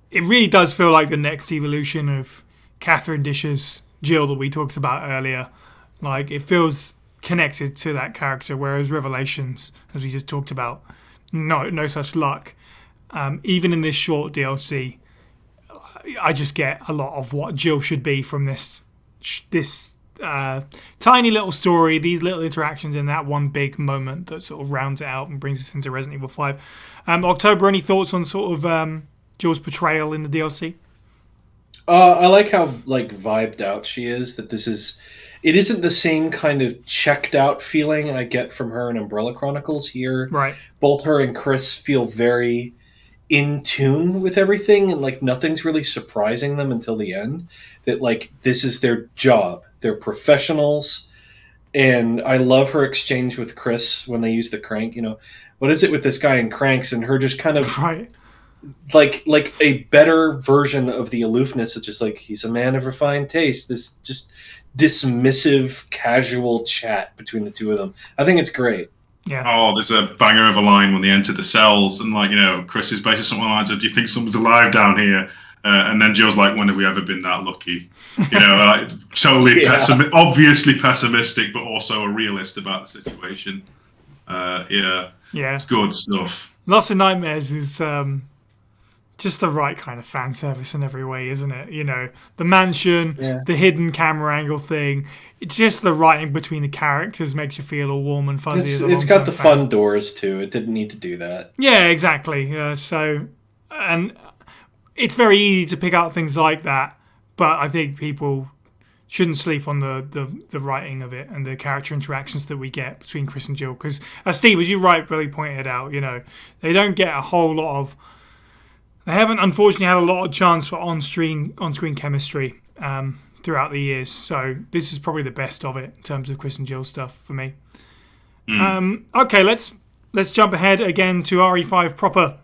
It really does feel like the next evolution of Catherine Disher's Jill that we talked about earlier. Like, it feels connected to that character, whereas Revelations, as we just talked about, no such luck. Even in this short DLC, I just get a lot of what Jill should be from this tiny little story, these little interactions in that one big moment that sort of rounds it out and brings us into Resident Evil 5. October, any thoughts on sort of Jill's portrayal in the DLC? I like how vibed out she is. That it isn't the same kind of checked out feeling I get from her in Umbrella Chronicles here. Right. Both her and Chris feel very in tune with everything, and nothing's really surprising them until the end. That this is their job. They're professionals. And I love her exchange with Chris when they use the crank. What is it with this guy in cranks, and her just kind of right. Like a better version of the aloofness of just he's a man of refined taste. This just dismissive, casual chat between the two of them. I think it's great. Yeah. Oh, there's a banger of a line when they enter the cells, and Chris is basically something like, "Do you think someone's alive down here?" And then Jill's like, "When have we ever been that lucky?" Totally obviously pessimistic, but also a realist about the situation. It's good stuff. Lost in Nightmares is just the right kind of fan service in every way, isn't it? The mansion, the hidden camera angle thing. It's just the writing between the characters makes you feel all warm and fuzzy. It's got the fun doors too. It didn't need to do that. Yeah, exactly. And it's very easy to pick out things like that, but I think people shouldn't sleep on the writing of it and the character interactions that we get between Chris and Jill. Because, Steve, as you rightly pointed out, they don't get a whole lot of. They haven't, unfortunately, had a lot of chance for on-screen chemistry throughout the years. So this is probably the best of it in terms of Chris and Jill stuff for me. Okay, let's jump ahead again to RE5 proper.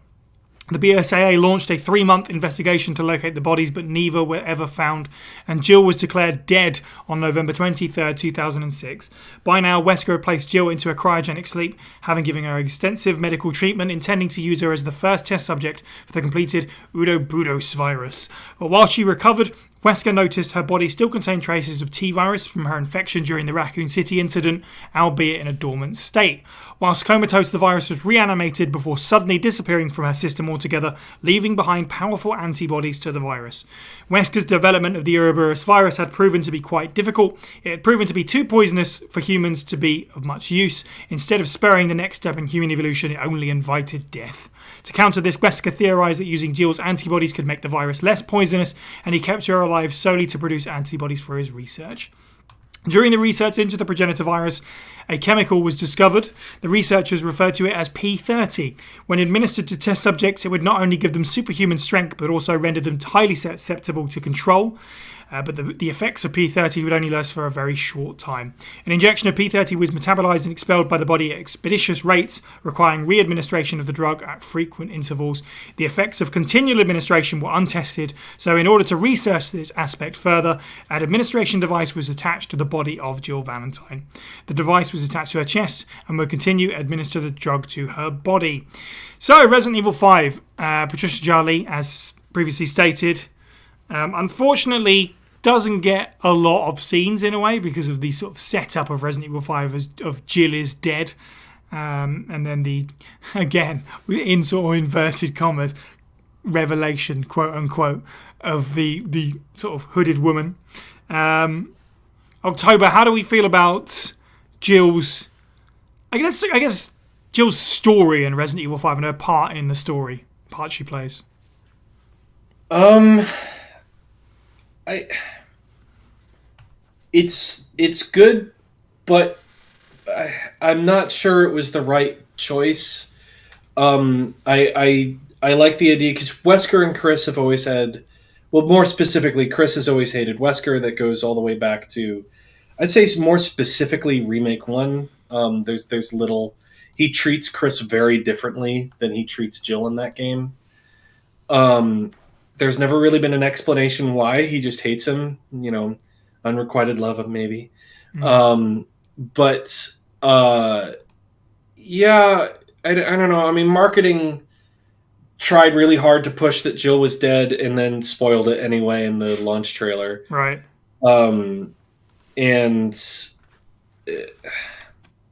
The BSAA launched a 3-month investigation to locate the bodies, but neither were ever found, and Jill was declared dead on November 23rd, 2006. By now, Wesker had placed Jill into a cryogenic sleep, having given her extensive medical treatment, intending to use her as the first test subject for the completed Urobudos virus. But while she recovered, Wesker noticed her body still contained traces of T-virus from her infection during the Raccoon City incident, albeit in a dormant state. Whilst comatose, the virus was reanimated before suddenly disappearing from her system altogether, leaving behind powerful antibodies to the virus. Wesker's development of the Uroburos virus had proven to be quite difficult. It had proven to be too poisonous for humans to be of much use. Instead of spurring the next step in human evolution, it only invited death. To counter this, Wesker theorised that using Jill's antibodies could make the virus less poisonous, and he kept her alive solely to produce antibodies for his research. During the research into the progenitor virus, a chemical was discovered. The researchers referred to it as P30. When administered to test subjects, it would not only give them superhuman strength, but also render them highly susceptible to control. But the effects of P30 would only last for a very short time. An injection of P30 was metabolized and expelled by the body at expeditious rates, requiring re-administration of the drug at frequent intervals. The effects of continual administration were untested, so in order to research this aspect further, an administration device was attached to the body of Jill Valentine. The device was attached to her chest and would continue to administer the drug to her body. So, Resident Evil 5, Patricia Jarley, as previously stated, unfortunately doesn't get a lot of scenes in a way because of the sort of setup of Resident Evil 5 of Jill is dead, and then the, again, in sort of inverted commas, revelation, quote unquote, of the sort of hooded woman. October, how do we feel about Jill's, I guess Jill's story in Resident Evil 5 and her part in the story, part she plays? It's good, but I'm not sure it was the right choice. I like the idea because Wesker and Chris have always had, well, more specifically, Chris has always hated Wesker. That goes all the way back to, I'd say, more specifically Remake 1. There's little, he treats Chris very differently than he treats Jill in that game. There's never really been an explanation why. He just hates him, unrequited love, maybe. Mm. Yeah, I don't know. I mean, marketing tried really hard to push that Jill was dead and then spoiled it anyway in the launch trailer. Right. And I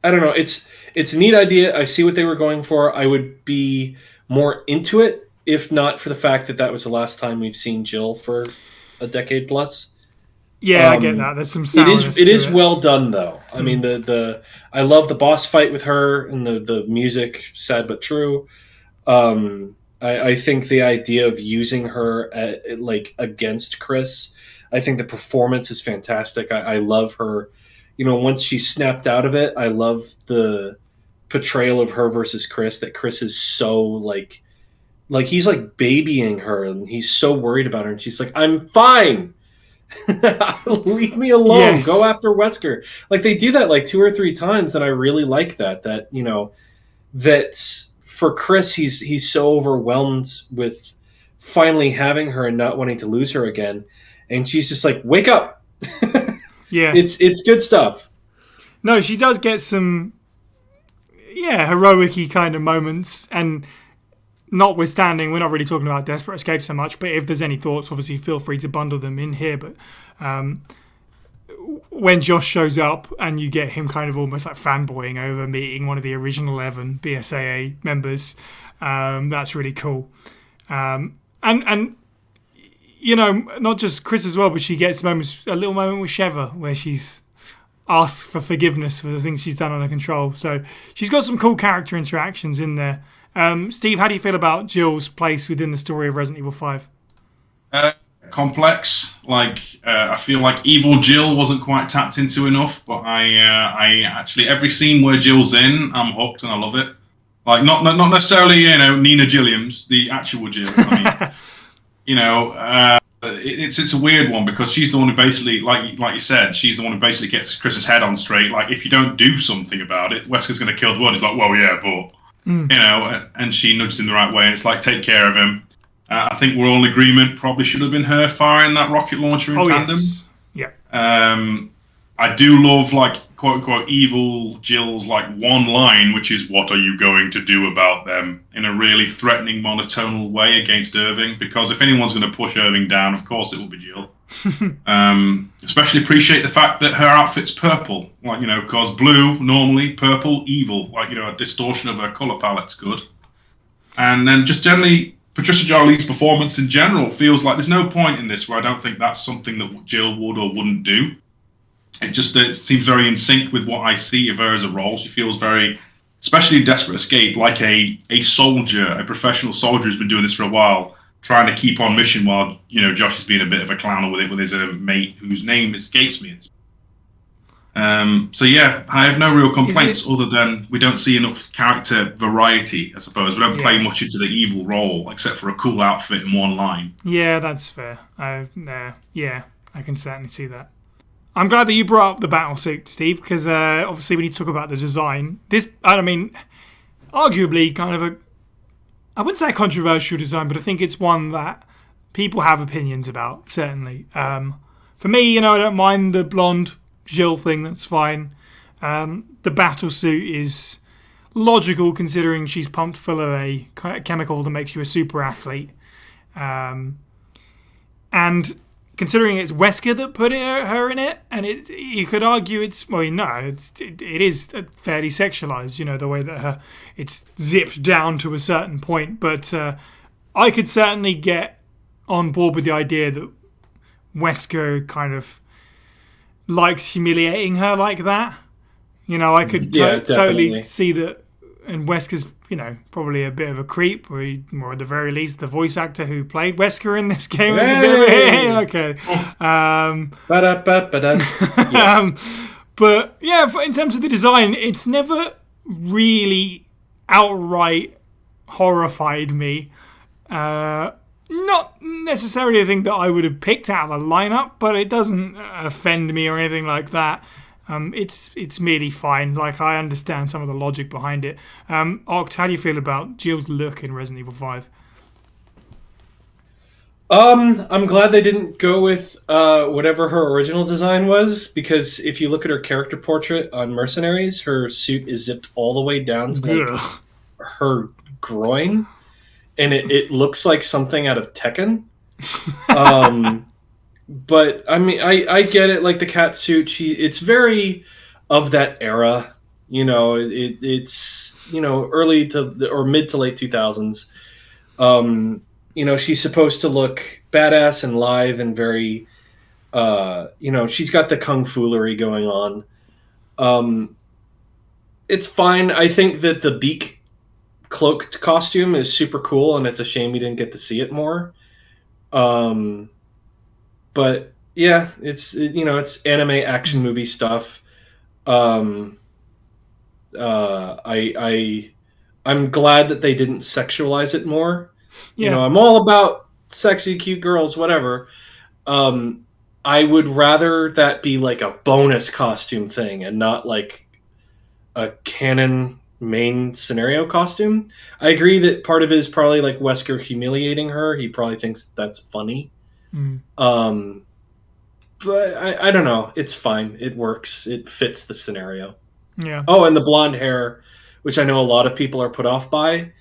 don't know. It's a neat idea. I see what they were going for. I would be more into it if not for the fact that was the last time we've seen Jill for a decade plus. Yeah, I get that. There's some sourness. It is well done, though. I mean, I love the boss fight with her and the music, sad but true. I think the idea of using her against Chris, I think the performance is fantastic. I love her. Once she snapped out of it, I love the portrayal of her versus Chris. That Chris is so like he's like babying her, and he's so worried about her, and she's like, "I'm fine." Leave me alone. Yes. Go after Wesker. Like they do that like 2 or 3 times, and I really like that. That that for Chris, he's so overwhelmed with finally having her and not wanting to lose her again, and she's just like, "Wake up!" Yeah, it's good stuff. No, she does get some, heroic-y kind of moments, and notwithstanding, we're not really talking about Desperate Escape so much, but if there's any thoughts, obviously feel free to bundle them in here. But when Josh shows up and you get him kind of almost like fanboying over meeting one of the original 11 BSAA members, that's really cool. And not just Chris as well, but she gets a little moment with Sheva where she's asked for forgiveness for the things she's done under control. So she's got some cool character interactions in there. Steve, how do you feel about Jill's place within the story of Resident Evil 5? Complex. I feel like evil Jill wasn't quite tapped into enough, but I actually, every scene where Jill's in, I'm hooked and I love it. Like, not necessarily, Nina Gilliams, the actual Jill. I mean, it's a weird one because she's the one who basically, like you said, she's the one who basically gets Chris's head on straight. Like, if you don't do something about it, Wesker's going to kill the world. He's like, well, yeah, but... and she nudged him the right way. It's like, take care of him. I think we're all in agreement. Probably should have been her firing that rocket launcher in tandem. Yes. Yeah. I do love, quote unquote, evil Jill's one line, which is, "What are you going to do about them?" in a really threatening, monotonal way against Irving. Because if anyone's going to push Irving down, of course it will be Jill. Especially appreciate the fact that her outfit's purple, because blue normally, purple evil, a distortion of her color palette's good. And then just generally, Patricia Jarley's performance in general feels like there's no point in this where I don't think that's something that Jill would or wouldn't do. It seems very in sync with what I see of her as a role. She feels very, especially in Desperate Escape, like a soldier, a professional soldier who's been doing this for a while, trying to keep on mission while, Josh is being a bit of a clown with it with his mate whose name escapes me. So yeah, I have no real complaints other than we don't see enough character variety, I suppose. We don't play much into the evil role, except for a cool outfit and one line. Yeah, that's fair. Yeah, I can certainly see that. I'm glad that you brought up the battle suit, Steve, because obviously we need to talk about the design. Arguably kind of I wouldn't say a controversial design, but I think it's one that people have opinions about, certainly. For me, I don't mind the blonde Jill thing, that's fine. The battle suit is logical considering she's pumped full of a chemical that makes you a super athlete. And considering it's Wesker that put her in it, and you could argue it is fairly sexualized, the way that it's zipped down to a certain point. But I could certainly get on board with the idea that Wesker kind of likes humiliating her like that. I could totally see that. And Wesker's, probably a bit of a creep, or at the very least, the voice actor who played Wesker in this game is a bit of okay. But yeah, in terms of the design, it's never really outright horrified me. Not necessarily a thing that I would have picked out of a lineup, but it doesn't offend me or anything like that. It's merely fine. Like, I understand some of the logic behind it. Oct, how do you feel about Jill's look in Resident Evil 5? I'm glad they didn't go with whatever her original design was, because if you look at her character portrait on Mercenaries, her suit is zipped all the way down to her groin, and it looks like something out of Tekken. But I mean, I get it. Like the cat suit, it's very of that era. It's early to or mid to late 2000s. She's supposed to look badass and lithe and very, she's got the kung foolery going on. It's fine. I think that the beak cloaked costume is super cool, and it's a shame we didn't get to see it more. But yeah, it's anime action movie stuff. I'm glad that they didn't sexualize it more. Yeah. I'm all about sexy, cute girls, whatever. I would rather that be like a bonus costume thing and not like a canon main scenario costume. I agree that part of it is probably like Wesker humiliating her. He probably thinks that's funny. But I don't know. It's fine. It works. It fits the scenario. Yeah. Oh, and the blonde hair, which I know a lot of people are put off by.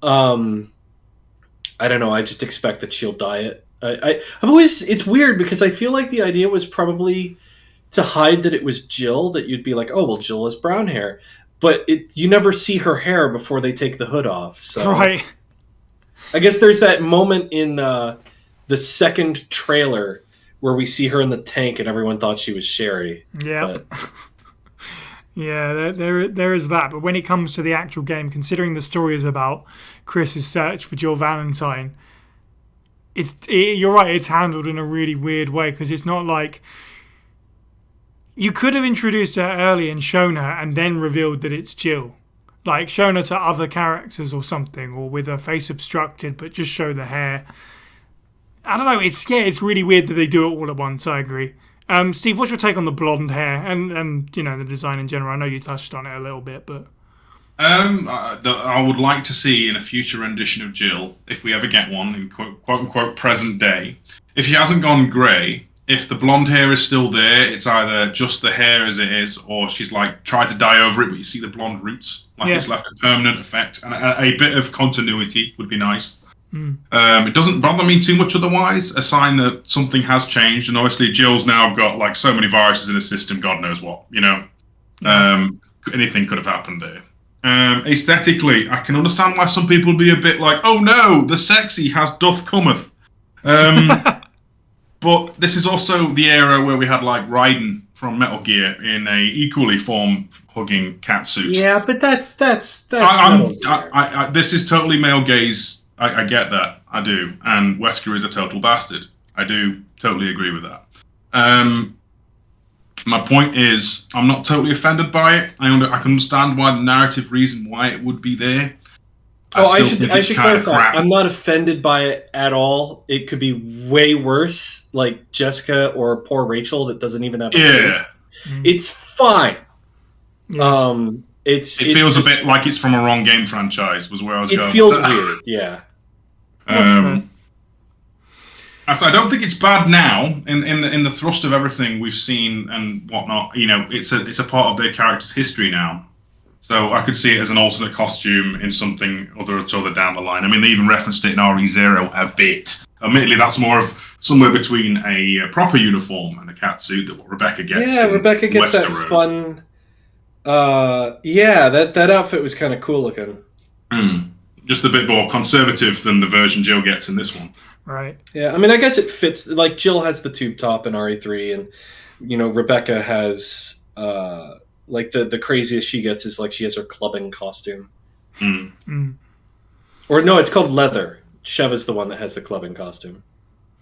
I don't know. I just expect that she'll dye it. It's weird because I feel like the idea was probably to hide that it was Jill, that you'd be like, oh, well, Jill has brown hair. But you never see her hair before they take the hood off. So right. I guess there's that moment in the second trailer where we see her in the tank and everyone thought she was Sherry. Yeah. Yeah, there is that. But when it comes to the actual game, considering the story is about Chris's search for Jill Valentine, you're right, it's handled in a really weird way, because it's not like... You could have introduced her early and shown her and then revealed that it's Jill. Like, shown her to other characters or something, or with her face obstructed, but just show the hair. I don't know, it's really weird that they do it all at once, I agree. Steve, what's your take on the blonde hair and the design in general? I know you touched on it a little bit, but... I would like to see in a future rendition of Jill, if we ever get one, in quote-unquote present day, if she hasn't gone grey, if the blonde hair is still there, it's either just the hair as it is, or she's like tried to dye over it, but you see the blonde roots, it's left a permanent effect, and a bit of continuity would be nice. It doesn't bother me too much otherwise, a sign that something has changed, and obviously Jill's now got like so many viruses in the system, God knows what, anything could have happened there. Aesthetically, I can understand why some people would be a bit like, oh no, the sexy has doth cometh. But this is also the era where we had like Raiden from Metal Gear in a equally form-hugging cat suit. Yeah, but that's this is totally male gaze. I get that. I do. And Wesker is a total bastard. I do totally agree with that. My point is, I'm not totally offended by it. I can understand why the narrative reason why it would be there. I should clarify. I'm not offended by it at all. It could be way worse, like Jessica or poor Rachel that doesn't even have a face. It's fine. Yeah. It feels a bit like it's from a wrong game franchise. Was where I was going. It feels weird. Yeah. So I don't think it's bad now. In the thrust of everything we've seen and whatnot, it's a part of their character's history now. So I could see it as an alternate costume in something other down the line. I mean, they even referenced it in RE0 a bit. Admittedly, that's more of somewhere between a proper uniform and a catsuit that what Rebecca gets. Yeah, Rebecca gets that fun. That outfit was kind of cool looking. Just a bit more conservative than the version Jill gets in this one. Right. Yeah, I mean, I guess it fits. Like, Jill has the tube top in RE3, and, Rebecca has, like, the craziest she gets is, like, she has her clubbing costume. Or, no, it's called leather. Sheva's the one that has the clubbing costume.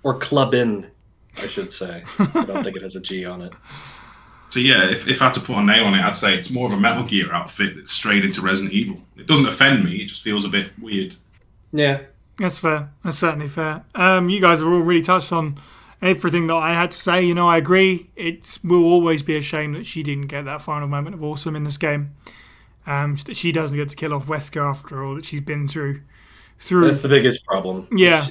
Or clubbin, I should say. I don't think it has a G on it. So, yeah, if I had to put a nail on it, I'd say it's more of a Metal Gear outfit that's straight into Resident Evil. It doesn't offend me, it just feels a bit weird. Yeah. That's fair. That's certainly fair. You guys have all really touched on everything that I had to say. I agree. It will always be a shame that she didn't get that final moment of awesome in this game. That she doesn't get to kill off Wesker after all that she's been through. That's the biggest problem. Yeah.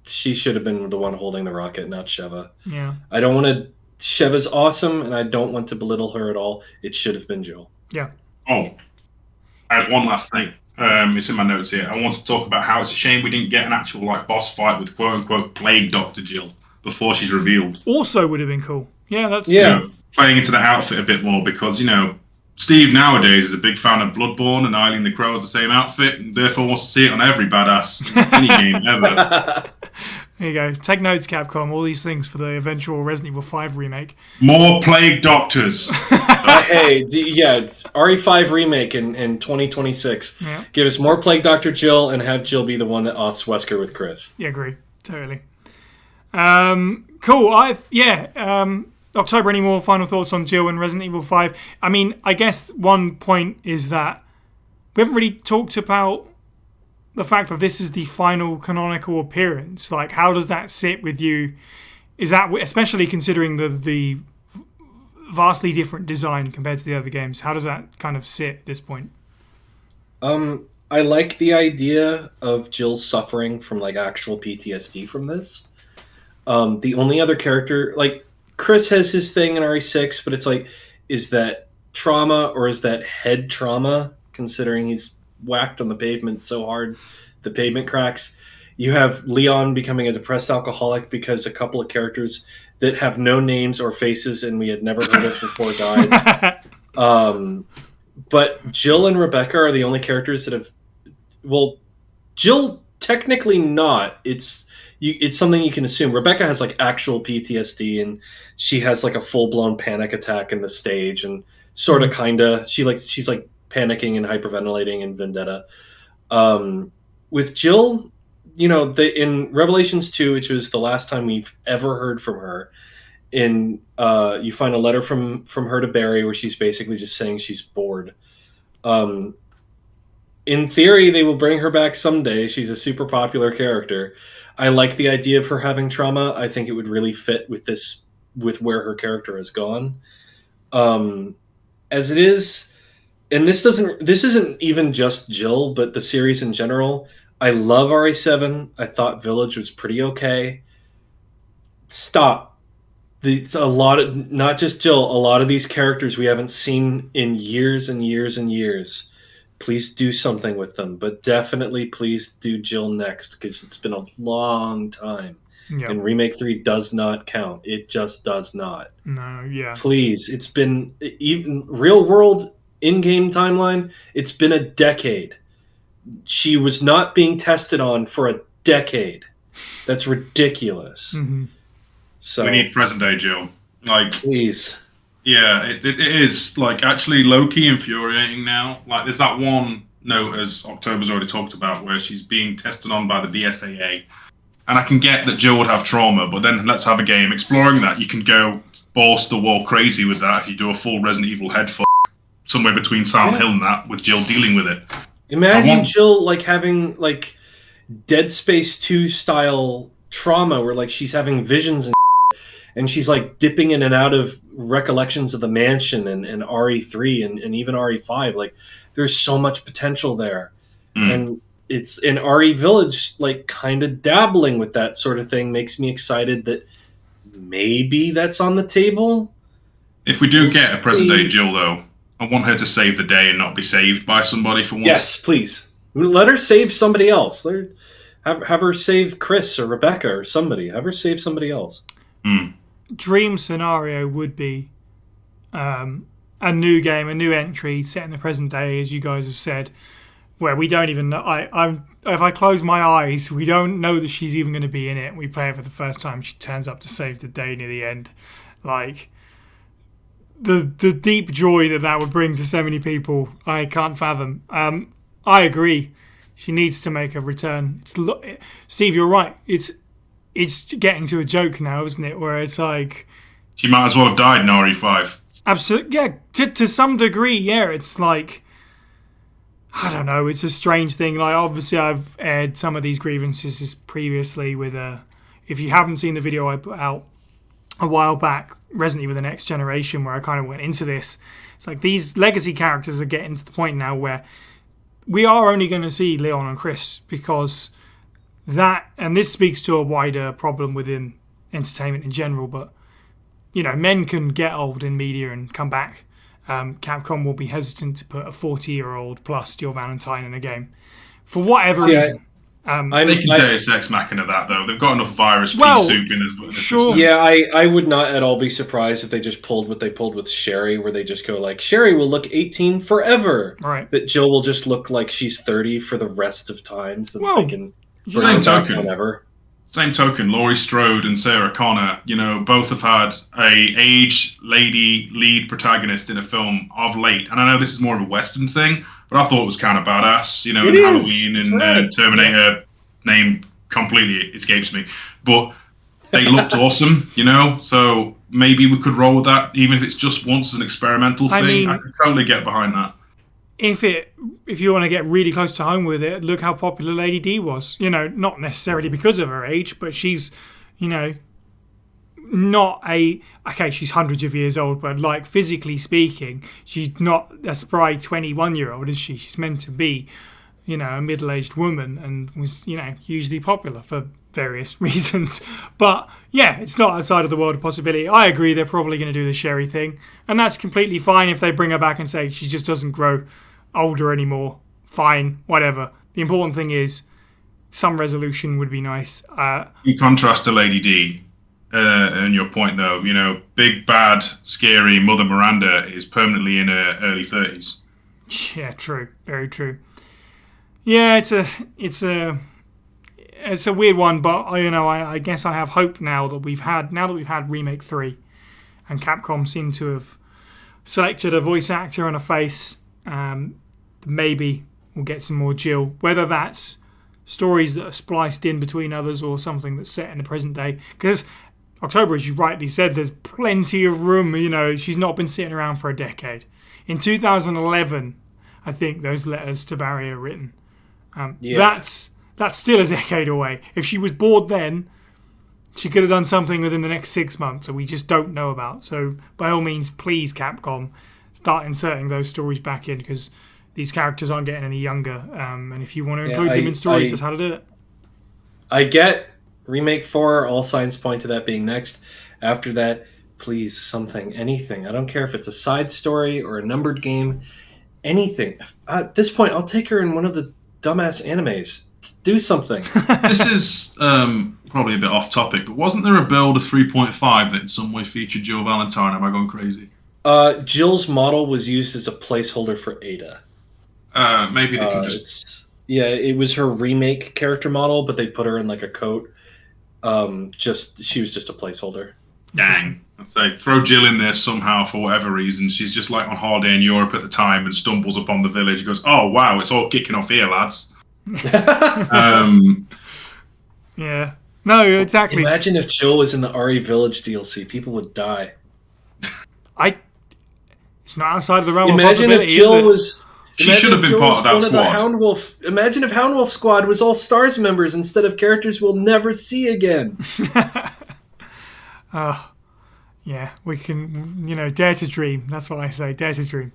She should have been the one holding the rocket, not Sheva. Yeah. I don't want to... Sheva's awesome, and I don't want to belittle her at all. It should have been Jill. Yeah. Oh, I have one last thing. It's in my notes here. I want to talk about how it's a shame we didn't get an actual boss fight with quote-unquote Plague Dr. Jill before she's revealed. Also would have been cool. Yeah, that's... Yeah. Playing into the outfit a bit more because, Steve nowadays is a big fan of Bloodborne and Eileen the Crow has the same outfit and therefore wants to see it on every badass minigame ever. There you go. Take notes, Capcom. All these things for the eventual Resident Evil 5 remake. More Plague Doctors. It's RE5 remake in 2026. Yeah. Give us more Plague Dr. Jill and have Jill be the one that offs Wesker with Chris. Yeah, agree. Totally. Cool. October, any more final thoughts on Jill and Resident Evil 5? I mean, I guess one point is that we haven't really talked about the fact that this is the final canonical appearance. Like, how does that sit with you? Is that, especially considering the vastly different design compared to the other games, how does that kind of sit at this point? I like the idea of Jill suffering from actual PTSD from this. The only other character, Chris has his thing in RE6, but it's is that trauma or is that head trauma, considering he's whacked on the pavement so hard the pavement cracks? You have Leon becoming a depressed alcoholic because a couple of characters that have no names or faces and we had never heard of before died. But Jill and Rebecca are the only characters that have... Well, Jill technically not. It's something you can assume. Rebecca has actual PTSD and she has a full-blown panic attack in the stage and sort of kinda she's panicking and hyperventilating in Vendetta. With Jill, in Revelations 2, which was the last time we've ever heard from her, you find a letter from her to Barry where she's basically just saying she's bored. In theory, they will bring her back someday. She's a super popular character. I like the idea of her having trauma. I think it would really fit with where her character has gone. As it is, and this isn't even just Jill, but the series in general. I love RE7. I thought Village was pretty okay. Stop. It's a lot of, not just Jill, a lot of these characters we haven't seen in years and years and years. Please do something with them, but definitely please do Jill next because it's been a long time. Yep. And Remake 3 does not count. It just does not. No, yeah. Please. It's been, even real world in-game timeline, it's been a decade. She was not being tested on for a decade. That's ridiculous. Mm-hmm. So we need present day Jill. Please. Yeah, it is actually low-key infuriating now. There's that one note, as October's already talked about, where she's being tested on by the BSAA And I can get that Jill would have trauma, but then let's have a game exploring that. You can go balls to the wall crazy with that if you do a full Resident Evil head somewhere between Silent Hill and that, with Jill dealing with it. Imagine Jill like having like Dead Space 2 style trauma where like she's having visions and she's like dipping in and out of recollections of the mansion and RE3 and even RE5. Like there's so much potential there. And it's in RE Village, like kind of dabbling with that sort of thing makes me excited that maybe that's on the table. If we do get a present day Jill though, I want her to save the day and not be saved by somebody for once. Yes, please. Let her save somebody else. Have her save Chris or Rebecca or somebody. Have her save somebody else. Dream scenario would be a new game, a new entry set in the present day, as you guys have said, where we don't even know. If I close my eyes, we don't know that she's even going to be in it. We play it for the first time. She turns up to save the day near the end. Like the deep joy that would bring to so many people, I can't fathom. I agree. She needs to make a return. Steve, you're right. It's getting to a joke now, isn't it? Where it's like she might as well have died in RE5. Absolutely, yeah. To some degree, yeah. It's like, I don't know. It's a strange thing. Like obviously, I've aired some of these grievances previously with if you haven't seen the video I put out a while back, Resident Evil: The Next Generation, where I kind of went into this. It's like these legacy characters are getting to the point now where we are only going to see Leon and Chris because and this speaks to a wider problem within entertainment in general, but men can get old in media and come back. Capcom will be hesitant to put a 40-year-old plus Jill Valentine in a game for whatever reason. They can Deus Ex Machina that though. They've got enough virus pea soup in the system. Yeah, I would not at all be surprised if they just pulled what they pulled with Sherry, where they just go like, Sherry will look 18 forever. Right. That Jill will just look like she's 30 for the rest of time, so they can Same token, Laurie Strode and Sarah Connor, both have had a age lady lead protagonist in a film of late. And I know this is more of a Western thing, but I thought it was kind of badass, in Halloween and Terminator. Name completely escapes me. But they looked awesome, so maybe we could roll with that, even if it's just once as an experimental thing. I could totally get behind that. If you want to get really close to home with it, look how popular Lady D was. Not necessarily because of her age, but she's, not she's hundreds of years old, but like physically speaking, she's not a spry 21-year-old, is she? She's meant to be, a middle-aged woman and was, hugely popular for various reasons. But yeah, it's not outside of the world of possibility. I agree they're probably going to do the Sherry thing, and that's completely fine if they bring her back and say she just doesn't grow older anymore. Fine, whatever. The important thing is some resolution would be nice. In contrast to Lady D, and your point though, big bad scary Mother Miranda is permanently in her early 30s. Yeah, true, very true. Yeah, it's a weird one, but I guess I have hope now that we've had Remake 3, and Capcom seem to have selected a voice actor and a face. Maybe we'll get some more Jill, whether that's stories that are spliced in between others or something that's set in the present day. Because October, as you rightly said, there's plenty of room. She's not been sitting around for a decade. In 2011, I think those letters to Barry are written. That's still a decade away. If she was bored then, she could have done something within the next 6 months that we just don't know about. So by all means, please, Capcom, start inserting those stories back in, because these characters aren't getting any younger. And if you want to include them in stories, that's how to do it. I get Remake 4, all signs point to that being next. After that, please, something, anything. I don't care if it's a side story or a numbered game, anything. At this point, I'll take her in one of the dumbass animes. Do something. This is probably a bit off topic, but wasn't there a build of 3.5 that in some way featured Jill Valentine? Am I going crazy? Jill's model was used as a placeholder for Ada. Maybe they can just... it was her remake character model, but they put her in like a coat. She was just a placeholder. Dang. I'd say throw Jill in there somehow for whatever reason. She's just like on holiday in Europe at the time and stumbles upon the village. She goes, oh wow, it's all kicking off here, lads. Yeah. No, exactly. Imagine if Jill was in the RE Village DLC. People would die. It's not outside of the realm Imagine of if possibility, Jill is it? was. She should have been part of that one squad. Houndwolf. Imagine if Houndwolf Squad was all Stars members instead of characters we'll never see again. Yeah, we can, dare to dream. That's what I say, dare to dream.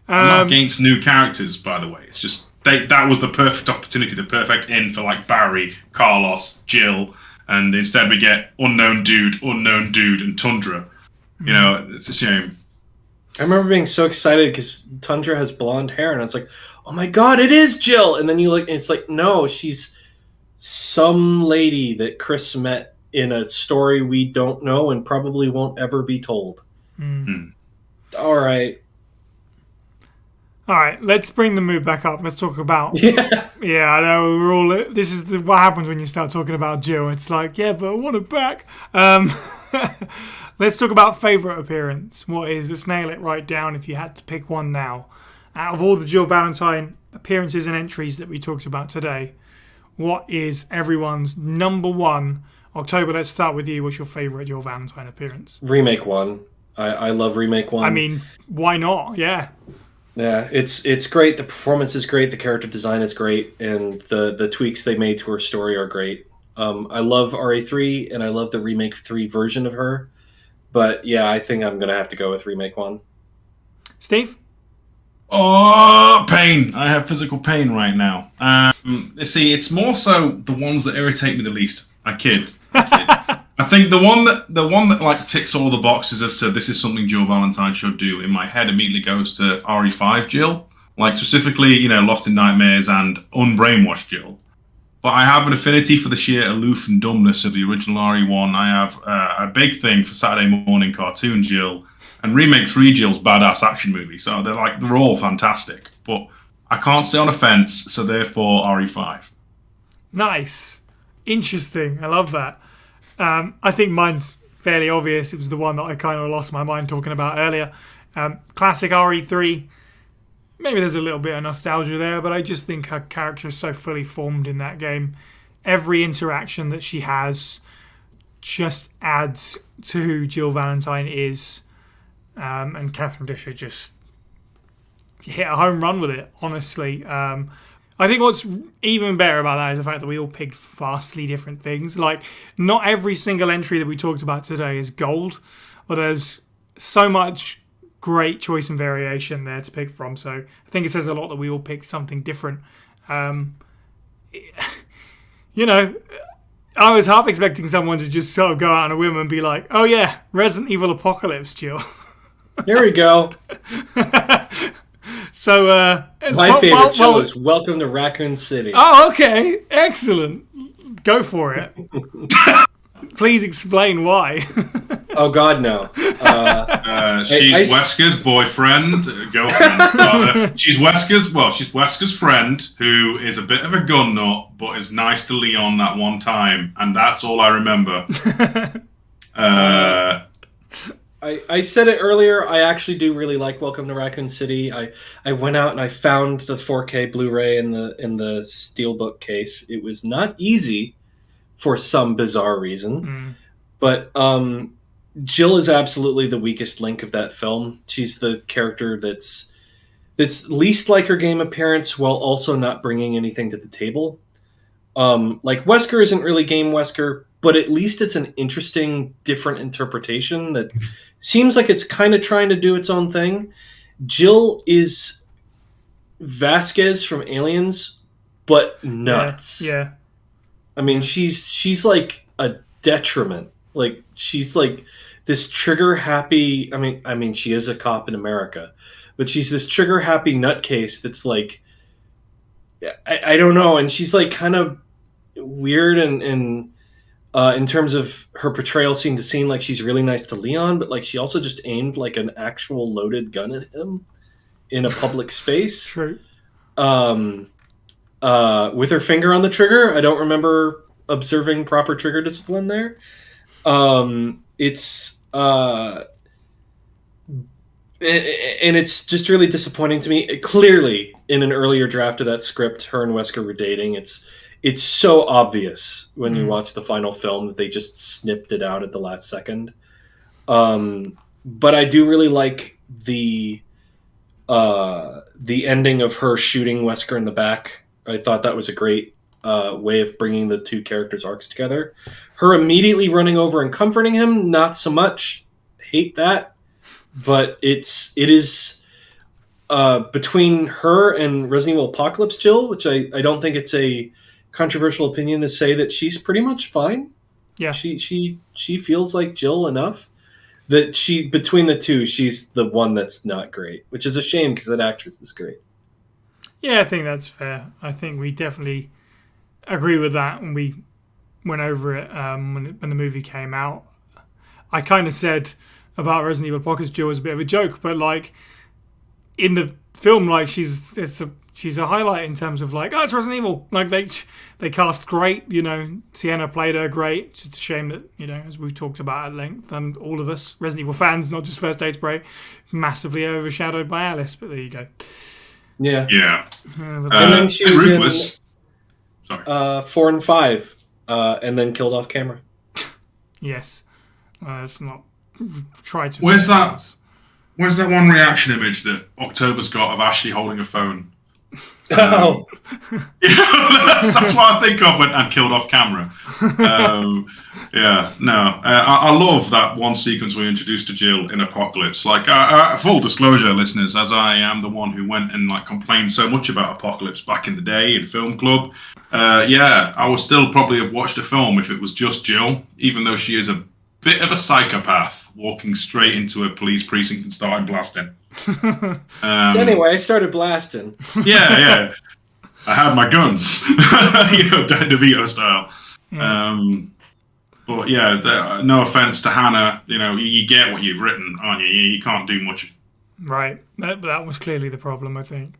I'm not against new characters, by the way. It's just that was the perfect opportunity, the perfect in for like Barry, Carlos, Jill, and instead we get unknown dude, and Tundra. It's a shame. I remember being so excited because Tundra has blonde hair, and I was like, "Oh my god, it is Jill!" And then you look, and it's like, no, she's some lady that Chris met in a story we don't know and probably won't ever be told. All right, let's bring the mood back up. Let's talk about. Yeah, I know we're all. This is what happens when you start talking about Jill. It's like, yeah, but I want it back. Let's talk about favourite appearance. What is? Let's nail it right down. If you had to pick one now, out of all the Jill Valentine appearances and entries that we talked about today, what is everyone's number one? October, let's start with you. What's your favourite Jill Valentine appearance? Remake 1. I love Remake 1. I mean, why not? Yeah. Yeah, it's great. The performance is great. The character design is great. And the tweaks they made to her story are great. I love RA3, and I love the Remake 3 version of her. But yeah, I think I'm going to have to go with Remake 1. Steve? Oh, pain. I have physical pain right now. See, it's more so the ones that irritate me the least. I kid. I think the one that like ticks all the boxes as to this is something Jill Valentine should do in my head immediately goes to RE5 Jill. Like specifically, Lost in Nightmares and Unbrainwashed Jill. But I have an affinity for the sheer aloof and dumbness of the original RE1. I have a big thing for Saturday morning cartoon Jill and Remake 3 Jill's badass action movie. So they're all fantastic. But I can't stay on a fence, so therefore RE5. Nice. Interesting. I love that. I think mine's fairly obvious. It was the one that I kind of lost my mind talking about earlier. Classic RE3. Maybe there's a little bit of nostalgia there, but I just think her character is so fully formed in that game. Every interaction that she has just adds to who Jill Valentine is. And Catherine Disher just hit a home run with it, honestly. I think what's even better about that is the fact that we all picked vastly different things. Like, not every single entry that we talked about today is gold, but there's so much great choice and variation there to pick from. So I think it says a lot that we all picked something different. I was half expecting someone to just sort of go out on a whim and be like, oh yeah, Resident Evil Apocalypse, Jill. There we go. So, my favorite show is Welcome to Raccoon City. Oh, okay. Excellent. Go for it. Please explain why. Oh, God, no. She's Wesker's girlfriend. She's Wesker's friend who is a bit of a gun nut, but is nice to Leon that one time, and that's all I remember. I said it earlier, I actually do really like Welcome to Raccoon City. I went out and I found the 4K Blu-ray in the Steelbook case. It was not easy for some bizarre reason. But Jill is absolutely the weakest link of that film. She's the character that's least like her game appearance while also not bringing anything to the table. Like Wesker isn't really game Wesker, but at least it's an interesting, different interpretation that seems like it's kind of trying to do its own thing. Jill is Vasquez from Aliens, but nuts. Yeah. I mean, she's like a detriment. Like, she's like this trigger happy. I mean, she is a cop in America, but she's this trigger happy nutcase that's like, I don't know. And she's like kind of weird and in terms of her portrayal scene to scene, like she's really nice to Leon, but like she also just aimed like an actual loaded gun at him in a public space. True. With her finger on the trigger. I don't remember observing proper trigger discipline there. It's and it's just really disappointing to me. Clearly, in an earlier draft of that script, her and Wesker were dating. it's so obvious when you watch the final film that they just snipped it out at the last second. But I do really like the ending of her shooting Wesker in the back. I thought that was a great way of bringing the two characters' arcs together. Her immediately running over and comforting him, not so much. Hate that. But it is between her and Resident Evil Apocalypse Jill, which I don't think it's a controversial opinion to say that she's pretty much fine. Yeah. She feels like Jill enough that between the two, she's the one that's not great, which is a shame because that actress is great. Yeah, I think that's fair. I think we definitely agree with that when we went over it when the movie came out. I kind of said about Resident Evil Apocalypse Jill as a bit of a joke, but like in the film, like she's a highlight in terms of like, oh, it's Resident Evil. Like they cast great, Sienna played her great. It's just a shame that, as we've talked about at length, and all of us Resident Evil fans, not just First Aid Spray, massively overshadowed by Alice. But there you go. Yeah. Yeah. And then she was Ruthless. in 4 and 5, and then killed off camera. Yes. It's not try to. Where's that one reaction image that October's got of Ashley holding a phone? Oh. That's what I think of and killed off camera. I love that one sequence we introduced to Jill in Apocalypse. Like, full disclosure, listeners, as I am the one who went and complained so much about Apocalypse back in the day in film club. I would still probably have watched a film if it was just Jill, even though she is a bit of a psychopath, walking straight into a police precinct and starting blasting. So anyway, I started blasting. Yeah. I had my guns, Dan DeVito style. Yeah. But yeah, no offense to Hannah, you get what you've written, aren't you? You can't do much. Right. That was clearly the problem, I think.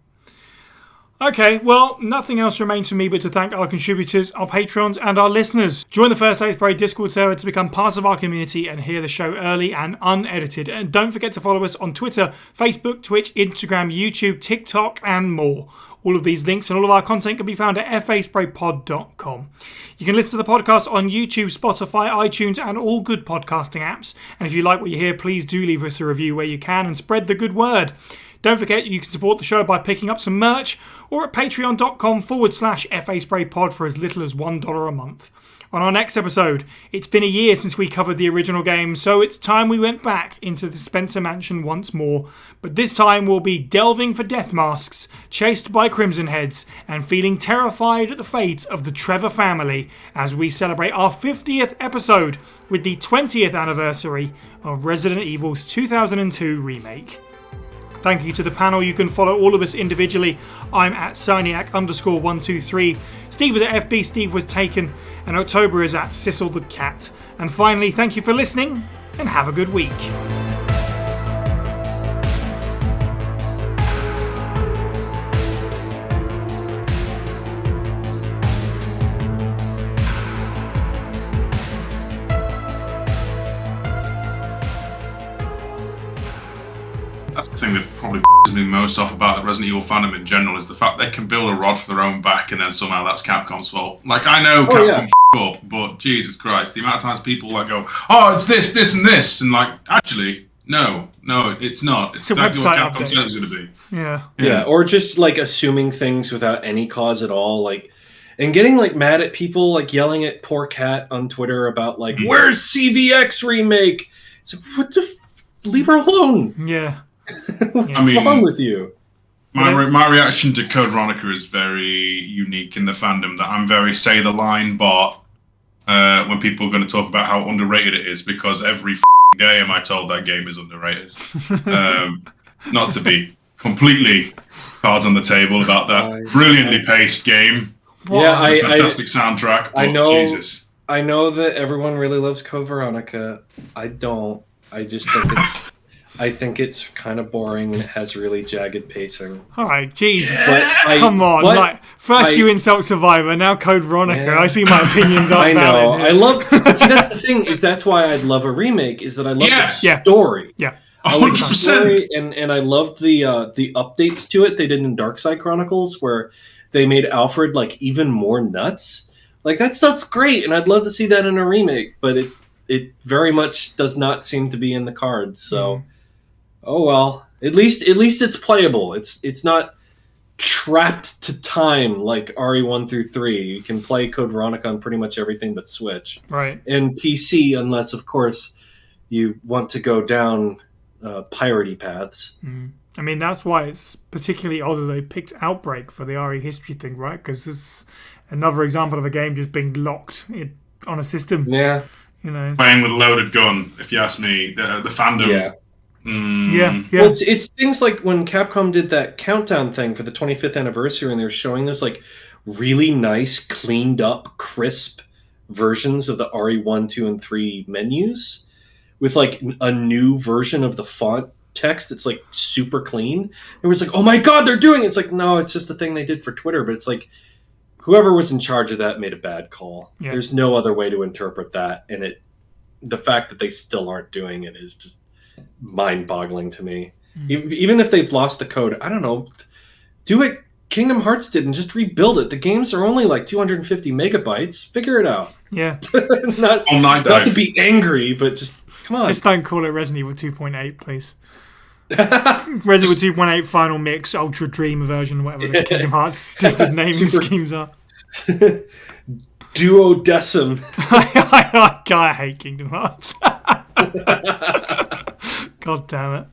Okay, well, nothing else remains for me but to thank our contributors, our patrons, and our listeners. Join the First Aid Spray Discord server to become part of our community and hear the show early and unedited. And don't forget to follow us on Twitter, Facebook, Twitch, Instagram, YouTube, TikTok, and more. All of these links and all of our content can be found at faspraypod.com. You can listen to the podcast on YouTube, Spotify, iTunes, and all good podcasting apps. And if you like what you hear, please do leave us a review where you can and spread the good word. Don't forget you can support the show by picking up some merch or at patreon.com/FASprayPod for as little as $1 a month. On our next episode, it's been a year since we covered the original game, so it's time we went back into the Spencer Mansion once more. But this time we'll be delving for death masks, chased by Crimson Heads, and feeling terrified at the fate of the Trevor family as we celebrate our 50th episode with the 20th anniversary of Resident Evil's 2002 remake. Thank you to the panel. You can follow all of us individually. I'm at Cyniac_123. Steve is at FB Steve Was Taken. And October is at Sissel the Cat. And finally, thank you for listening and have a good week. That's the thing that probably me most off about the Resident Evil fandom in general is the fact they can build a rod for their own back and then somehow that's Capcom's fault. Like, I know Capcom up, but Jesus Christ, the amount of times people go, oh, it's this, and this, and actually, no, it's not. It's exactly what Capcom said it was going to be. Yeah, or just assuming things without any cause at all, and getting mad at people, yelling at poor Cat on Twitter about where's CVX remake? It's what the leave her alone. Yeah. What's wrong with you? My reaction to Code Veronica is very unique in the fandom. That I'm very say the line bot when people are going to talk about how underrated it is, because every day am I told that game is underrated. Not to be completely cards on the table about that brilliantly paced game. Yeah, fantastic soundtrack. But I know. Jesus. I know that everyone really loves Code Veronica. I don't. I just think I think it's kind of boring and it has really jagged pacing. All right, jeez. Come on. First you insult Survivor, now Code Veronica. Yeah. I see my opinions aren't valid. I know. I love... See, that's the thing, is that's why I'd love a remake, is that I love the story. Yeah. 100%. I like the story, and I love the updates to it they did in Darkside Chronicles, where they made Alfred like even more nuts. Like that's great, and I'd love to see that in a remake, but it very much does not seem to be in the cards. So, oh well. At least it's playable. It's not trapped to time like RE 1 through 3. You can play Code Veronica on pretty much everything but Switch, right? And PC, unless of course you want to go down piratey paths. I mean, that's why it's particularly odd that they picked Outbreak for the RE history thing, right? Because it's another example of a game just being locked on a system. Yeah, you know, playing with a loaded gun. If you ask me, the fandom. Yeah. Yeah. Well, it's things like when Capcom did that countdown thing for the 25th anniversary, and they were showing those like really nice, cleaned up, crisp versions of the RE 1, 2, and 3 menus with like a new version of the font text. It's like super clean. It was like, oh my god, they're doing it. It's like, no, it's just a thing they did for Twitter. But it's like whoever was in charge of that made a bad call. Yeah. There's no other way to interpret that, and the fact that they still aren't doing it is just mind-boggling to me. Even if they've lost the code, I don't know, do what Kingdom Hearts did and just rebuild it. The games are only like 250 megabytes. Figure it out. Yeah. not to be angry, but just come on. Just don't call it Resident Evil 2.8, please. Resident Evil 2.8 Final Mix, Ultra Dream version, whatever the Kingdom Hearts stupid naming schemes are. Duodecim. I hate Kingdom Hearts. God damn it.